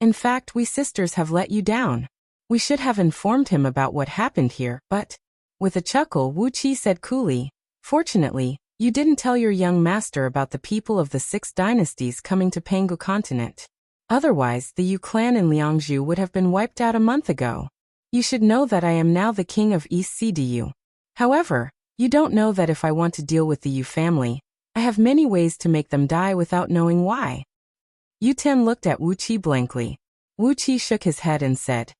"In fact, we sisters have let you down. We should have informed him about what happened here, but..." With a chuckle, Wu Qi said coolly, "Fortunately, you didn't tell your young master about the people of the 6 dynasties coming to Pangu continent. Otherwise, the Yu clan in Liangzhu would have been wiped out a month ago. You should know that I am now the king of East CDU. However, you don't know that if I want to deal with the Yu family, I have many ways to make them die without knowing why." Yu Tan looked at Wu Qi blankly. Wu Qi shook his head and said,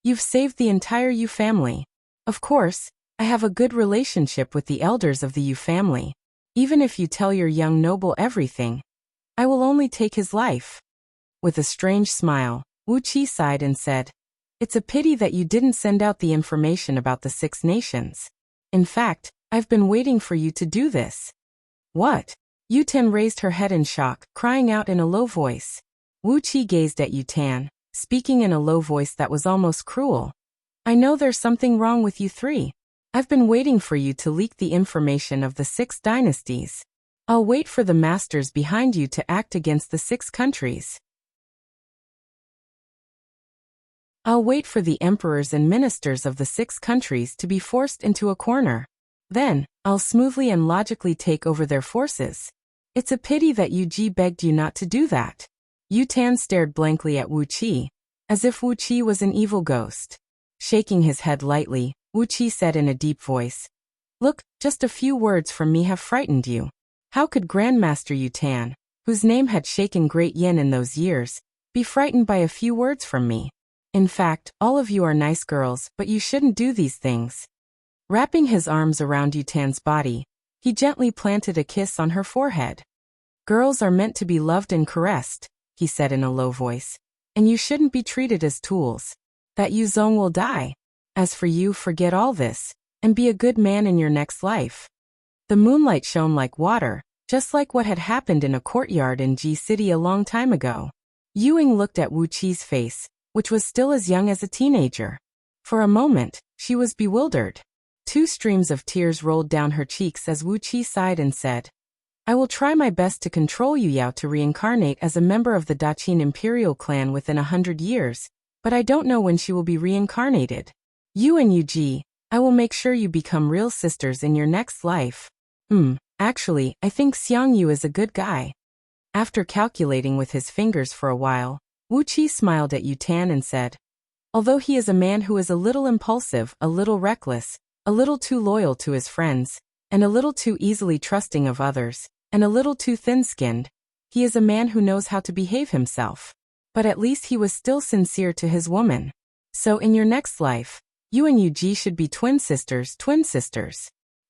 "You've saved the entire Yu family. Of course, I have a good relationship with the elders of the Yu family. Even if you tell your young noble everything, I will only take his life." With a strange smile, Wu Qi sighed and said, "It's a pity that you didn't send out the information about the 6 nations. In fact, I've been waiting for you to do this." "What?" Yu Tan raised her head in shock, crying out in a low voice. Wu Qi gazed at Yu Tan, speaking in a low voice that was almost cruel. "I know there's something wrong with you 3. I've been waiting for you to leak the information of the 6 dynasties. I'll wait for the masters behind you to act against the 6 countries. I'll wait for the emperors and ministers of the 6 countries to be forced into a corner. Then, I'll smoothly and logically take over their forces. It's a pity that Yuji begged you not to do that." Yu Tan stared blankly at Wu Qi, as if Wu Qi was an evil ghost. Shaking his head lightly, Wu Qi said in a deep voice, "Look, just a few words from me have frightened you. How could Grandmaster Yu Tan, whose name had shaken Great Yin in those years, be frightened by a few words from me? In fact, all of you are nice girls, but you shouldn't do these things." Wrapping his arms around Yu Tan's body, he gently planted a kiss on her forehead. "Girls are meant to be loved and caressed," he said in a low voice, "and you shouldn't be treated as tools. That Yu Zong will die. As for you, forget all this, and be a good man in your next life." The moonlight shone like water, just like what had happened in a courtyard in Ji City a long time ago. Yuing looked at Wu Qi's face, which was still as young as a teenager. For a moment, she was bewildered. 2 streams of tears rolled down her cheeks as Wu Qi sighed and said, "I will try my best to control Yu Yao to reincarnate as a member of the Daqin imperial clan within 100 years, but I don't know when she will be reincarnated. You and Yuji, I will make sure you become real sisters in your next life. Actually, I think Xiangyu is a good guy." After calculating with his fingers for a while, Wu Qi smiled at Yu Tan and said, "Although he is a man who is a little impulsive, a little reckless, a little too loyal to his friends, and a little too easily trusting of others, and a little too thin-skinned, he is a man who knows how to behave himself. But at least he was still sincere to his woman. So in your next life, you and Yuji should be twin sisters.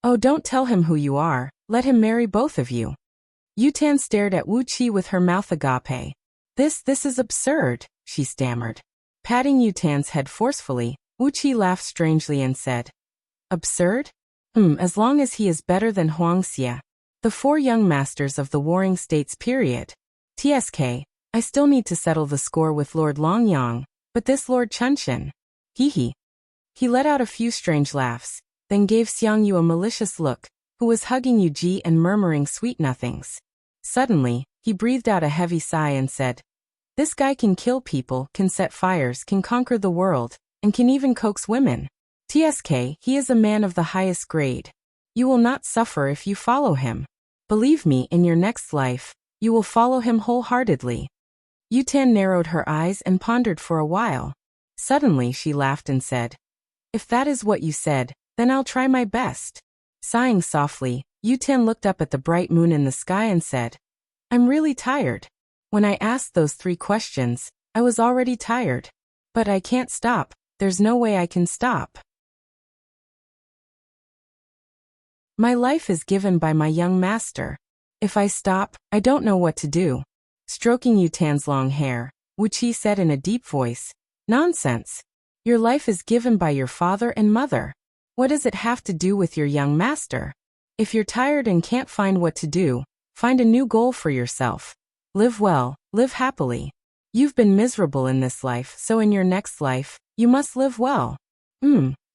Oh, don't tell him who you are, let him marry both of you." Yu Tan stared at Wu Qi with her mouth agape. This is absurd," she stammered. Patting Yu Tan's head forcefully, Wuxia laughed strangely and said, absurd? As long as he is better than Wuxia, the 4 young masters of the Warring States period. TSK, I still need to settle the score with Lord Longyang, but this Lord Chunshan. Hee. He let out a few strange laughs, then gave Xiang Yu a malicious look, who was hugging Yu Ji and murmuring sweet nothings. Suddenly, he breathed out a heavy sigh and said, this guy can kill people, can set fires, can conquer the world, and can even coax women. TSK, he is a man of the highest grade. You will not suffer if you follow him. Believe me, in your next life, you will follow him wholeheartedly. Yutan narrowed her eyes and pondered for a while. Suddenly she laughed and said, if that is what you said, then I'll try my best. Sighing softly, Yutan looked up at the bright moon in the sky and said, I'm really tired. When I asked those 3 questions, I was already tired. But I can't stop, there's no way I can stop. My life is given by my young master. If I stop, I don't know what to do. Stroking Yutan's long hair, Wuxia said in a deep voice, nonsense. Your life is given by your father and mother. What does it have to do with your young master? If you're tired and can't find what to do, find a new goal for yourself. Live well, live happily. You've been miserable in this life, so in your next life, you must live well.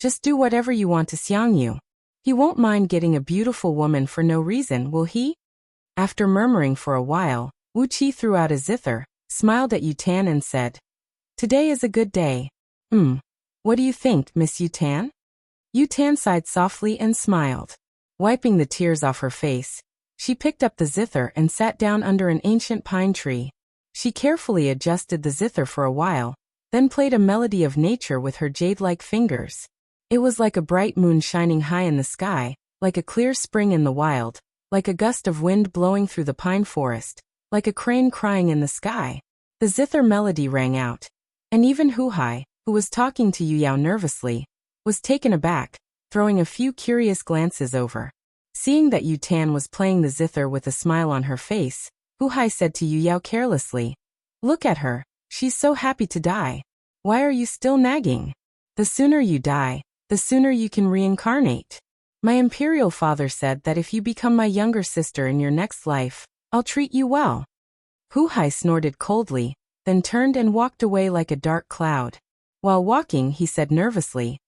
Just do whatever you want to Xiang Yu. He won't mind getting a beautiful woman for no reason, will he? After murmuring for a while, Wuxia threw out a zither, smiled at Yutan and said, today is a good day. What do you think, Miss Yutan? Yutan sighed softly and smiled. Wiping the tears off her face, she picked up the zither and sat down under an ancient pine tree. She carefully adjusted the zither for a while, then played a melody of nature with her jade-like fingers. It was like a bright moon shining high in the sky, like a clear spring in the wild, like a gust of wind blowing through the pine forest, like a crane crying in the sky. The zither melody rang out, and even Wuxia, who was talking to Yu Yao nervously, was taken aback, throwing a few curious glances over. Seeing that Yutan was playing the zither with a smile on her face, Wuxia said to Yu Yao carelessly, look at her, she's so happy to die. Why are you still nagging? The sooner you die, the sooner you can reincarnate. My imperial father said that if you become my younger sister in your next life, I'll treat you well. Wuxia snorted coldly, then turned and walked away like a dark cloud. While walking, he said nervously,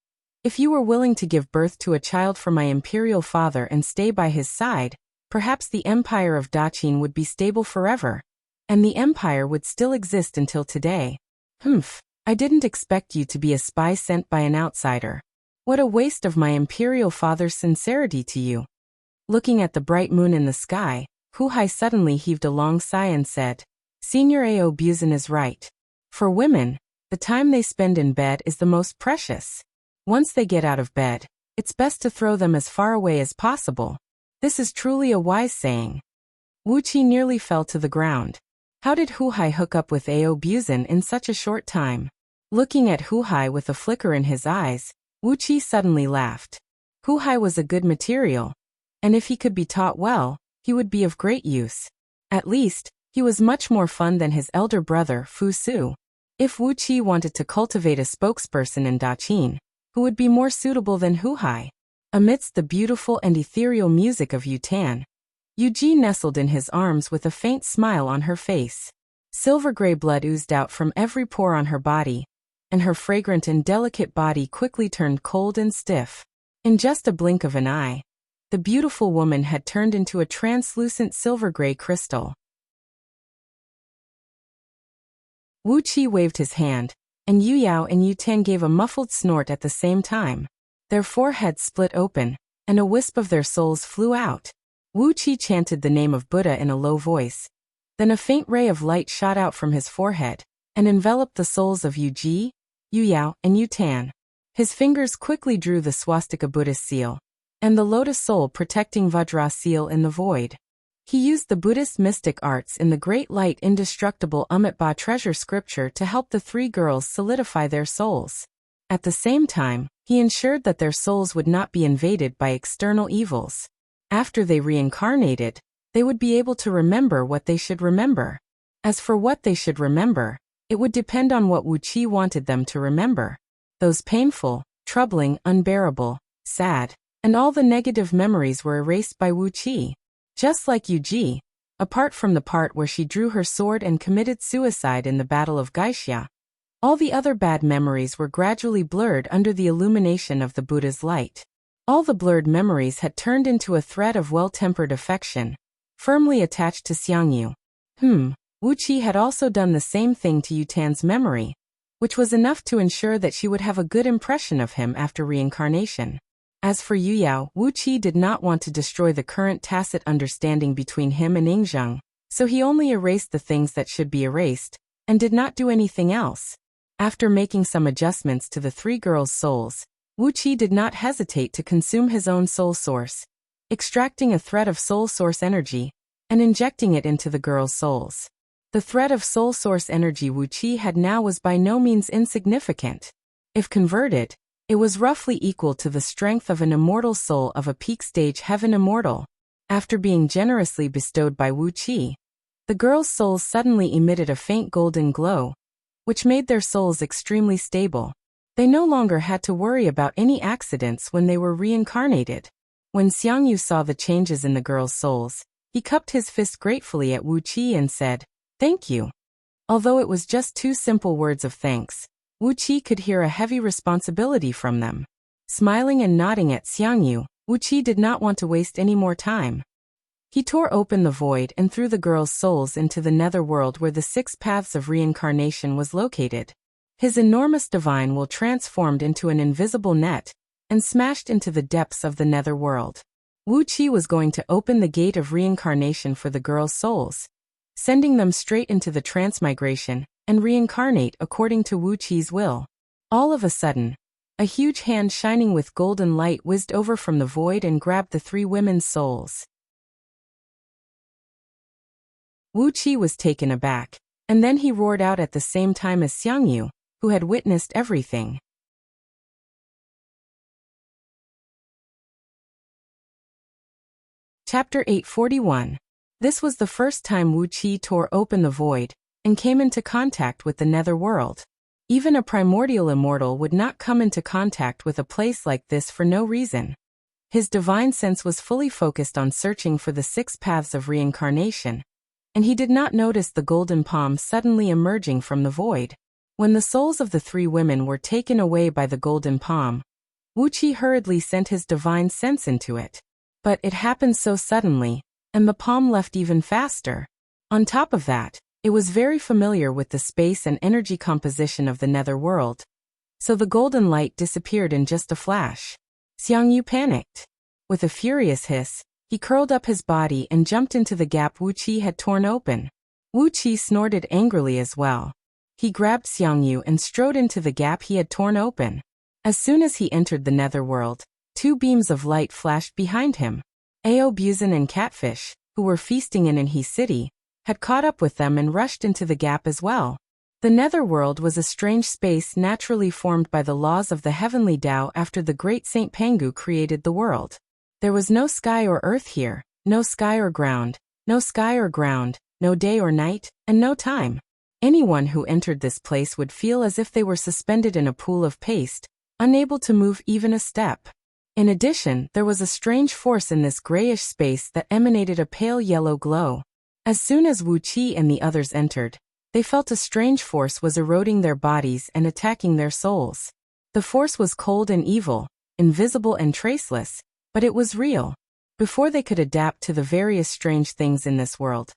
if you were willing to give birth to a child for my imperial father and stay by his side, perhaps the empire of Daqin would be stable forever, and the empire would still exist until today. I didn't expect you to be a spy sent by an outsider. What a waste of my imperial father's sincerity to you. Looking at the bright moon in the sky, Wuxia suddenly heaved a long sigh and said, Senior Audiobook is right. For women, the time they spend in bed is the most precious. Once they get out of bed, it's best to throw them as far away as possible. This is truly a wise saying. Wuxia nearly fell to the ground. How did Wuxia hook up with Audiobook in such a short time? Looking at Wuxia with a flicker in his eyes, Wuxia suddenly laughed. Wuxia was a good material, and if he could be taught well, he would be of great use. At least, he was much more fun than his elder brother, Fu Su. If Wuxia wanted to cultivate a spokesperson in Daqin, who would be more suitable than Wuxia? Amidst the beautiful and ethereal music of Yutan, Yu Ji nestled in his arms with a faint smile on her face. Silver-gray blood oozed out from every pore on her body, and her fragrant and delicate body quickly turned cold and stiff. In just a blink of an eye, the beautiful woman had turned into a translucent silver-gray crystal. Wuxia waved his hand, and Yu Yao and Yutan gave a muffled snort at the same time. Their foreheads split open, and a wisp of their souls flew out. Wuxia chanted the name of Buddha in a low voice. Then a faint ray of light shot out from his forehead, and enveloped the souls of Yu Ji, Yu Yao, and Yutan. His fingers quickly drew the swastika Buddhist seal, and the lotus soul protecting Vajra seal in the void. He used the Buddhist mystic arts in the great light indestructible Amitabha treasure scripture to help the 3 girls solidify their souls. At the same time, he ensured that their souls would not be invaded by external evils. After they reincarnated, they would be able to remember what they should remember. As for what they should remember, it would depend on what Wuxia wanted them to remember. Those painful, troubling, unbearable, sad, and all the negative memories were erased by Wuxia. Just like Yuji, apart from the part where she drew her sword and committed suicide in the Battle of Wuxia, all the other bad memories were gradually blurred under the illumination of the Buddha's light. All the blurred memories had turned into a thread of well-tempered affection, firmly attached to Xiangyu. Wuxia had also done the same thing to Yutan's memory, which was enough to ensure that she would have a good impression of him after reincarnation. As for Yuyao, Wuxia did not want to destroy the current tacit understanding between him and Yingzheng, so he only erased the things that should be erased, and did not do anything else. After making some adjustments to the three girls' souls, Wuxia did not hesitate to consume his own soul source, extracting a thread of soul source energy, and injecting it into the girls' souls. The thread of soul source energy Wuxia had now was by no means insignificant. If converted, it was roughly equal to the strength of an immortal soul of a peak stage heaven immortal. After being generously bestowed by Wuxia, the girls' souls suddenly emitted a faint golden glow, which made their souls extremely stable. They no longer had to worry about any accidents when they were reincarnated. When Xiangyu saw the changes in the girls' souls, he cupped his fist gratefully at Wuxia and said, "Thank you." Although it was just two simple words of thanks, Wuxia could hear a heavy responsibility from them. Smiling and nodding at Xiangyu, Wuxia did not want to waste any more time. He tore open the void and threw the girls' souls into the netherworld where the 6 paths of reincarnation was located. His enormous divine will transformed into an invisible net and smashed into the depths of the netherworld. Wuxia was going to open the gate of reincarnation for the girls' souls, sending them straight into the transmigration and reincarnate according to Wuqia's will. All of a sudden, a huge hand shining with golden light whizzed over from the void and grabbed the 3 women's souls. Wuxia was taken aback, and then he roared out at the same time as Xiangyu, who had witnessed everything. Chapter 841. This was the first time Wuxia tore open the void and came into contact with the nether world. Even a primordial immortal would not come into contact with a place like this for no reason. His divine sense was fully focused on searching for the 6 paths of reincarnation, and he did not notice the golden palm suddenly emerging from the void. When the souls of the 3 women were taken away by the golden palm, Wuxia hurriedly sent his divine sense into it. But it happened so suddenly, and the palm left even faster. On top of that, it was very familiar with the space and energy composition of the nether world, so the golden light disappeared in just a flash. Xiangyu panicked. With a furious hiss, he curled up his body and jumped into the gap Wuxia had torn open. Wuxia snorted angrily as well. He grabbed Xiangyu and strode into the gap he had torn open. As soon as he entered the netherworld, 2 beams of light flashed behind him. Ao Buzin and Catfish, who were feasting in Anhe City, had caught up with them and rushed into the gap as well. The netherworld was a strange space naturally formed by the laws of the heavenly Tao after the great Saint Pangu created the world. There was no sky or earth here, no sky or ground, no sky or ground, no day or night, and no time. Anyone who entered this place would feel as if they were suspended in a pool of paste, unable to move even a step. In addition, there was a strange force in this grayish space that emanated a pale yellow glow. As soon as Wuxia and the others entered, they felt a strange force was eroding their bodies and attacking their souls. The force was cold and evil, invisible and traceless, but it was real. Before they could adapt to the various strange things in this world,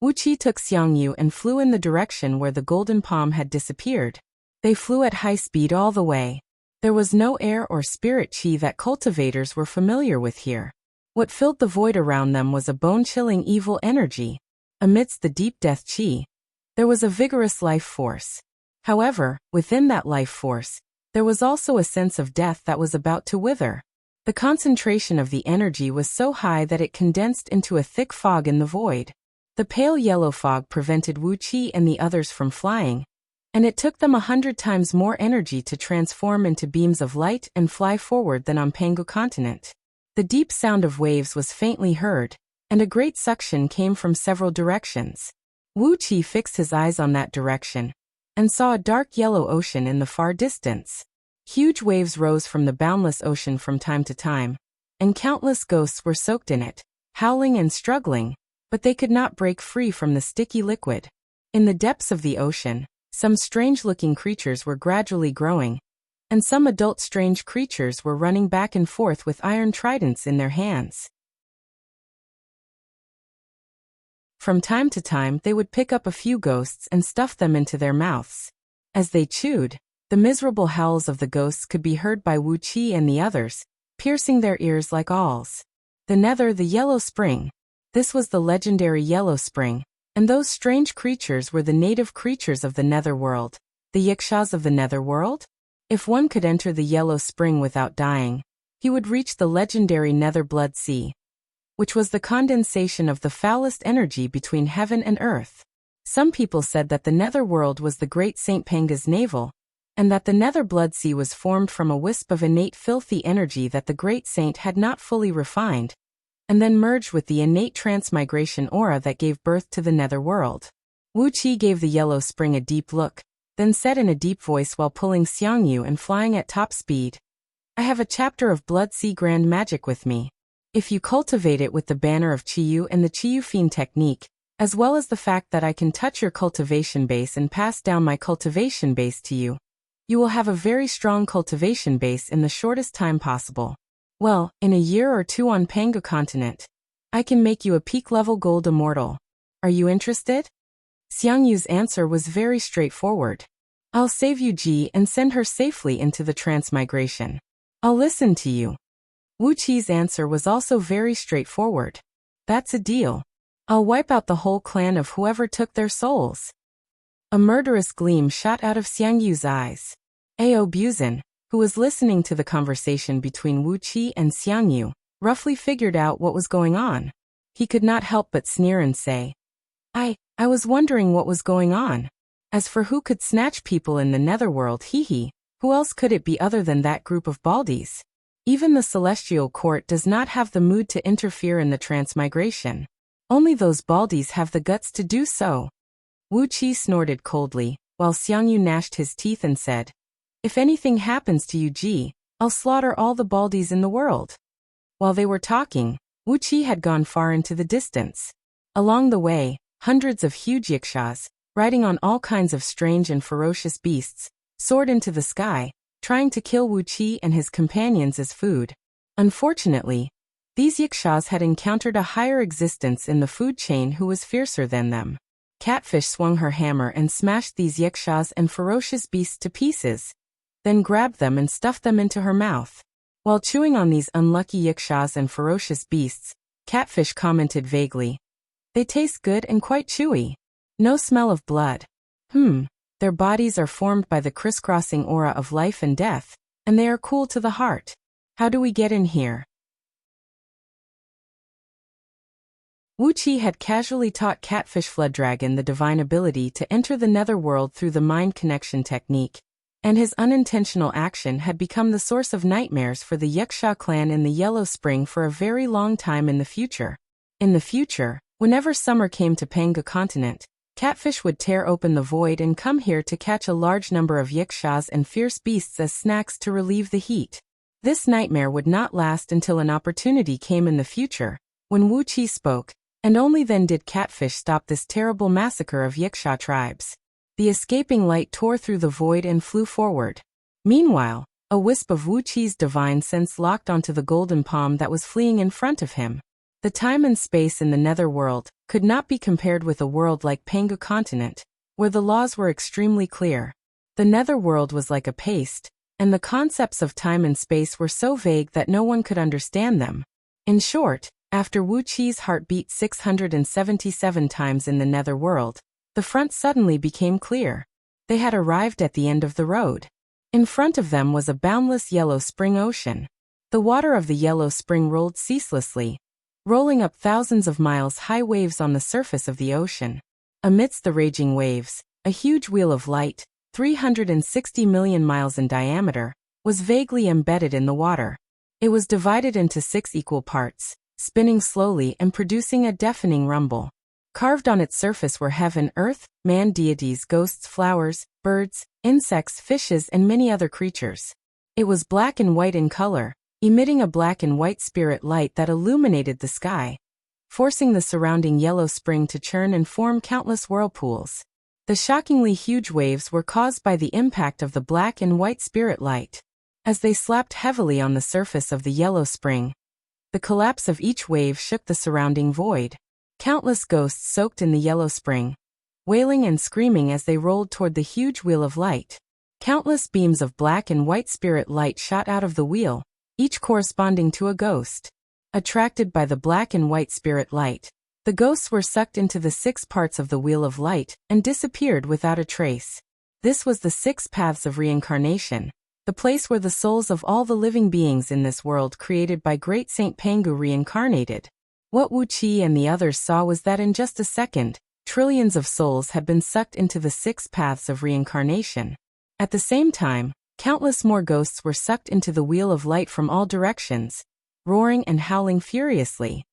Wuxia took Xiangyu and flew in the direction where the golden palm had disappeared. They flew at high speed all the way. There was no air or spirit chi that cultivators were familiar with here. What filled the void around them was a bone-chilling evil energy. Amidst the deep death chi, there was a vigorous life force. However, within that life force, there was also a sense of death that was about to wither. The concentration of the energy was so high that it condensed into a thick fog in the void. The pale yellow fog prevented Wuxia and the others from flying, and it took them 100 times more energy to transform into beams of light and fly forward than on Pangu continent. The deep sound of waves was faintly heard, and a great suction came from several directions. Wuxia fixed his eyes on that direction, and saw a dark yellow ocean in the far distance. Huge waves rose from the boundless ocean from time to time, and countless ghosts were soaked in it, howling and struggling, but they could not break free from the sticky liquid. In the depths of the ocean, some strange-looking creatures were gradually growing, and some adult strange creatures were running back and forth with iron tridents in their hands. From time to time they would pick up a few ghosts and stuff them into their mouths. As they chewed, the miserable howls of the ghosts could be heard by Wuxia and the others, piercing their ears like awls. The Nether, the Yellow Spring. This was the legendary Yellow Spring, and those strange creatures were the native creatures of the Netherworld, the Yakshas of the Netherworld? If one could enter the Yellow Spring without dying, he would reach the legendary Nether Blood Sea, which was the condensation of the foulest energy between heaven and earth. Some people said that the Netherworld was the great Saint Panga's navel, and that the Nether Blood Sea was formed from a wisp of innate filthy energy that the great saint had not fully refined, and then merged with the innate transmigration aura that gave birth to the Netherworld. Wuxia gave the Yellow Spring a deep look, then said in a deep voice while pulling Xiangyu and flying at top speed, "I have a chapter of Blood Sea Grand Magic with me. If you cultivate it with the banner of Qiyu and the Qiyu Fiend technique, as well as the fact that I can touch your cultivation base and pass down my cultivation base to you, you will have a very strong cultivation base in the shortest time possible. Well, in a year or two on Panga continent, I can make you a peak-level gold immortal. Are you interested?" Xiangyu's answer was very straightforward. "I'll save you Ji and send her safely into the transmigration. I'll listen to you." Wuqi's answer was also very straightforward. "That's a deal. I'll wipe out the whole clan of whoever took their souls." A murderous gleam shot out of Xiangyu's eyes. Ao Buzin, who was listening to the conversation between Wuqi and Xiangyu, roughly figured out what was going on. He could not help but sneer and say, I was wondering what was going on. As for who could snatch people in the Netherworld, who else could it be other than that group of baldies? Even the Celestial Court does not have the mood to interfere in the transmigration. Only those baldies have the guts to do so." Wuqi snorted coldly, while Xiangyu gnashed his teeth and said, "If anything happens to you Ji, I'll slaughter all the baldies in the world." While they were talking, Wuqi had gone far into the distance. Along the way, hundreds of huge yakshas, riding on all kinds of strange and ferocious beasts, soared into the sky, trying to kill Wuqi and his companions as food. Unfortunately, these yakshas had encountered a higher existence in the food chain who was fiercer than them. Catfish swung her hammer and smashed these yakshas and ferocious beasts to pieces, then grabbed them and stuffed them into her mouth. While chewing on these unlucky yakshas and ferocious beasts, Catfish commented vaguely, "They taste good and quite chewy. No smell of blood. Their bodies are formed by the crisscrossing aura of life and death, and they are cool to the heart. How do we get in here?" Wuqi had casually taught Catfish Flooddragon the divine ability to enter the Netherworld through the mind connection technique, and his unintentional action had become the source of nightmares for the Yaksha clan in the Yellow Spring for a very long time in the future. In the future, whenever summer came to Panga continent, Catfish would tear open the void and come here to catch a large number of yakshas and fierce beasts as snacks to relieve the heat. This nightmare would not last until an opportunity came in the future, when Wuqi spoke, and only then did Catfish stop this terrible massacre of yaksha tribes. The escaping light tore through the void and flew forward. Meanwhile, a wisp of Wuqi's divine sense locked onto the golden palm that was fleeing in front of him. The time and space in the Netherworld could not be compared with a world like Panga continent, where the laws were extremely clear. The Netherworld was like a paste, and the concepts of time and space were so vague that no one could understand them. In short, after Wuqi's heart beat 677 times in the Netherworld, the front suddenly became clear. They had arrived at the end of the road. In front of them was a boundless Yellow Spring ocean. The water of the Yellow Spring rolled ceaselessly, rolling up thousands of miles-high waves on the surface of the ocean. Amidst the raging waves, a huge wheel of light, 360 million miles in diameter, was vaguely embedded in the water. It was divided into 6 equal parts, spinning slowly and producing a deafening rumble. Carved on its surface were heaven, earth, man, deities, ghosts, flowers, birds, insects, fishes, and many other creatures. It was black and white in color, emitting a black and white spirit light that illuminated the sky, forcing the surrounding yellow spring to churn and form countless whirlpools. The shockingly huge waves were caused by the impact of the black and white spirit light. As they slapped heavily on the surface of the yellow spring, the collapse of each wave shook the surrounding void. Countless ghosts soaked in the yellow spring, wailing and screaming as they rolled toward the huge wheel of light. Countless beams of black and white spirit light shot out of the wheel, each corresponding to a ghost. Attracted by the black and white spirit light, the ghosts were sucked into the 6 parts of the wheel of light and disappeared without a trace. This was the 6 paths of reincarnation, the place where the souls of all the living beings in this world created by Great Saint Pangu reincarnated. What Wuxia and the others saw was that in just a second, trillions of souls had been sucked into the 6 paths of reincarnation. At the same time, countless more ghosts were sucked into the wheel of light from all directions, roaring and howling furiously.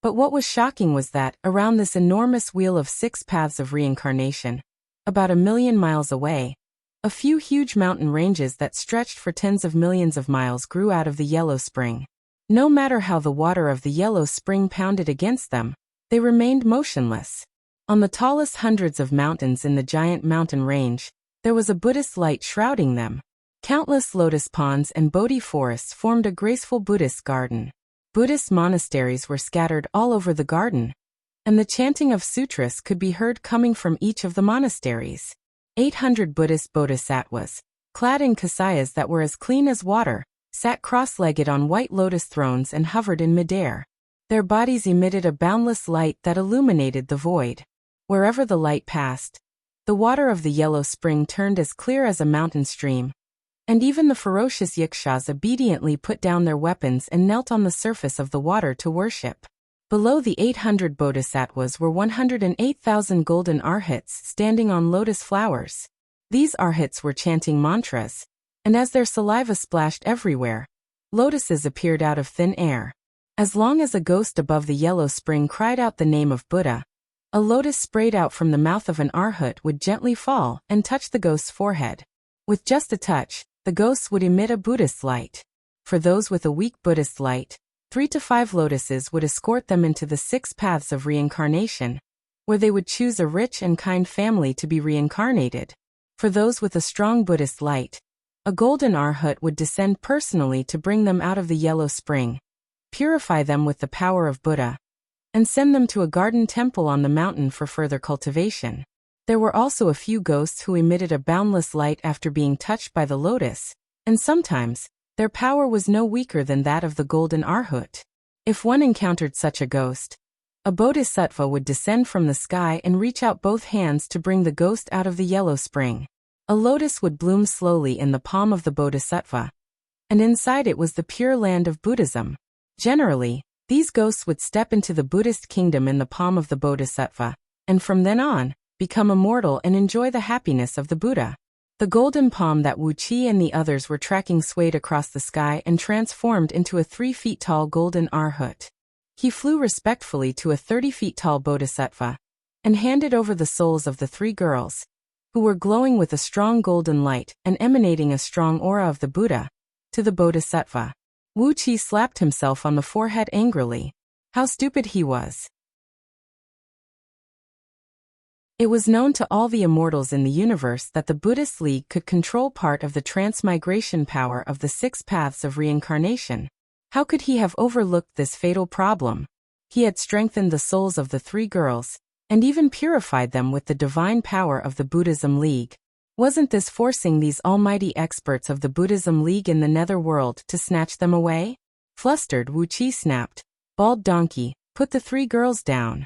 But what was shocking was that, around this enormous wheel of 6 paths of reincarnation, about 1,000,000 miles away, a few huge mountain ranges that stretched for tens of millions of miles grew out of the yellow spring. No matter how the water of the yellow spring pounded against them, they remained motionless. On the tallest hundreds of mountains in the giant mountain range, there was a Buddhist light shrouding them. Countless lotus ponds and Bodhi forests formed a graceful Buddhist garden. Buddhist monasteries were scattered all over the garden, and the chanting of sutras could be heard coming from each of the monasteries. 800 Buddhist bodhisattvas, clad in kasayas that were as clean as water, sat cross-legged on white lotus thrones and hovered in midair. Their bodies emitted a boundless light that illuminated the void. Wherever the light passed, the water of the yellow spring turned as clear as a mountain stream, and even the ferocious yakshas obediently put down their weapons and knelt on the surface of the water to worship. Below the 800 bodhisattvas were 108,000 golden arhats standing on lotus flowers. These arhats were chanting mantras, and as their saliva splashed everywhere, lotuses appeared out of thin air. As long as a ghost above the yellow spring cried out the name of Buddha, a lotus sprayed out from the mouth of an arhat would gently fall and touch the ghost's forehead. With just a touch, the ghosts would emit a Buddhist light. For those with a weak Buddhist light, 3 to 5 lotuses would escort them into the 6 paths of reincarnation, where they would choose a rich and kind family to be reincarnated. For those with a strong Buddhist light, a golden arhat would descend personally to bring them out of the yellow spring, purify them with the power of Buddha, and send them to a garden temple on the mountain for further cultivation. There were also a few ghosts who emitted a boundless light after being touched by the lotus, and sometimes, their power was no weaker than that of the golden arhat. If one encountered such a ghost, a bodhisattva would descend from the sky and reach out both hands to bring the ghost out of the yellow spring. A lotus would bloom slowly in the palm of the bodhisattva, and inside it was the pure land of Buddhism. Generally, these ghosts would step into the Buddhist kingdom in the palm of the bodhisattva, and from then on, become immortal and enjoy the happiness of the Buddha. The golden palm that Wuxia and the others were tracking swayed across the sky and transformed into a 3 feet tall golden arhat. He flew respectfully to a 30 feet tall bodhisattva, and handed over the souls of the 3 girls, who were glowing with a strong golden light and emanating a strong aura of the Buddha, to the bodhisattva. Wuxia slapped himself on the forehead angrily. How stupid he was. It was known to all the immortals in the universe that the Buddhist League could control part of the transmigration power of the 6 paths of reincarnation. How could he have overlooked this fatal problem? He had strengthened the souls of the 3 girls, and even purified them with the divine power of the Buddhism League. Wasn't this forcing these almighty experts of the Buddhism League in the netherworld to snatch them away? Flustered, Wuxia snapped, "Bald donkey, put the 3 girls down."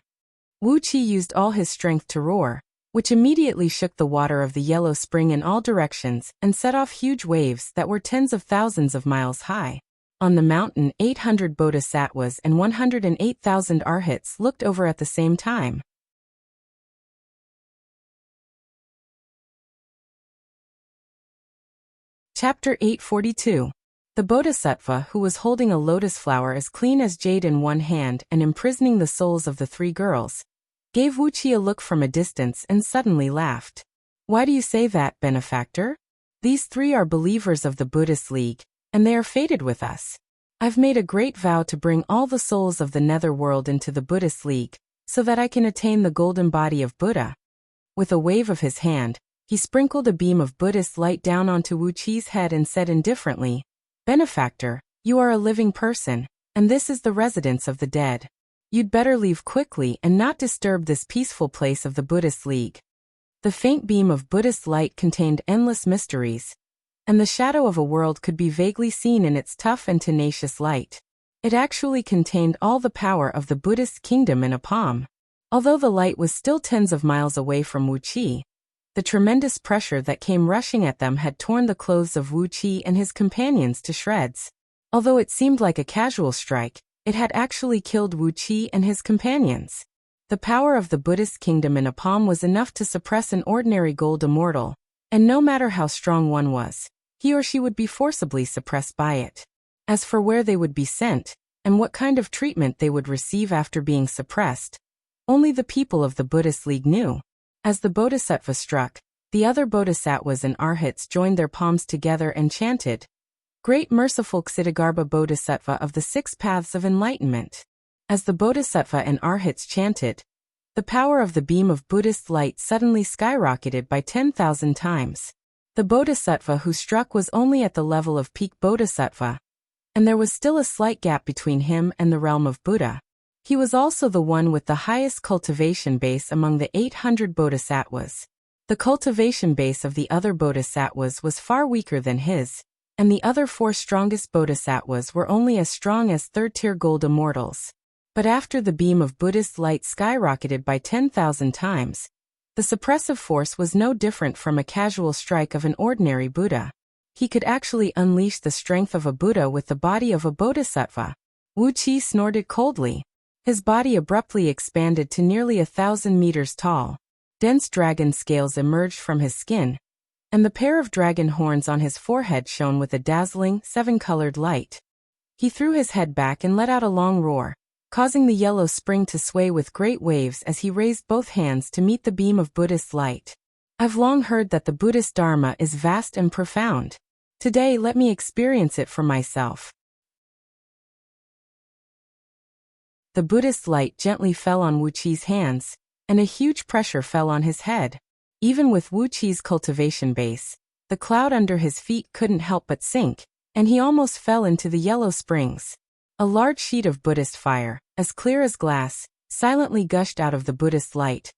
Wuxia used all his strength to roar, which immediately shook the water of the yellow spring in all directions and set off huge waves that were tens of thousands of miles high. On the mountain, 800 bodhisattvas and 108,000 arhats looked over at the same time. Chapter 842. The bodhisattva, who was holding a lotus flower as clean as jade in one hand and imprisoning the souls of the 3 girls, gave Wuxia a look from a distance and suddenly laughed. Why do you say that, benefactor? These three are believers of the Buddhist League, and they are fated with us. I've made a great vow to bring all the souls of the netherworld into the Buddhist League, so that I can attain the golden body of Buddha. With a wave of his hand, he sprinkled a beam of Buddhist light down onto Wuqi's head and said indifferently, "Benefactor, you are a living person, and this is the residence of the dead. You'd better leave quickly and not disturb this peaceful place of the Buddhist League." The faint beam of Buddhist light contained endless mysteries, and the shadow of a world could be vaguely seen in its tough and tenacious light. It actually contained all the power of the Buddhist kingdom in a palm. Although the light was still tens of miles away from Wuqi, the tremendous pressure that came rushing at them had torn the clothes of Wuqi and his companions to shreds. Although it seemed like a casual strike, it had actually killed Wuqi and his companions. The power of the Buddhist kingdom in a palm was enough to suppress an ordinary gold immortal, and no matter how strong one was, he or she would be forcibly suppressed by it. As for where they would be sent, and what kind of treatment they would receive after being suppressed, only the people of the Buddhist League knew. As the bodhisattva struck, the other bodhisattvas and arhats joined their palms together and chanted, "Great merciful Ksitigarbha Bodhisattva of the Six Paths of Enlightenment." As the bodhisattva and arhats chanted, the power of the beam of Buddhist light suddenly skyrocketed by 10,000 times. The bodhisattva who struck was only at the level of peak bodhisattva, and there was still a slight gap between him and the realm of Buddha. He was also the one with the highest cultivation base among the 800 bodhisattvas. The cultivation base of the other bodhisattvas was far weaker than his, and the other four strongest bodhisattvas were only as strong as third-tier gold immortals. But after the beam of Buddhist light skyrocketed by 10,000 times, the suppressive force was no different from a casual strike of an ordinary Buddha. He could actually unleash the strength of a Buddha with the body of a bodhisattva. Wuqi snorted coldly. His body abruptly expanded to nearly 1,000 meters tall. Dense dragon scales emerged from his skin, and the pair of dragon horns on his forehead shone with a dazzling, seven-colored light. He threw his head back and let out a long roar, causing the yellow spring to sway with great waves as he raised both hands to meet the beam of Buddhist light. I've long heard that the Buddhist Dharma is vast and profound. Today let me experience it for myself. The Buddhist light gently fell on Wuqi's hands, and a huge pressure fell on his head. Even with Wuqi's cultivation base, the cloud under his feet couldn't help but sink, and he almost fell into the yellow springs. A large sheet of Buddhist fire, as clear as glass, silently gushed out of the Buddhist light,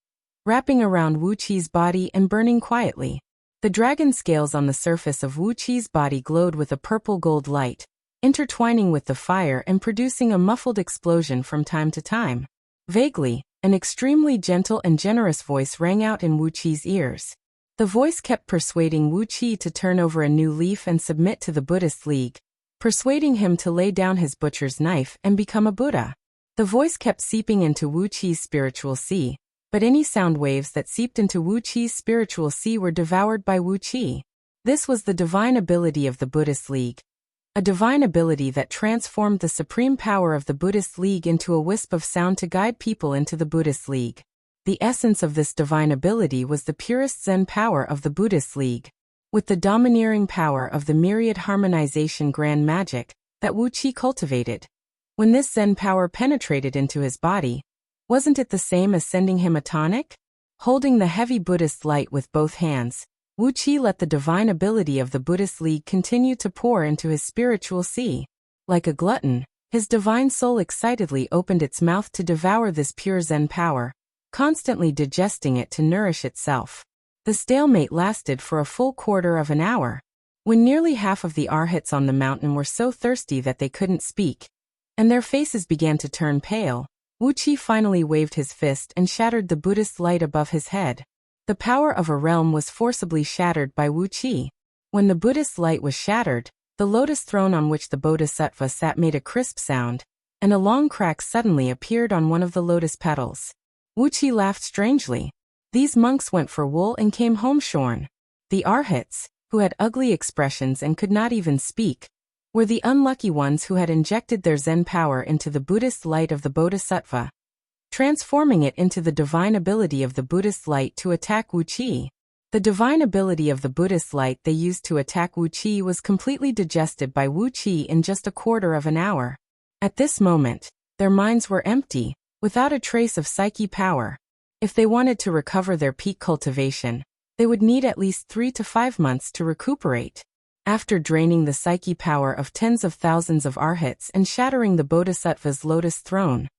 wrapping around Wuqi's body and burning quietly. The dragon scales on the surface of Wuqi's body glowed with a purple-gold light, intertwining with the fire and producing a muffled explosion from time to time. Vaguely, an extremely gentle and generous voice rang out in Wuqi's ears. The voice kept persuading Wuqi to turn over a new leaf and submit to the Buddhist League, persuading him to lay down his butcher's knife and become a Buddha. The voice kept seeping into Wuqi's spiritual sea, but any sound waves that seeped into Wuqi's spiritual sea were devoured by Wuqi. This was the divine ability of the Buddhist League, a divine ability that transformed the supreme power of the Buddhist League into a wisp of sound to guide people into the Buddhist League. The essence of this divine ability was the purest Zen power of the Buddhist League, with the domineering power of the myriad harmonization grand magic that Wuqi cultivated. When this Zen power penetrated into his body, wasn't it the same as sending him a tonic? Holding the heavy Buddhist light with both hands, Wuqi let the divine ability of the Buddhist League continue to pour into his spiritual sea. Like a glutton, his divine soul excitedly opened its mouth to devour this pure Zen power, constantly digesting it to nourish itself. The stalemate lasted for a full quarter of an hour. When nearly half of the arhats on the mountain were so thirsty that they couldn't speak, and their faces began to turn pale, Wuqi finally waved his fist and shattered the Buddhist light above his head. The power of a realm was forcibly shattered by Wuqi. When the Buddhist light was shattered, the lotus throne on which the bodhisattva sat made a crisp sound, and a long crack suddenly appeared on one of the lotus petals. Wuqi laughed strangely. These monks went for wool and came home shorn. The arhats, who had ugly expressions and could not even speak, were the unlucky ones who had injected their Zen power into the Buddhist light of the bodhisattva, transforming it into the divine ability of the Buddhist light to attack Wuqi. The divine ability of the Buddhist light they used to attack Wuxia was completely digested by Wuxia in just a quarter of an hour. At this moment, their minds were empty, without a trace of psyche power. If they wanted to recover their peak cultivation, they would need at least 3 to 5 months to recuperate. After draining the psyche power of tens of thousands of arhats and shattering the Bodhisattva's lotus throne,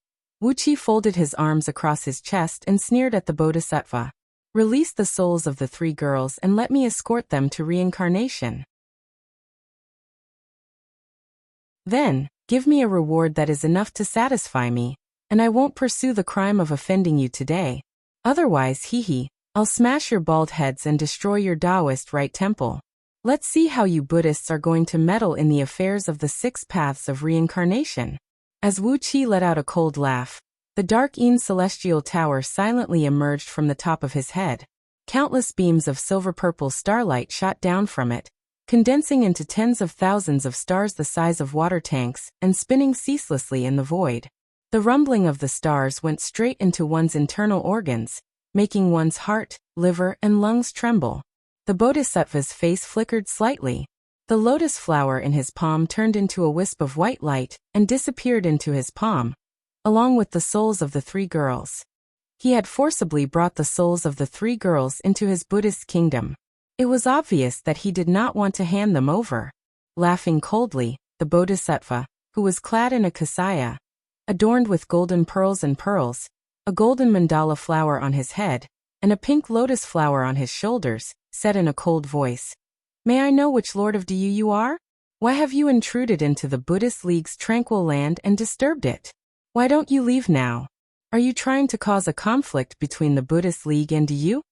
Wuxia folded his arms across his chest and sneered at the Bodhisattva. Release the souls of the 3 girls and let me escort them to reincarnation. Then, give me a reward that is enough to satisfy me, and I won't pursue the crime of offending you today. Otherwise, I'll smash your bald heads and destroy your Taoist right temple. Let's see how you Buddhists are going to meddle in the affairs of the 6 paths of reincarnation. As Wuxia let out a cold laugh, the dark celestial tower silently emerged from the top of his head. Countless beams of silver-purple starlight shot down from it, condensing into tens of thousands of stars the size of water tanks and spinning ceaselessly in the void. The rumbling of the stars went straight into one's internal organs, making one's heart, liver, and lungs tremble. The Bodhisattva's face flickered slightly. The lotus flower in his palm turned into a wisp of white light and disappeared into his palm, along with the souls of the 3 girls. He had forcibly brought the souls of the 3 girls into his Buddhist kingdom. It was obvious that he did not want to hand them over. Laughing coldly, the Bodhisattva, who was clad in a kasaya, adorned with golden pearls and pearls, a golden mandala flower on his head, and a pink lotus flower on his shoulders, said in a cold voice, "May I know which Lord of Du you are? Why have you intruded into the Buddhist League's tranquil land and disturbed it? Why don't you leave now? Are you trying to cause a conflict between the Buddhist League and Du?"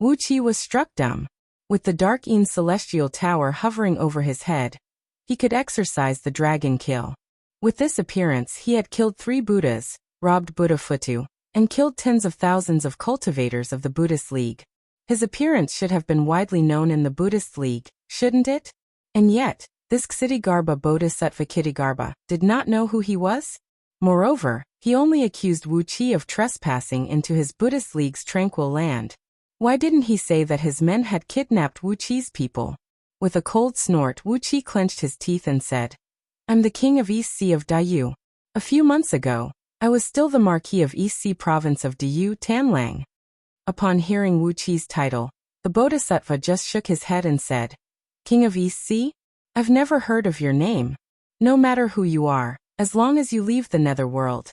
Wuxia was struck dumb. With the dark celestial tower hovering over his head, he could exercise the dragon kill. With this appearance he had killed 3 Buddhas, robbed Buddha Futu, and killed tens of thousands of cultivators of the Buddhist League. His appearance should have been widely known in the Buddhist League, shouldn't it? And yet, this Ksitigarbha Bodhisattva Ksitigarbha did not know who he was? Moreover, he only accused Wuxia of trespassing into his Buddhist League's tranquil land. Why didn't he say that his men had kidnapped Wuxia's people? With a cold snort, Wuxia clenched his teeth and said, "I'm the king of East Sea of Dayu. A few months ago, I was still the Marquis of East Sea province of Dayu Tanlang." Upon hearing Wuxia's title, the Bodhisattva just shook his head and said, "King of East Sea? I've never heard of your name. No matter who you are, as long as you leave the netherworld,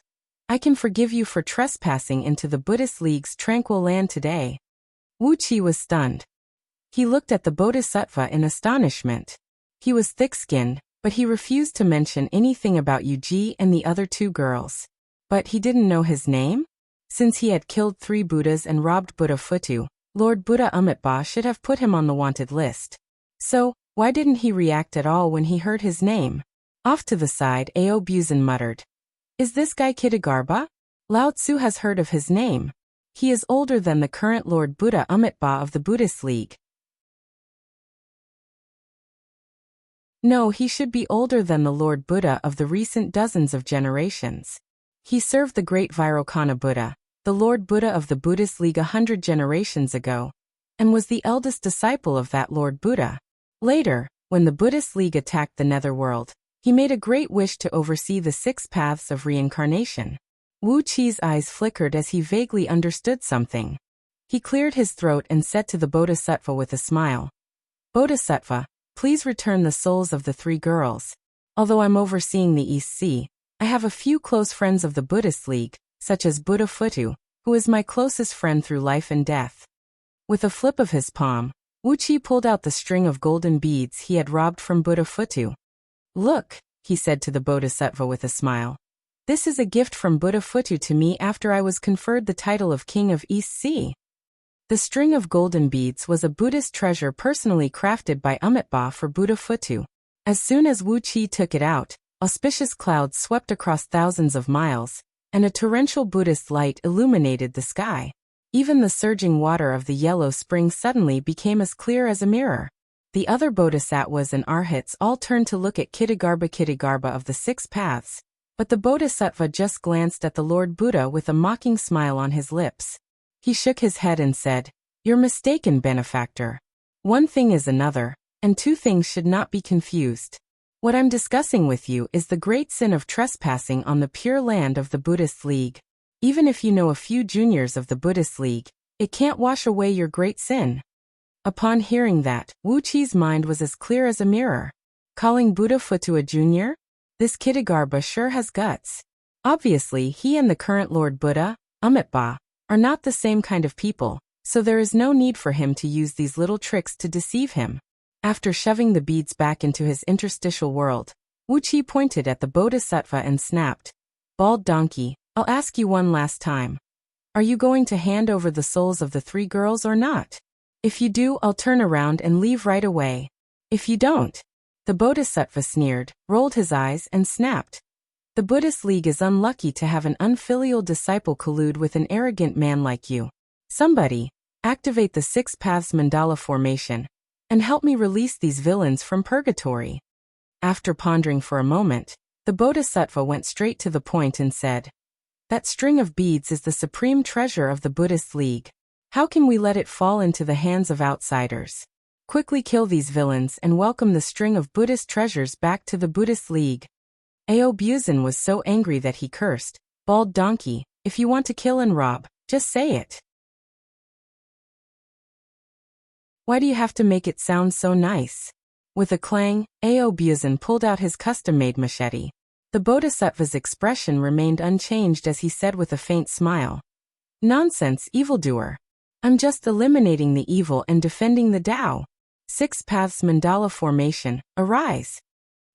I can forgive you for trespassing into the Buddhist League's tranquil land today." Wuxia was stunned. He looked at the Bodhisattva in astonishment. He was thick-skinned, but he refused to mention anything about Yuji and the other 2 girls. But he didn't know his name? Since he had killed 3 Buddhas and robbed Buddha Futu, Lord Buddha Amitabha should have put him on the wanted list. So, why didn't he react at all when he heard his name? Off to the side, Ao Buzan muttered, "Is this guy Ksitigarbha? Lao Tzu has heard of his name. He is older than the current Lord Buddha Amitabha of the Buddhist League." No, he should be older than the Lord Buddha of the recent dozens of generations. He served the great Vairocana Buddha, the Lord Buddha of the Buddhist League 100 generations ago, and was the eldest disciple of that Lord Buddha. Later, when the Buddhist League attacked the netherworld, he made a great wish to oversee the 6 paths of reincarnation. Wuxia's eyes flickered as he vaguely understood something. He cleared his throat and said to the Bodhisattva with a smile, "Bodhisattva, please return the souls of the 3 girls. Although I'm overseeing the East Sea, I have a few close friends of the Buddhist League, such as Buddha Futu, who is my closest friend through life and death." With a flip of his palm, Wuxia pulled out the string of golden beads he had robbed from Buddha Futu. "Look," he said to the Bodhisattva with a smile. "This is a gift from Buddha Futu to me after I was conferred the title of King of East Sea." The string of golden beads was a Buddhist treasure personally crafted by Amitabha for Buddha Futu. As soon as Wuxia took it out, auspicious clouds swept across thousands of miles, and a torrential Buddhist light illuminated the sky. Even the surging water of the yellow spring suddenly became as clear as a mirror. The other bodhisattvas and arhats all turned to look at Ksitigarbha of the 6 paths, but the Bodhisattva just glanced at the Lord Buddha with a mocking smile on his lips. He shook his head and said, You're mistaken, benefactor. One thing is another, and two things should not be confused. What I'm discussing with you is the great sin of trespassing on the pure land of the Buddhist League. Even if you know a few juniors of the Buddhist League, it can't wash away your great sin. Upon hearing that, Wuqi's mind was as clear as a mirror. Calling Buddha Futu a junior? This Kitagarbha sure has guts. Obviously, he and the current Lord Buddha, Amitabha, are not the same kind of people, so there is no need for him to use these little tricks to deceive him. After shoving the beads back into his interstitial world, Wuqi pointed at the Bodhisattva and snapped, "Bald donkey, I'll ask you one last time. Are you going to hand over the souls of the 3 girls or not? If you do, I'll turn around and leave right away. If you don't." The Bodhisattva sneered, rolled his eyes, and snapped. The Buddhist League is unlucky to have an unfilial disciple collude with an arrogant man like you. Somebody, activate the 6 Paths mandala formation, and help me release these villains from purgatory. After pondering for a moment, the Bodhisattva went straight to the point and said, "That string of beads is the supreme treasure of the Buddhist League. How can we let it fall into the hands of outsiders? Quickly kill these villains and welcome the string of Buddhist treasures back to the Buddhist League." Aobuzin was so angry that he cursed, "Bald donkey, if you want to kill and rob, just say it. Why do you have to make it sound so nice?" With a clang, Aobuzin pulled out his custom-made machete. The Bodhisattva's expression remained unchanged as he said with a faint smile, "Nonsense, evildoer. I'm just eliminating the evil and defending the Tao. 6 Paths mandala formation, arise."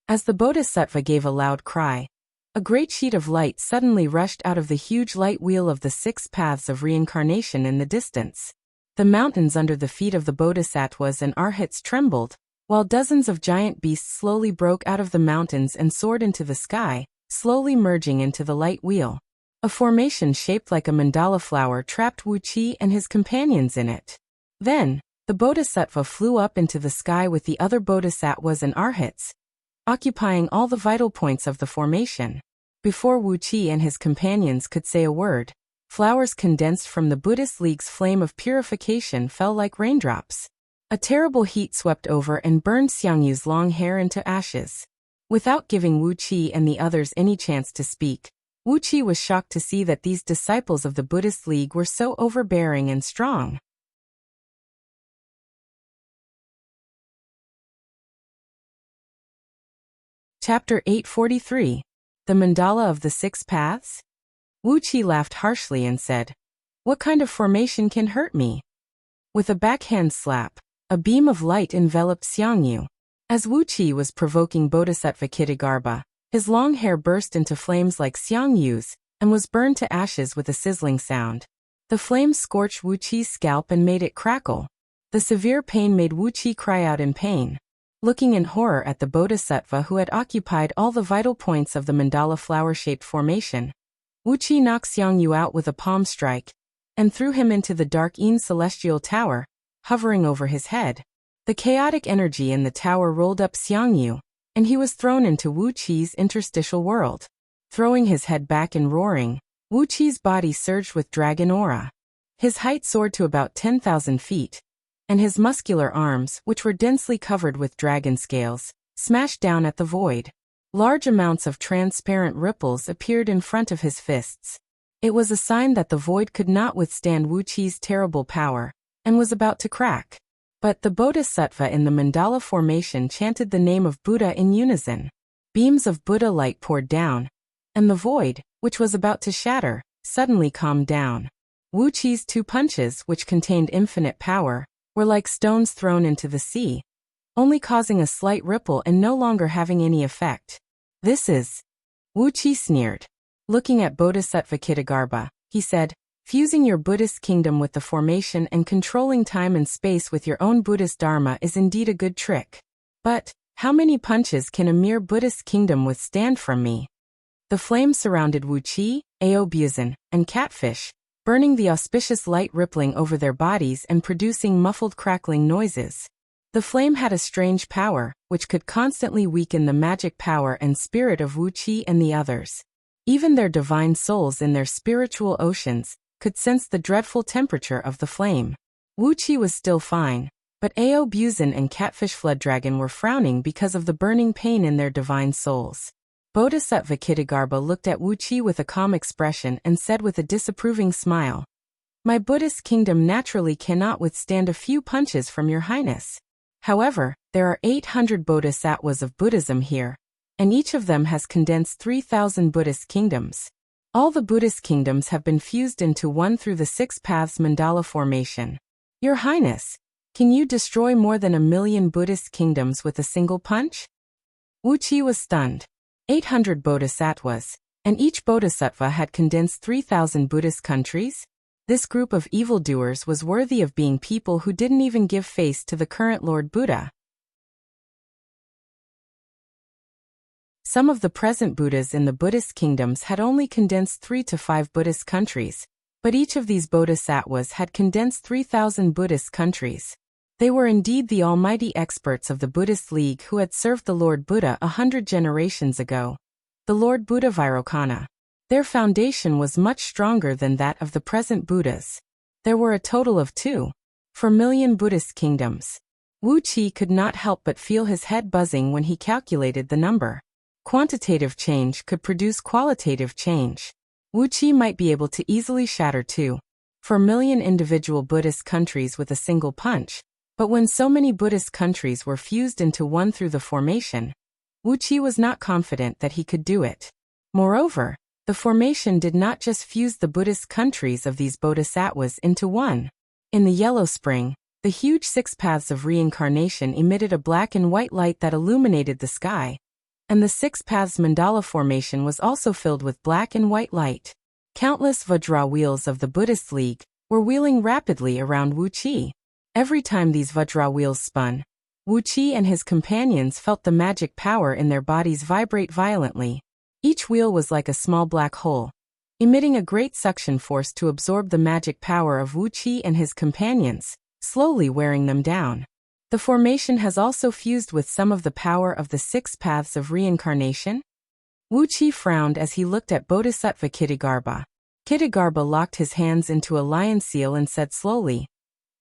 As the Bodhisattva gave a loud cry, a great sheet of light suddenly rushed out of the huge light wheel of the 6 Paths of reincarnation in the distance. The mountains under the feet of the Bodhisattvas and Arhats trembled, while dozens of giant beasts slowly broke out of the mountains and soared into the sky, slowly merging into the light wheel. A formation shaped like a mandala flower trapped Wuqi and his companions in it. Then, the Bodhisattva flew up into the sky with the other Bodhisattvas and Arhats, occupying all the vital points of the formation. Before Wuqi and his companions could say a word, flowers condensed from the Buddhist League's flame of purification fell like raindrops. A terrible heat swept over and burned Xiangyu's long hair into ashes. Without giving Wuqi and the others any chance to speak, Wuqi was shocked to see that these disciples of the Buddhist League were so overbearing and strong. Chapter 843. The Mandala of the 6 Paths? Wuqi laughed harshly and said, "What kind of formation can hurt me?" With a backhand slap, a beam of light enveloped Xiangyu. As Wuqi was provoking Bodhisattva Kitagarbha, his long hair burst into flames like Xiangyu's, and was burned to ashes with a sizzling sound. The flames scorched Wuqi's scalp and made it crackle. The severe pain made Wuqi cry out in pain. Looking in horror at the Bodhisattva who had occupied all the vital points of the mandala flower-shaped formation, Wuqi knocked Xiangyu out with a palm strike, and threw him into the dark Yin celestial tower, hovering over his head. The chaotic energy in the tower rolled up Xiangyu, and he was thrown into Wuqi's interstitial world. Throwing his head back and roaring, Wuqi's body surged with dragon aura. His height soared to about 10,000 feet, and his muscular arms, which were densely covered with dragon scales, smashed down at the void. Large amounts of transparent ripples appeared in front of his fists. It was a sign that the void could not withstand Wuqi's terrible power, and was about to crack. But the Bodhisattva in the mandala formation chanted the name of Buddha in unison. Beams of Buddha light poured down, and the void, which was about to shatter, suddenly calmed down. Wuqi's 2 punches, which contained infinite power, were like stones thrown into the sea, only causing a slight ripple and no longer having any effect. "This is..." Wuqi sneered. Looking at Bodhisattva Kitagarbha, he said, "Fusing your Buddhist kingdom with the formation and controlling time and space with your own Buddhist dharma is indeed a good trick. But, how many punches can a mere Buddhist kingdom withstand from me?" The flame surrounded Wuqi, Aobuzin, and Catfish, burning the auspicious light rippling over their bodies and producing muffled crackling noises. The flame had a strange power, which could constantly weaken the magic power and spirit of Wuqi and the others. Even their divine souls in their spiritual oceans could sense the dreadful temperature of the flame. Wuxia was still fine, but Ao Buzin and Catfish Flood Dragon were frowning because of the burning pain in their divine souls. Bodhisattva Kittagarbha looked at Wuxia with a calm expression and said with a disapproving smile, "My Buddhist kingdom naturally cannot withstand a few punches from your highness. However, there are 800 bodhisattvas of Buddhism here, and each of them has condensed 3,000 Buddhist kingdoms. All the Buddhist kingdoms have been fused into one through the Six Paths mandala formation. Your Highness, can you destroy more than 1,000,000 Buddhist kingdoms with a single punch?" Wuxia was stunned. 800 bodhisattvas, and each bodhisattva had condensed 3,000 Buddhist countries? This group of evildoers was worthy of being people who didn't even give face to the current Lord Buddha. Some of the present Buddhas in the Buddhist kingdoms had only condensed 3 to 5 Buddhist countries, but each of these bodhisattvas had condensed 3,000 Buddhist countries. They were indeed the almighty experts of the Buddhist League who had served the Lord Buddha 100 generations ago. The Lord Buddha Vairocana. Their foundation was much stronger than that of the present Buddhas. There were a total of 2.4 million Buddhist kingdoms. Wuxia could not help but feel his head buzzing when he calculated the number. Quantitative change could produce qualitative change. Wuxia might be able to easily shatter 2.4 million individual Buddhist countries with a single punch, but when so many Buddhist countries were fused into one through the formation, Wuxia was not confident that he could do it. Moreover, the formation did not just fuse the Buddhist countries of these bodhisattvas into one. In the yellow spring, the huge 6 paths of reincarnation emitted a black and white light that illuminated the sky, and the 6 paths mandala formation was also filled with black and white light. Countless Vajra wheels of the Buddhist League were wheeling rapidly around Wuxia. Every time these Vajra wheels spun, Wuxia and his companions felt the magic power in their bodies vibrate violently. Each wheel was like a small black hole, emitting a great suction force to absorb the magic power of Wuxia and his companions, slowly wearing them down. The formation has also fused with some of the power of the 6 paths of reincarnation. Wuxia frowned as he looked at Bodhisattva Kittagarbha. Kittagarbha locked his hands into a lion seal and said slowly,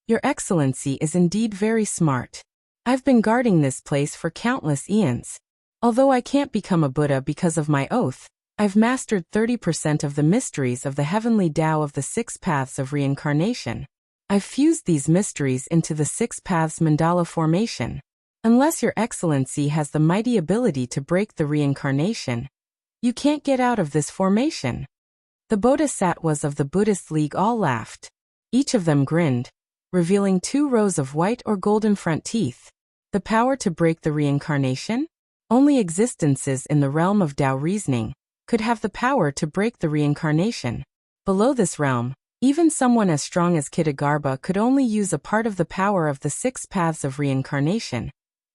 "Your Excellency is indeed very smart. I've been guarding this place for countless eons. Although I can't become a Buddha because of my oath, I've mastered 30% of the mysteries of the heavenly Tao of the 6 paths of reincarnation. I've fused these mysteries into the 6 paths mandala formation. Unless Your Excellency has the mighty ability to break the reincarnation, you can't get out of this formation." The bodhisattvas of the Buddhist League all laughed. Each of them grinned, revealing 2 rows of white or golden front teeth. The power to break the reincarnation? Only existences in the realm of Tao reasoning could have the power to break the reincarnation. Below this realm, even someone as strong as Kittagarbha could only use a part of the power of the 6 paths of reincarnation,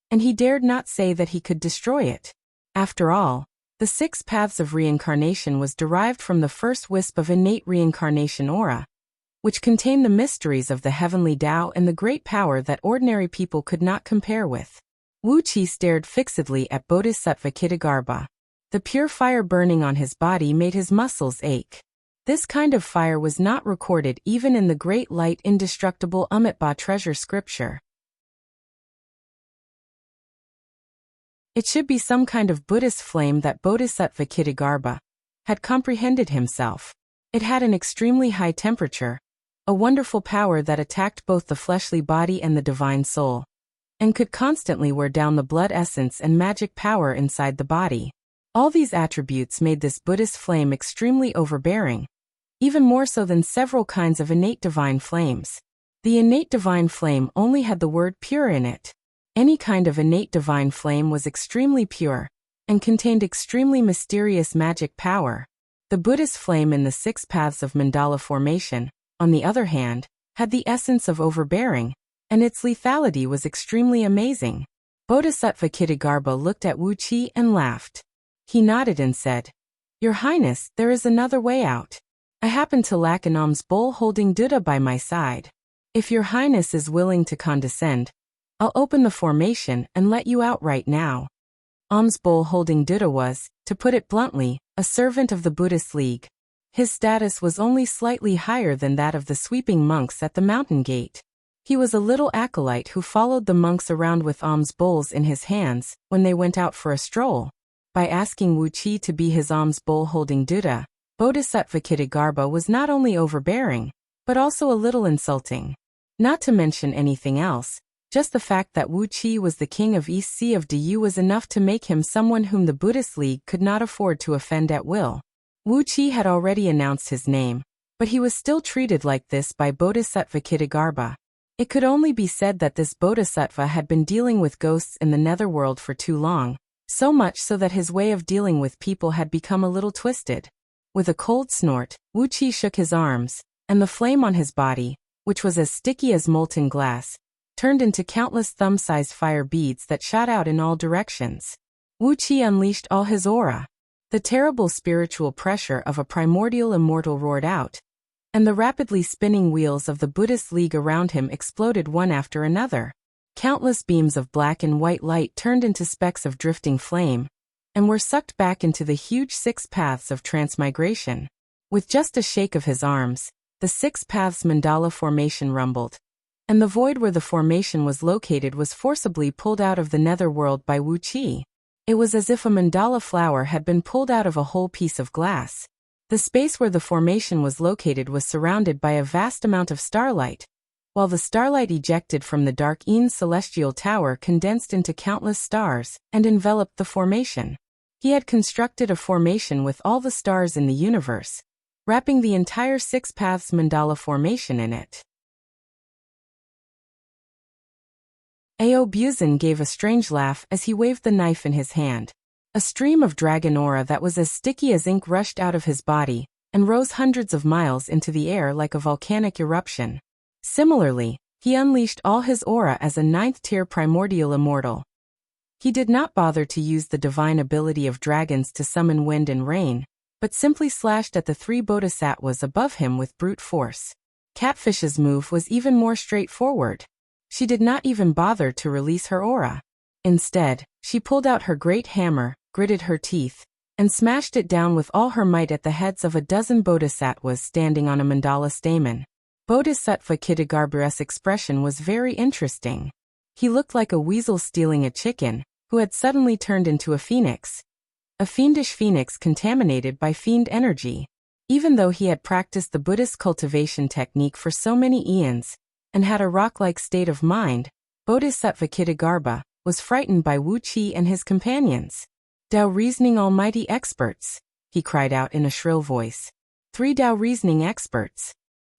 and he dared not say that he could destroy it. After all, the 6 paths of reincarnation was derived from the first wisp of innate reincarnation aura, which contained the mysteries of the heavenly Tao and the great power that ordinary people could not compare with. Wuxia stared fixedly at Bodhisattva Kittagarbha. The pure fire burning on his body made his muscles ache. This kind of fire was not recorded even in the great light indestructible Amitabha treasure scripture. It should be some kind of Buddhist flame that Bodhisattva Kittagarbha had comprehended himself. It had an extremely high temperature, a wonderful power that attacked both the fleshly body and the divine soul, and could constantly wear down the blood essence and magic power inside the body. All these attributes made this Buddhist flame extremely overbearing, even more so than several kinds of innate divine flames. The innate divine flame only had the word pure in it. Any kind of innate divine flame was extremely pure, and contained extremely mysterious magic power. The Buddhist flame in the 6 paths of mandala formation, on the other hand, had the essence of overbearing, and its lethality was extremely amazing. Bodhisattva Kittagarbha looked at Wuxia and laughed. He nodded and said, "Your Highness, there is another way out. I happen to lack an alms bowl holding Buddha by my side. If Your Highness is willing to condescend, I'll open the formation and let you out right now." Alms bowl holding Buddha was, to put it bluntly, a servant of the Buddhist League. His status was only slightly higher than that of the sweeping monks at the mountain gate. He was a little acolyte who followed the monks around with alms bowls in his hands when they went out for a stroll. By asking Wuxia to be his alms bowl-holding Buddha, Bodhisattva Kitagarbha was not only overbearing, but also a little insulting. Not to mention anything else, just the fact that Wuxia was the king of East Sea of Du was enough to make him someone whom the Buddhist League could not afford to offend at will. Wuxia had already announced his name, but he was still treated like this by Bodhisattva Kitagarbha. It could only be said that this bodhisattva had been dealing with ghosts in the netherworld for too long, so much so that his way of dealing with people had become a little twisted. With a cold snort, Wuxia shook his arms, and the flame on his body, which was as sticky as molten glass, turned into countless thumb-sized fire beads that shot out in all directions. Wuxia unleashed all his aura. The terrible spiritual pressure of a primordial immortal roared out, and the rapidly spinning wheels of the Buddhist League around him exploded one after another. Countless beams of black and white light turned into specks of drifting flame, and were sucked back into the huge 6 paths of transmigration. With just a shake of his arms, the 6 paths mandala formation rumbled, and the void where the formation was located was forcibly pulled out of the netherworld by Wuxia. It was as if a mandala flower had been pulled out of a whole piece of glass. The space where the formation was located was surrounded by a vast amount of starlight, while the starlight ejected from the dark celestial tower condensed into countless stars and enveloped the formation. He had constructed a formation with all the stars in the universe, wrapping the entire 6 paths mandala formation in it. Audiobook gave a strange laugh as he waved the knife in his hand. A stream of dragon aura that was as sticky as ink rushed out of his body and rose hundreds of miles into the air like a volcanic eruption. Similarly, he unleashed all his aura as a 9th-tier primordial immortal. He did not bother to use the divine ability of dragons to summon wind and rain, but simply slashed at the 3 bodhisattvas above him with brute force. Catfish's move was even more straightforward. She did not even bother to release her aura. Instead, she pulled out her great hammer, gritted her teeth, and smashed it down with all her might at the heads of a dozen bodhisattvas standing on a mandala stamen. Bodhisattva Kitagarbha's expression was very interesting. He looked like a weasel stealing a chicken, who had suddenly turned into a phoenix. A fiendish phoenix contaminated by fiend energy. Even though he had practiced the Buddhist cultivation technique for so many eons, and had a rock-like state of mind, Bodhisattva Kitagarbha was frightened by Wuxia and his companions. Tao reasoning almighty experts, he cried out in a shrill voice. 3 Tao reasoning experts.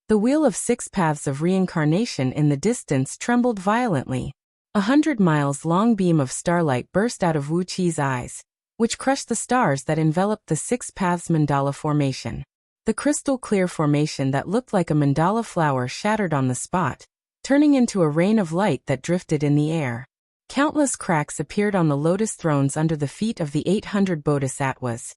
The wheel of 6 paths of reincarnation in the distance trembled violently. 100 miles long beam of starlight burst out of Wuxia's eyes, which crushed the stars that enveloped the 6 paths mandala formation. The crystal-clear formation that looked like a mandala flower shattered on the spot, turning into a rain of light that drifted in the air. Countless cracks appeared on the lotus thrones under the feet of the 800 bodhisattvas,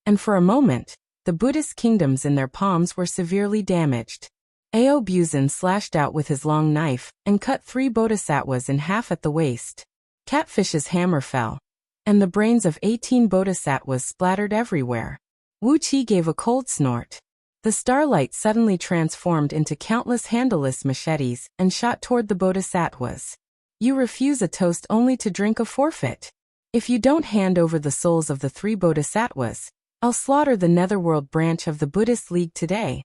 and for a moment, the Buddhist kingdoms in their palms were severely damaged. Audiobook slashed out with his long knife and cut 3 bodhisattvas in half at the waist. Catfish's hammer fell, and the brains of 18 bodhisattvas splattered everywhere. Wuxia gave a cold snort. The starlight suddenly transformed into countless handleless machetes and shot toward the bodhisattvas. You refuse a toast only to drink a forfeit. If you don't hand over the souls of the 3 bodhisattvas, I'll slaughter the netherworld branch of the Buddhist League today.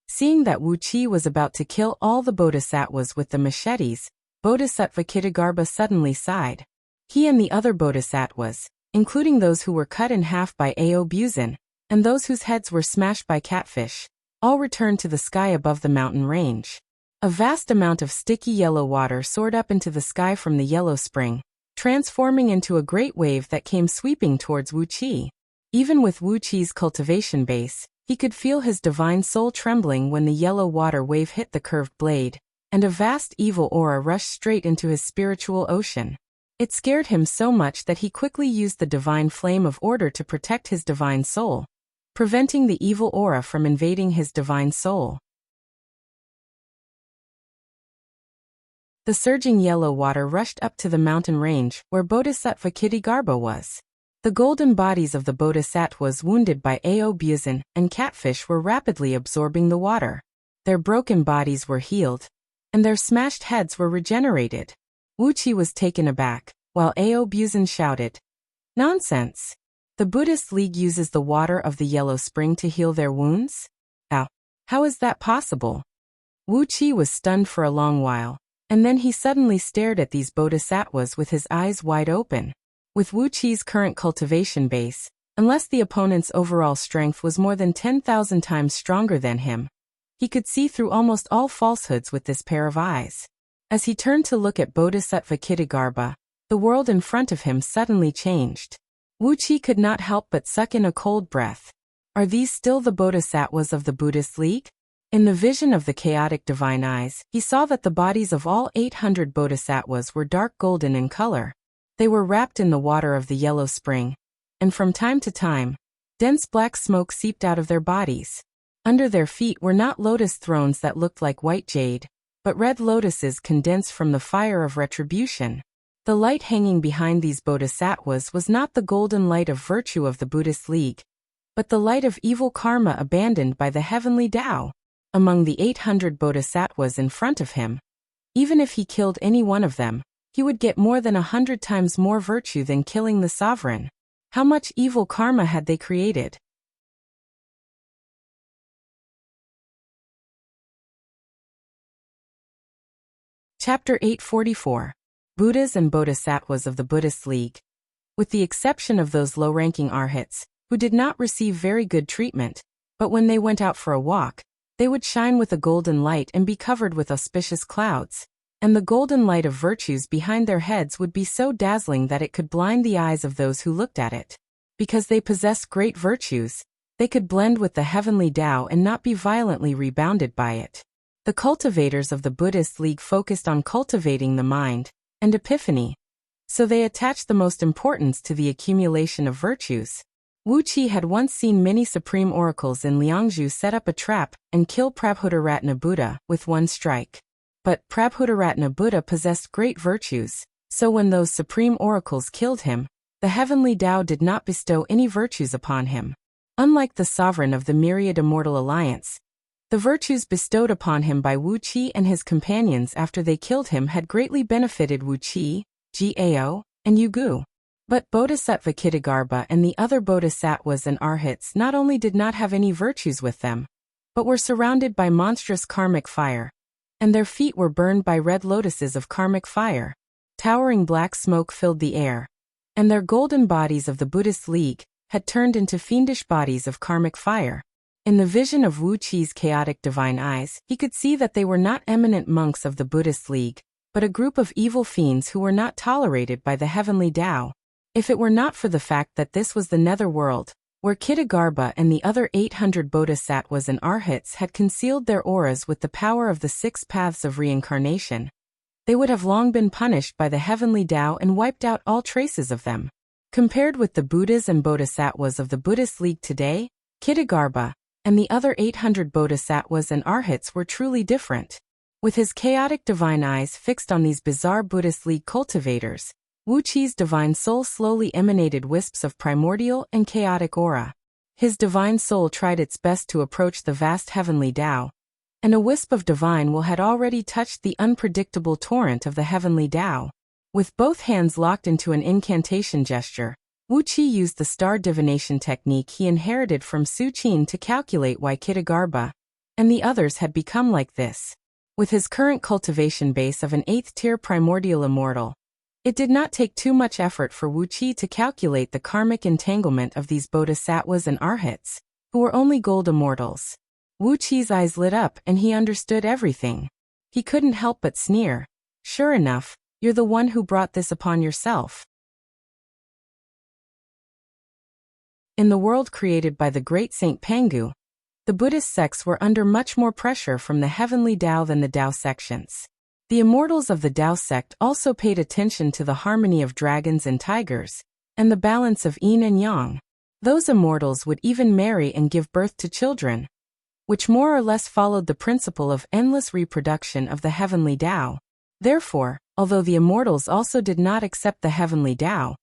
Seeing that Wuxia was about to kill all the bodhisattvas with the machetes, Bodhisattva Kitagarbha suddenly sighed. He and the other bodhisattvas, including those who were cut in half by Audiobook, and those whose heads were smashed by catfish, all returned to the sky above the mountain range. A vast amount of sticky yellow water soared up into the sky from the yellow spring, transforming into a great wave that came sweeping towards Wuxia. Even with Wuxia's cultivation base, he could feel his divine soul trembling when the yellow water wave hit the curved blade, and a vast evil aura rushed straight into his spiritual ocean. It scared him so much that he quickly used the divine flame of order to protect his divine soul, preventing the evil aura from invading his divine soul. The surging yellow water rushed up to the mountain range where Bodhisattva Kitagarbha was. The golden bodies of the bodhisattvas wounded by Audiobook and catfish were rapidly absorbing the water. Their broken bodies were healed, and their smashed heads were regenerated. Wuxia was taken aback, while Ao Buzan shouted, "Nonsense! The Buddhist League uses the water of the yellow spring to heal their wounds? How is that possible?" Wuxia was stunned for a long while, and then he suddenly stared at these bodhisattvas with his eyes wide open. With Wuxia's current cultivation base, unless the opponent's overall strength was more than 10,000 times stronger than him, he could see through almost all falsehoods with this pair of eyes. As he turned to look at Bodhisattva Kitagarbha, the world in front of him suddenly changed. Wuxia could not help but suck in a cold breath. Are these still the bodhisattvas of the Buddhist League? In the vision of the chaotic divine eyes, he saw that the bodies of all 800 bodhisattvas were dark golden in color. They were wrapped in the water of the yellow spring, and from time to time, dense black smoke seeped out of their bodies. Under their feet were not lotus thrones that looked like white jade, but red lotuses condensed from the fire of retribution. The light hanging behind these bodhisattvas was not the golden light of virtue of the Buddhist League, but the light of evil karma abandoned by the heavenly Tao. Among the 800 bodhisattvas in front of him, even if he killed any one of them, he would get more than 100 times more virtue than killing the sovereign. How much evil karma had they created? Chapter 844. Buddhas and Bodhisattvas of the Buddhist League. With the exception of those low-ranking arhats, who did not receive very good treatment, but when they went out for a walk, they would shine with a golden light and be covered with auspicious clouds, and the golden light of virtues behind their heads would be so dazzling that it could blind the eyes of those who looked at it. Because they possessed great virtues, they could blend with the heavenly Tao and not be violently rebounded by it. The cultivators of the Buddhist League focused on cultivating the mind and epiphany, so they attached the most importance to the accumulation of virtues. Wuxia had once seen many supreme oracles in Liangzhu set up a trap and kill Prabhudaratna Buddha with one strike. But Prabhudaratna Buddha possessed great virtues, so when those supreme oracles killed him, the heavenly Tao did not bestow any virtues upon him. Unlike the sovereign of the Myriad Immortal Alliance, the virtues bestowed upon him by Wuxia and his companions after they killed him had greatly benefited Wuxia, Gao, and Yugu. But Bodhisattva Kitagarbha and the other bodhisattvas and arhats not only did not have any virtues with them, but were surrounded by monstrous karmic fire, and their feet were burned by red lotuses of karmic fire. Towering black smoke filled the air, and their golden bodies of the Buddhist League had turned into fiendish bodies of karmic fire. In the vision of Wuxia's chaotic divine eyes, he could see that they were not eminent monks of the Buddhist League, but a group of evil fiends who were not tolerated by the heavenly Tao. If it were not for the fact that this was the netherworld, where Kitagarbha and the other 800 bodhisattvas and arhats had concealed their auras with the power of the 6 paths of reincarnation, they would have long been punished by the heavenly Tao and wiped out all traces of them. Compared with the Buddhas and bodhisattvas of the Buddhist League today, Kitagarbha and the other 800 bodhisattvas and arhats were truly different. With his chaotic divine eyes fixed on these bizarre Buddhist League cultivators, Wuxia's divine soul slowly emanated wisps of primordial and chaotic aura. His divine soul tried its best to approach the vast heavenly Tao, and a wisp of divine will had already touched the unpredictable torrent of the heavenly Tao. With both hands locked into an incantation gesture, Wuxia used the star divination technique he inherited from Su Qin to calculate why Kitagarbha and the others had become like this. With his current cultivation base of an 8th-tier primordial immortal, it did not take too much effort for Wuxia to calculate the karmic entanglement of these bodhisattvas and arhats, who were only gold immortals. Wuxia's eyes lit up and he understood everything. He couldn't help but sneer. Sure enough, you're the one who brought this upon yourself. In the world created by the great Saint Pangu, the Buddhist sects were under much more pressure from the heavenly Tao than the Tao sections. The immortals of the Tao sect also paid attention to the harmony of dragons and tigers, and the balance of yin and yang. Those immortals would even marry and give birth to children, which more or less followed the principle of endless reproduction of the heavenly Tao. Therefore, although the immortals also did not accept the heavenly Tao,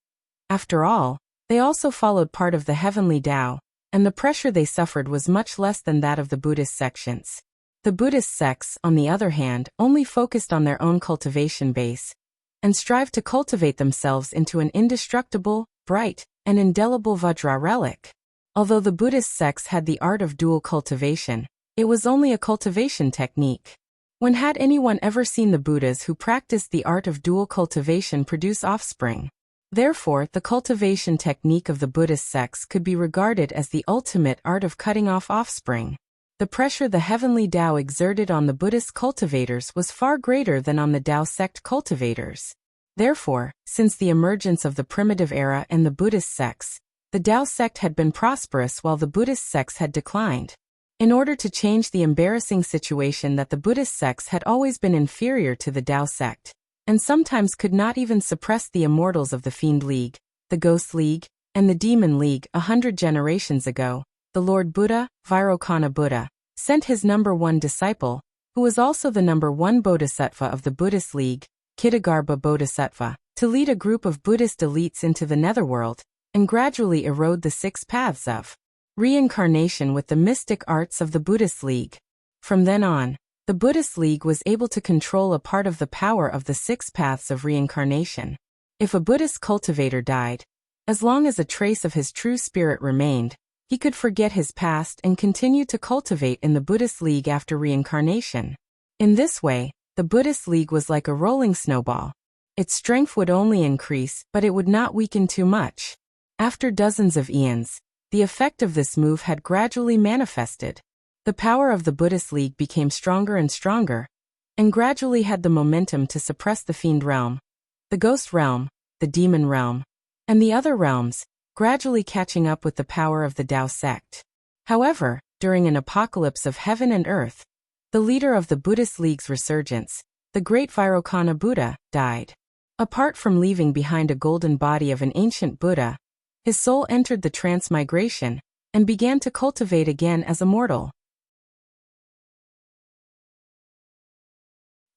after all, they also followed part of the heavenly Tao, and the pressure they suffered was much less than that of the Buddhist sections. The Buddhist sects, on the other hand, only focused on their own cultivation base and strived to cultivate themselves into an indestructible, bright, and indelible Vajra relic. Although the Buddhist sects had the art of dual cultivation, it was only a cultivation technique. When had anyone ever seen the Buddhas who practiced the art of dual cultivation produce offspring? Therefore, the cultivation technique of the Buddhist sects could be regarded as the ultimate art of cutting off offspring. The pressure the heavenly Tao exerted on the Buddhist cultivators was far greater than on the Tao sect cultivators. Therefore, since the emergence of the primitive era and the Buddhist sects, the Tao sect had been prosperous while the Buddhist sects had declined. In order to change the embarrassing situation that the Buddhist sects had always been inferior to the Tao sect, and sometimes could not even suppress the immortals of the Fiend League, the Ghost League, and the Demon League 100 generations ago, the Lord Buddha, Vairocana Buddha, sent his number one disciple, who was also the number one bodhisattva of the Buddhist League, Kittagarbha Bodhisattva, to lead a group of Buddhist elites into the netherworld, and gradually erode the 6 paths of reincarnation with the mystic arts of the Buddhist League. From then on, the Buddhist League was able to control a part of the power of the 6 paths of reincarnation. If a Buddhist cultivator died, as long as a trace of his true spirit remained, he could forget his past and continue to cultivate in the Buddhist League after reincarnation. In this way, the Buddhist League was like a rolling snowball. Its strength would only increase, but it would not weaken too much. After dozens of eons, the effect of this move had gradually manifested. The power of the Buddhist League became stronger and stronger, and gradually had the momentum to suppress the Fiend realm, the Ghost realm, the Demon realm, and the other realms, gradually catching up with the power of the Tao sect. However, during an apocalypse of heaven and earth, the leader of the Buddhist League's resurgence, the great Vairocana Buddha, died. Apart from leaving behind a golden body of an ancient Buddha, his soul entered the transmigration and began to cultivate again as a mortal.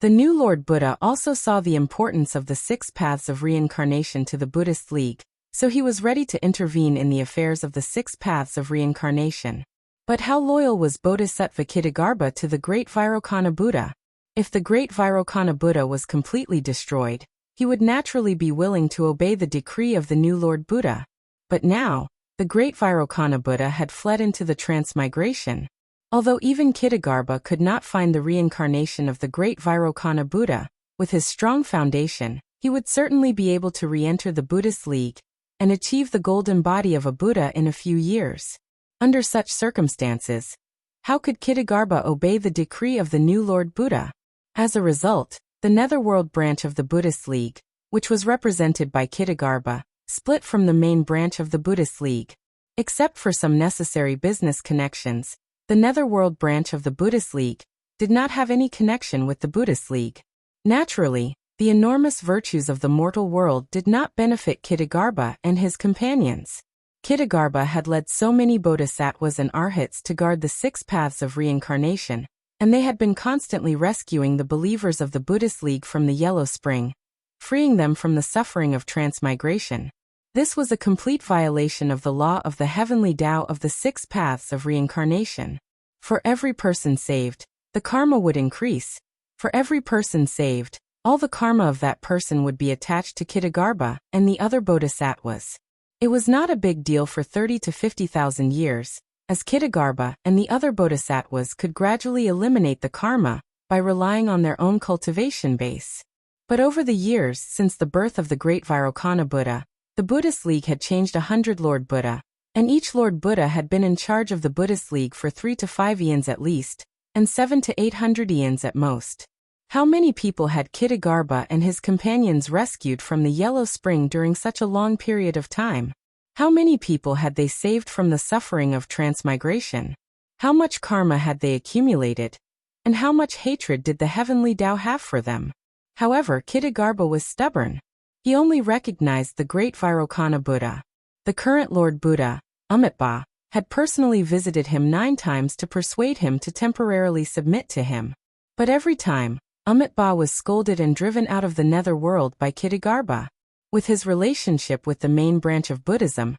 The new Lord Buddha also saw the importance of the 6 paths of reincarnation to the Buddhist League, so he was ready to intervene in the affairs of the 6 paths of reincarnation. But how loyal was Bodhisattva Kittagarbha to the great Vairocana Buddha? If the great Vairocana Buddha was completely destroyed, he would naturally be willing to obey the decree of the new Lord Buddha. But now, the great Vairocana Buddha had fled into the transmigration. Although even Kittagarbha could not find the reincarnation of the great Vairocana Buddha, with his strong foundation, he would certainly be able to re-enter the Buddhist League and achieve the golden body of a Buddha in a few years. Under such circumstances, how could Kittagarbha obey the decree of the new Lord Buddha? As a result, the Netherworld branch of the Buddhist League, which was represented by Kittagarbha, split from the main branch of the Buddhist League. Except for some necessary business connections, the Netherworld branch of the Buddhist League did not have any connection with the Buddhist League. Naturally, the enormous virtues of the mortal world did not benefit Kittagarbha and his companions. Kittagarbha had led so many bodhisattvas and arhats to guard the 6 paths of reincarnation, and they had been constantly rescuing the believers of the Buddhist League from the Yellow Spring, freeing them from the suffering of transmigration. This was a complete violation of the law of the heavenly Tao of the 6 paths of reincarnation. For every person saved, the karma would increase. For every person saved, all the karma of that person would be attached to Kittagarbha and the other bodhisattvas. It was not a big deal for 30 to 50,000 years, as Kittagarbha and the other bodhisattvas could gradually eliminate the karma by relying on their own cultivation base. But over the years since the birth of the great Vairocana Buddha, the Buddhist League had changed 100 Lord Buddha, and each Lord Buddha had been in charge of the Buddhist League for 3 to 5 eons at least, and 7 to 800 eons at most. How many people had Kittagarbha and his companions rescued from the Yellow Spring during such a long period of time? How many people had they saved from the suffering of transmigration? How much karma had they accumulated? And how much hatred did the heavenly Tao have for them? However, Kittagarbha was stubborn. He only recognized the great Vairocana Buddha. The current Lord Buddha, Amitabha, had personally visited him 9 times to persuade him to temporarily submit to him. But every time, Amitabha was scolded and driven out of the nether world by Kittagarbha. With his relationship with the main branch of Buddhism,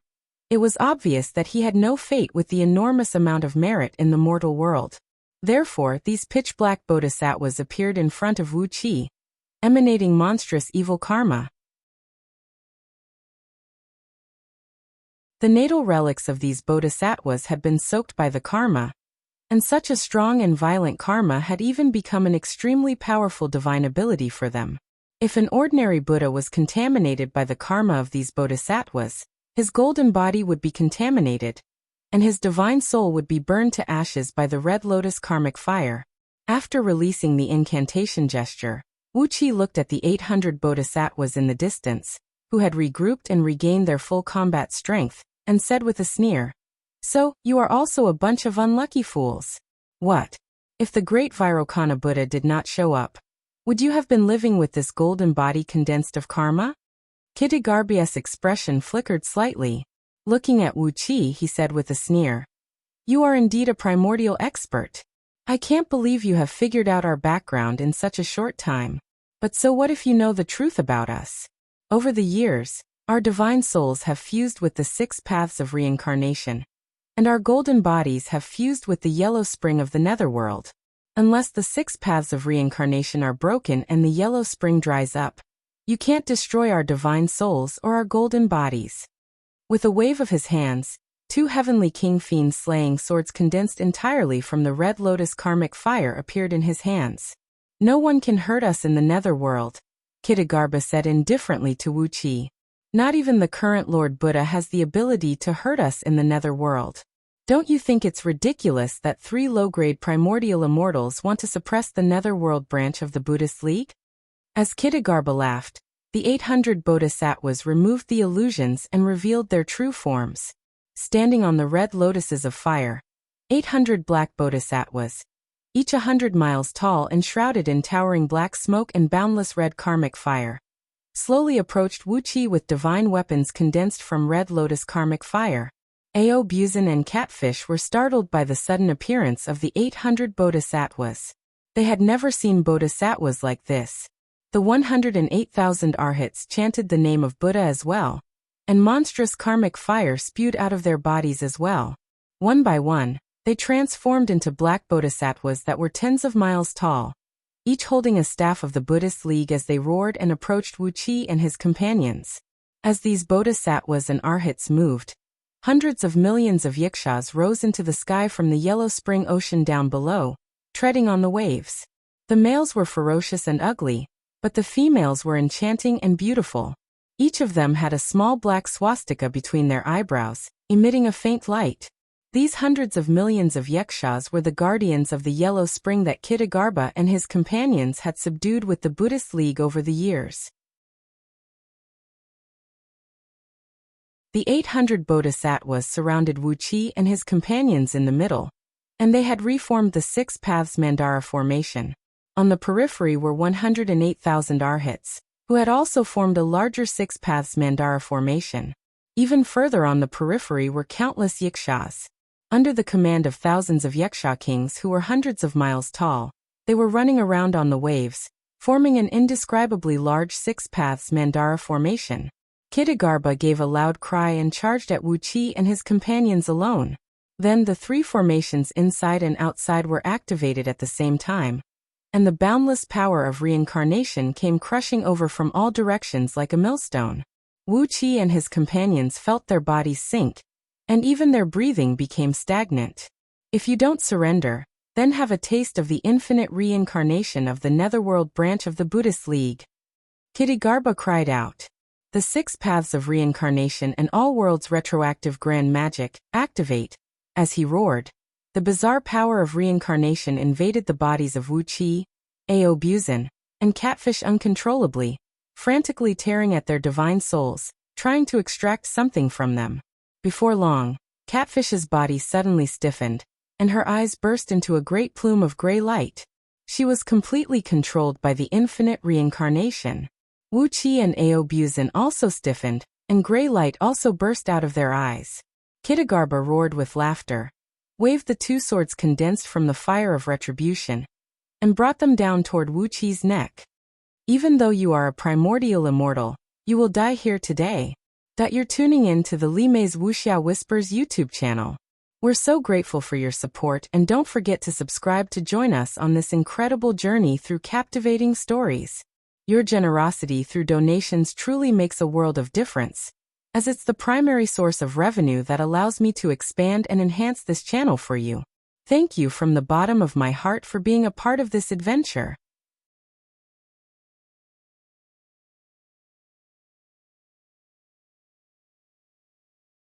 it was obvious that he had no fate with the enormous amount of merit in the mortal world. Therefore, these pitch-black bodhisattvas appeared in front of Wuxia, emanating monstrous evil karma. The natal relics of these bodhisattvas had been soaked by the karma, and such a strong and violent karma had even become an extremely powerful divine ability for them. If an ordinary Buddha was contaminated by the karma of these bodhisattvas, his golden body would be contaminated, and his divine soul would be burned to ashes by the red lotus karmic fire. After releasing the incantation gesture, Wuxia looked at the 800 bodhisattvas in the distance, who had regrouped and regained their full combat strength, and said with a sneer, "So, you are also a bunch of unlucky fools. What? If the great Vairocana Buddha did not show up, would you have been living with this golden body condensed of karma?" Kitagarbha's expression flickered slightly. Looking at Wuxia, he said with a sneer, "You are indeed a primordial expert. I can't believe you have figured out our background in such a short time. But so what if you know the truth about us? Over the years, our divine souls have fused with the 6 paths of reincarnation, and our golden bodies have fused with the yellow spring of the netherworld. Unless the 6 paths of reincarnation are broken and the yellow spring dries up, you can't destroy our divine souls or our golden bodies." With a wave of his hands, 2 heavenly king fiends slaying swords condensed entirely from the red lotus karmic fire appeared in his hands. "No one can hurt us in the netherworld," Kitagarbha said indifferently to Wuxia. "Not even the current Lord Buddha has the ability to hurt us in the netherworld. Don't you think it's ridiculous that 3 low-grade primordial immortals want to suppress the netherworld branch of the Buddhist League?" As Kitagarbha laughed, the 800 bodhisattvas removed the illusions and revealed their true forms. Standing on the red lotuses of fire, 800 black bodhisattvas, each 100 miles tall and shrouded in towering black smoke and boundless red karmic fire, slowly approached Wuxia with divine weapons condensed from red lotus karmic fire. Ao Buzin and Catfish were startled by the sudden appearance of the 800 bodhisattvas. They had never seen bodhisattvas like this. The 108,000 arhats chanted the name of Buddha as well, and monstrous karmic fire spewed out of their bodies as well. One by one, they transformed into black bodhisattvas that were tens of miles tall, each holding a staff of the Buddhist League as they roared and approached Wuxia and his companions. As these bodhisattvas and arhats moved, hundreds of millions of yikshas rose into the sky from the yellow spring ocean down below, treading on the waves. The males were ferocious and ugly, but the females were enchanting and beautiful. Each of them had a small black swastika between their eyebrows, emitting a faint light. These hundreds of millions of yakshas were the guardians of the yellow spring that Kitagarbha and his companions had subdued with the Buddhist League over the years. The 800 bodhisattvas surrounded Wuxia and his companions in the middle, and they had reformed the 6 paths Mandara formation. On the periphery were 108,000 arhats, who had also formed a larger 6 paths Mandara formation. Even further on the periphery were countless yikshas. Under the command of thousands of yaksha kings who were hundreds of miles tall, they were running around on the waves, forming an indescribably large 6 paths Mandara formation. Kitagarbha gave a loud cry and charged at Wuxia and his companions alone. Then the 3 formations inside and outside were activated at the same time, and the boundless power of reincarnation came crushing over from all directions like a millstone. Wuxia and his companions felt their bodies sink, and even their breathing became stagnant. "If you don't surrender, then have a taste of the infinite reincarnation of the netherworld branch of the Buddhist League," Kitagarbha cried out. The 6 paths of reincarnation and all worlds retroactive grand magic activate. As he roared, the bizarre power of reincarnation invaded the bodies of Wuxia, Ao Buzin, and Catfish uncontrollably, frantically tearing at their divine souls, trying to extract something from them. Before long, Catfish's body suddenly stiffened, and her eyes burst into a great plume of gray light. She was completely controlled by the infinite reincarnation. Wuxia and Ao Buzin also stiffened, and gray light also burst out of their eyes. Kitagarbha roared with laughter, waved the 2 swords condensed from the fire of retribution, and brought them down toward Wuxia's neck. "Even though you are a primordial immortal, you will die here today." You're tuning in to the Limei's Wuxia Whispers YouTube channel. We're so grateful for your support, and don't forget to subscribe to join us on this incredible journey through captivating stories. Your generosity through donations truly makes a world of difference, as it's the primary source of revenue that allows me to expand and enhance this channel for you. Thank you from the bottom of my heart for being a part of this adventure.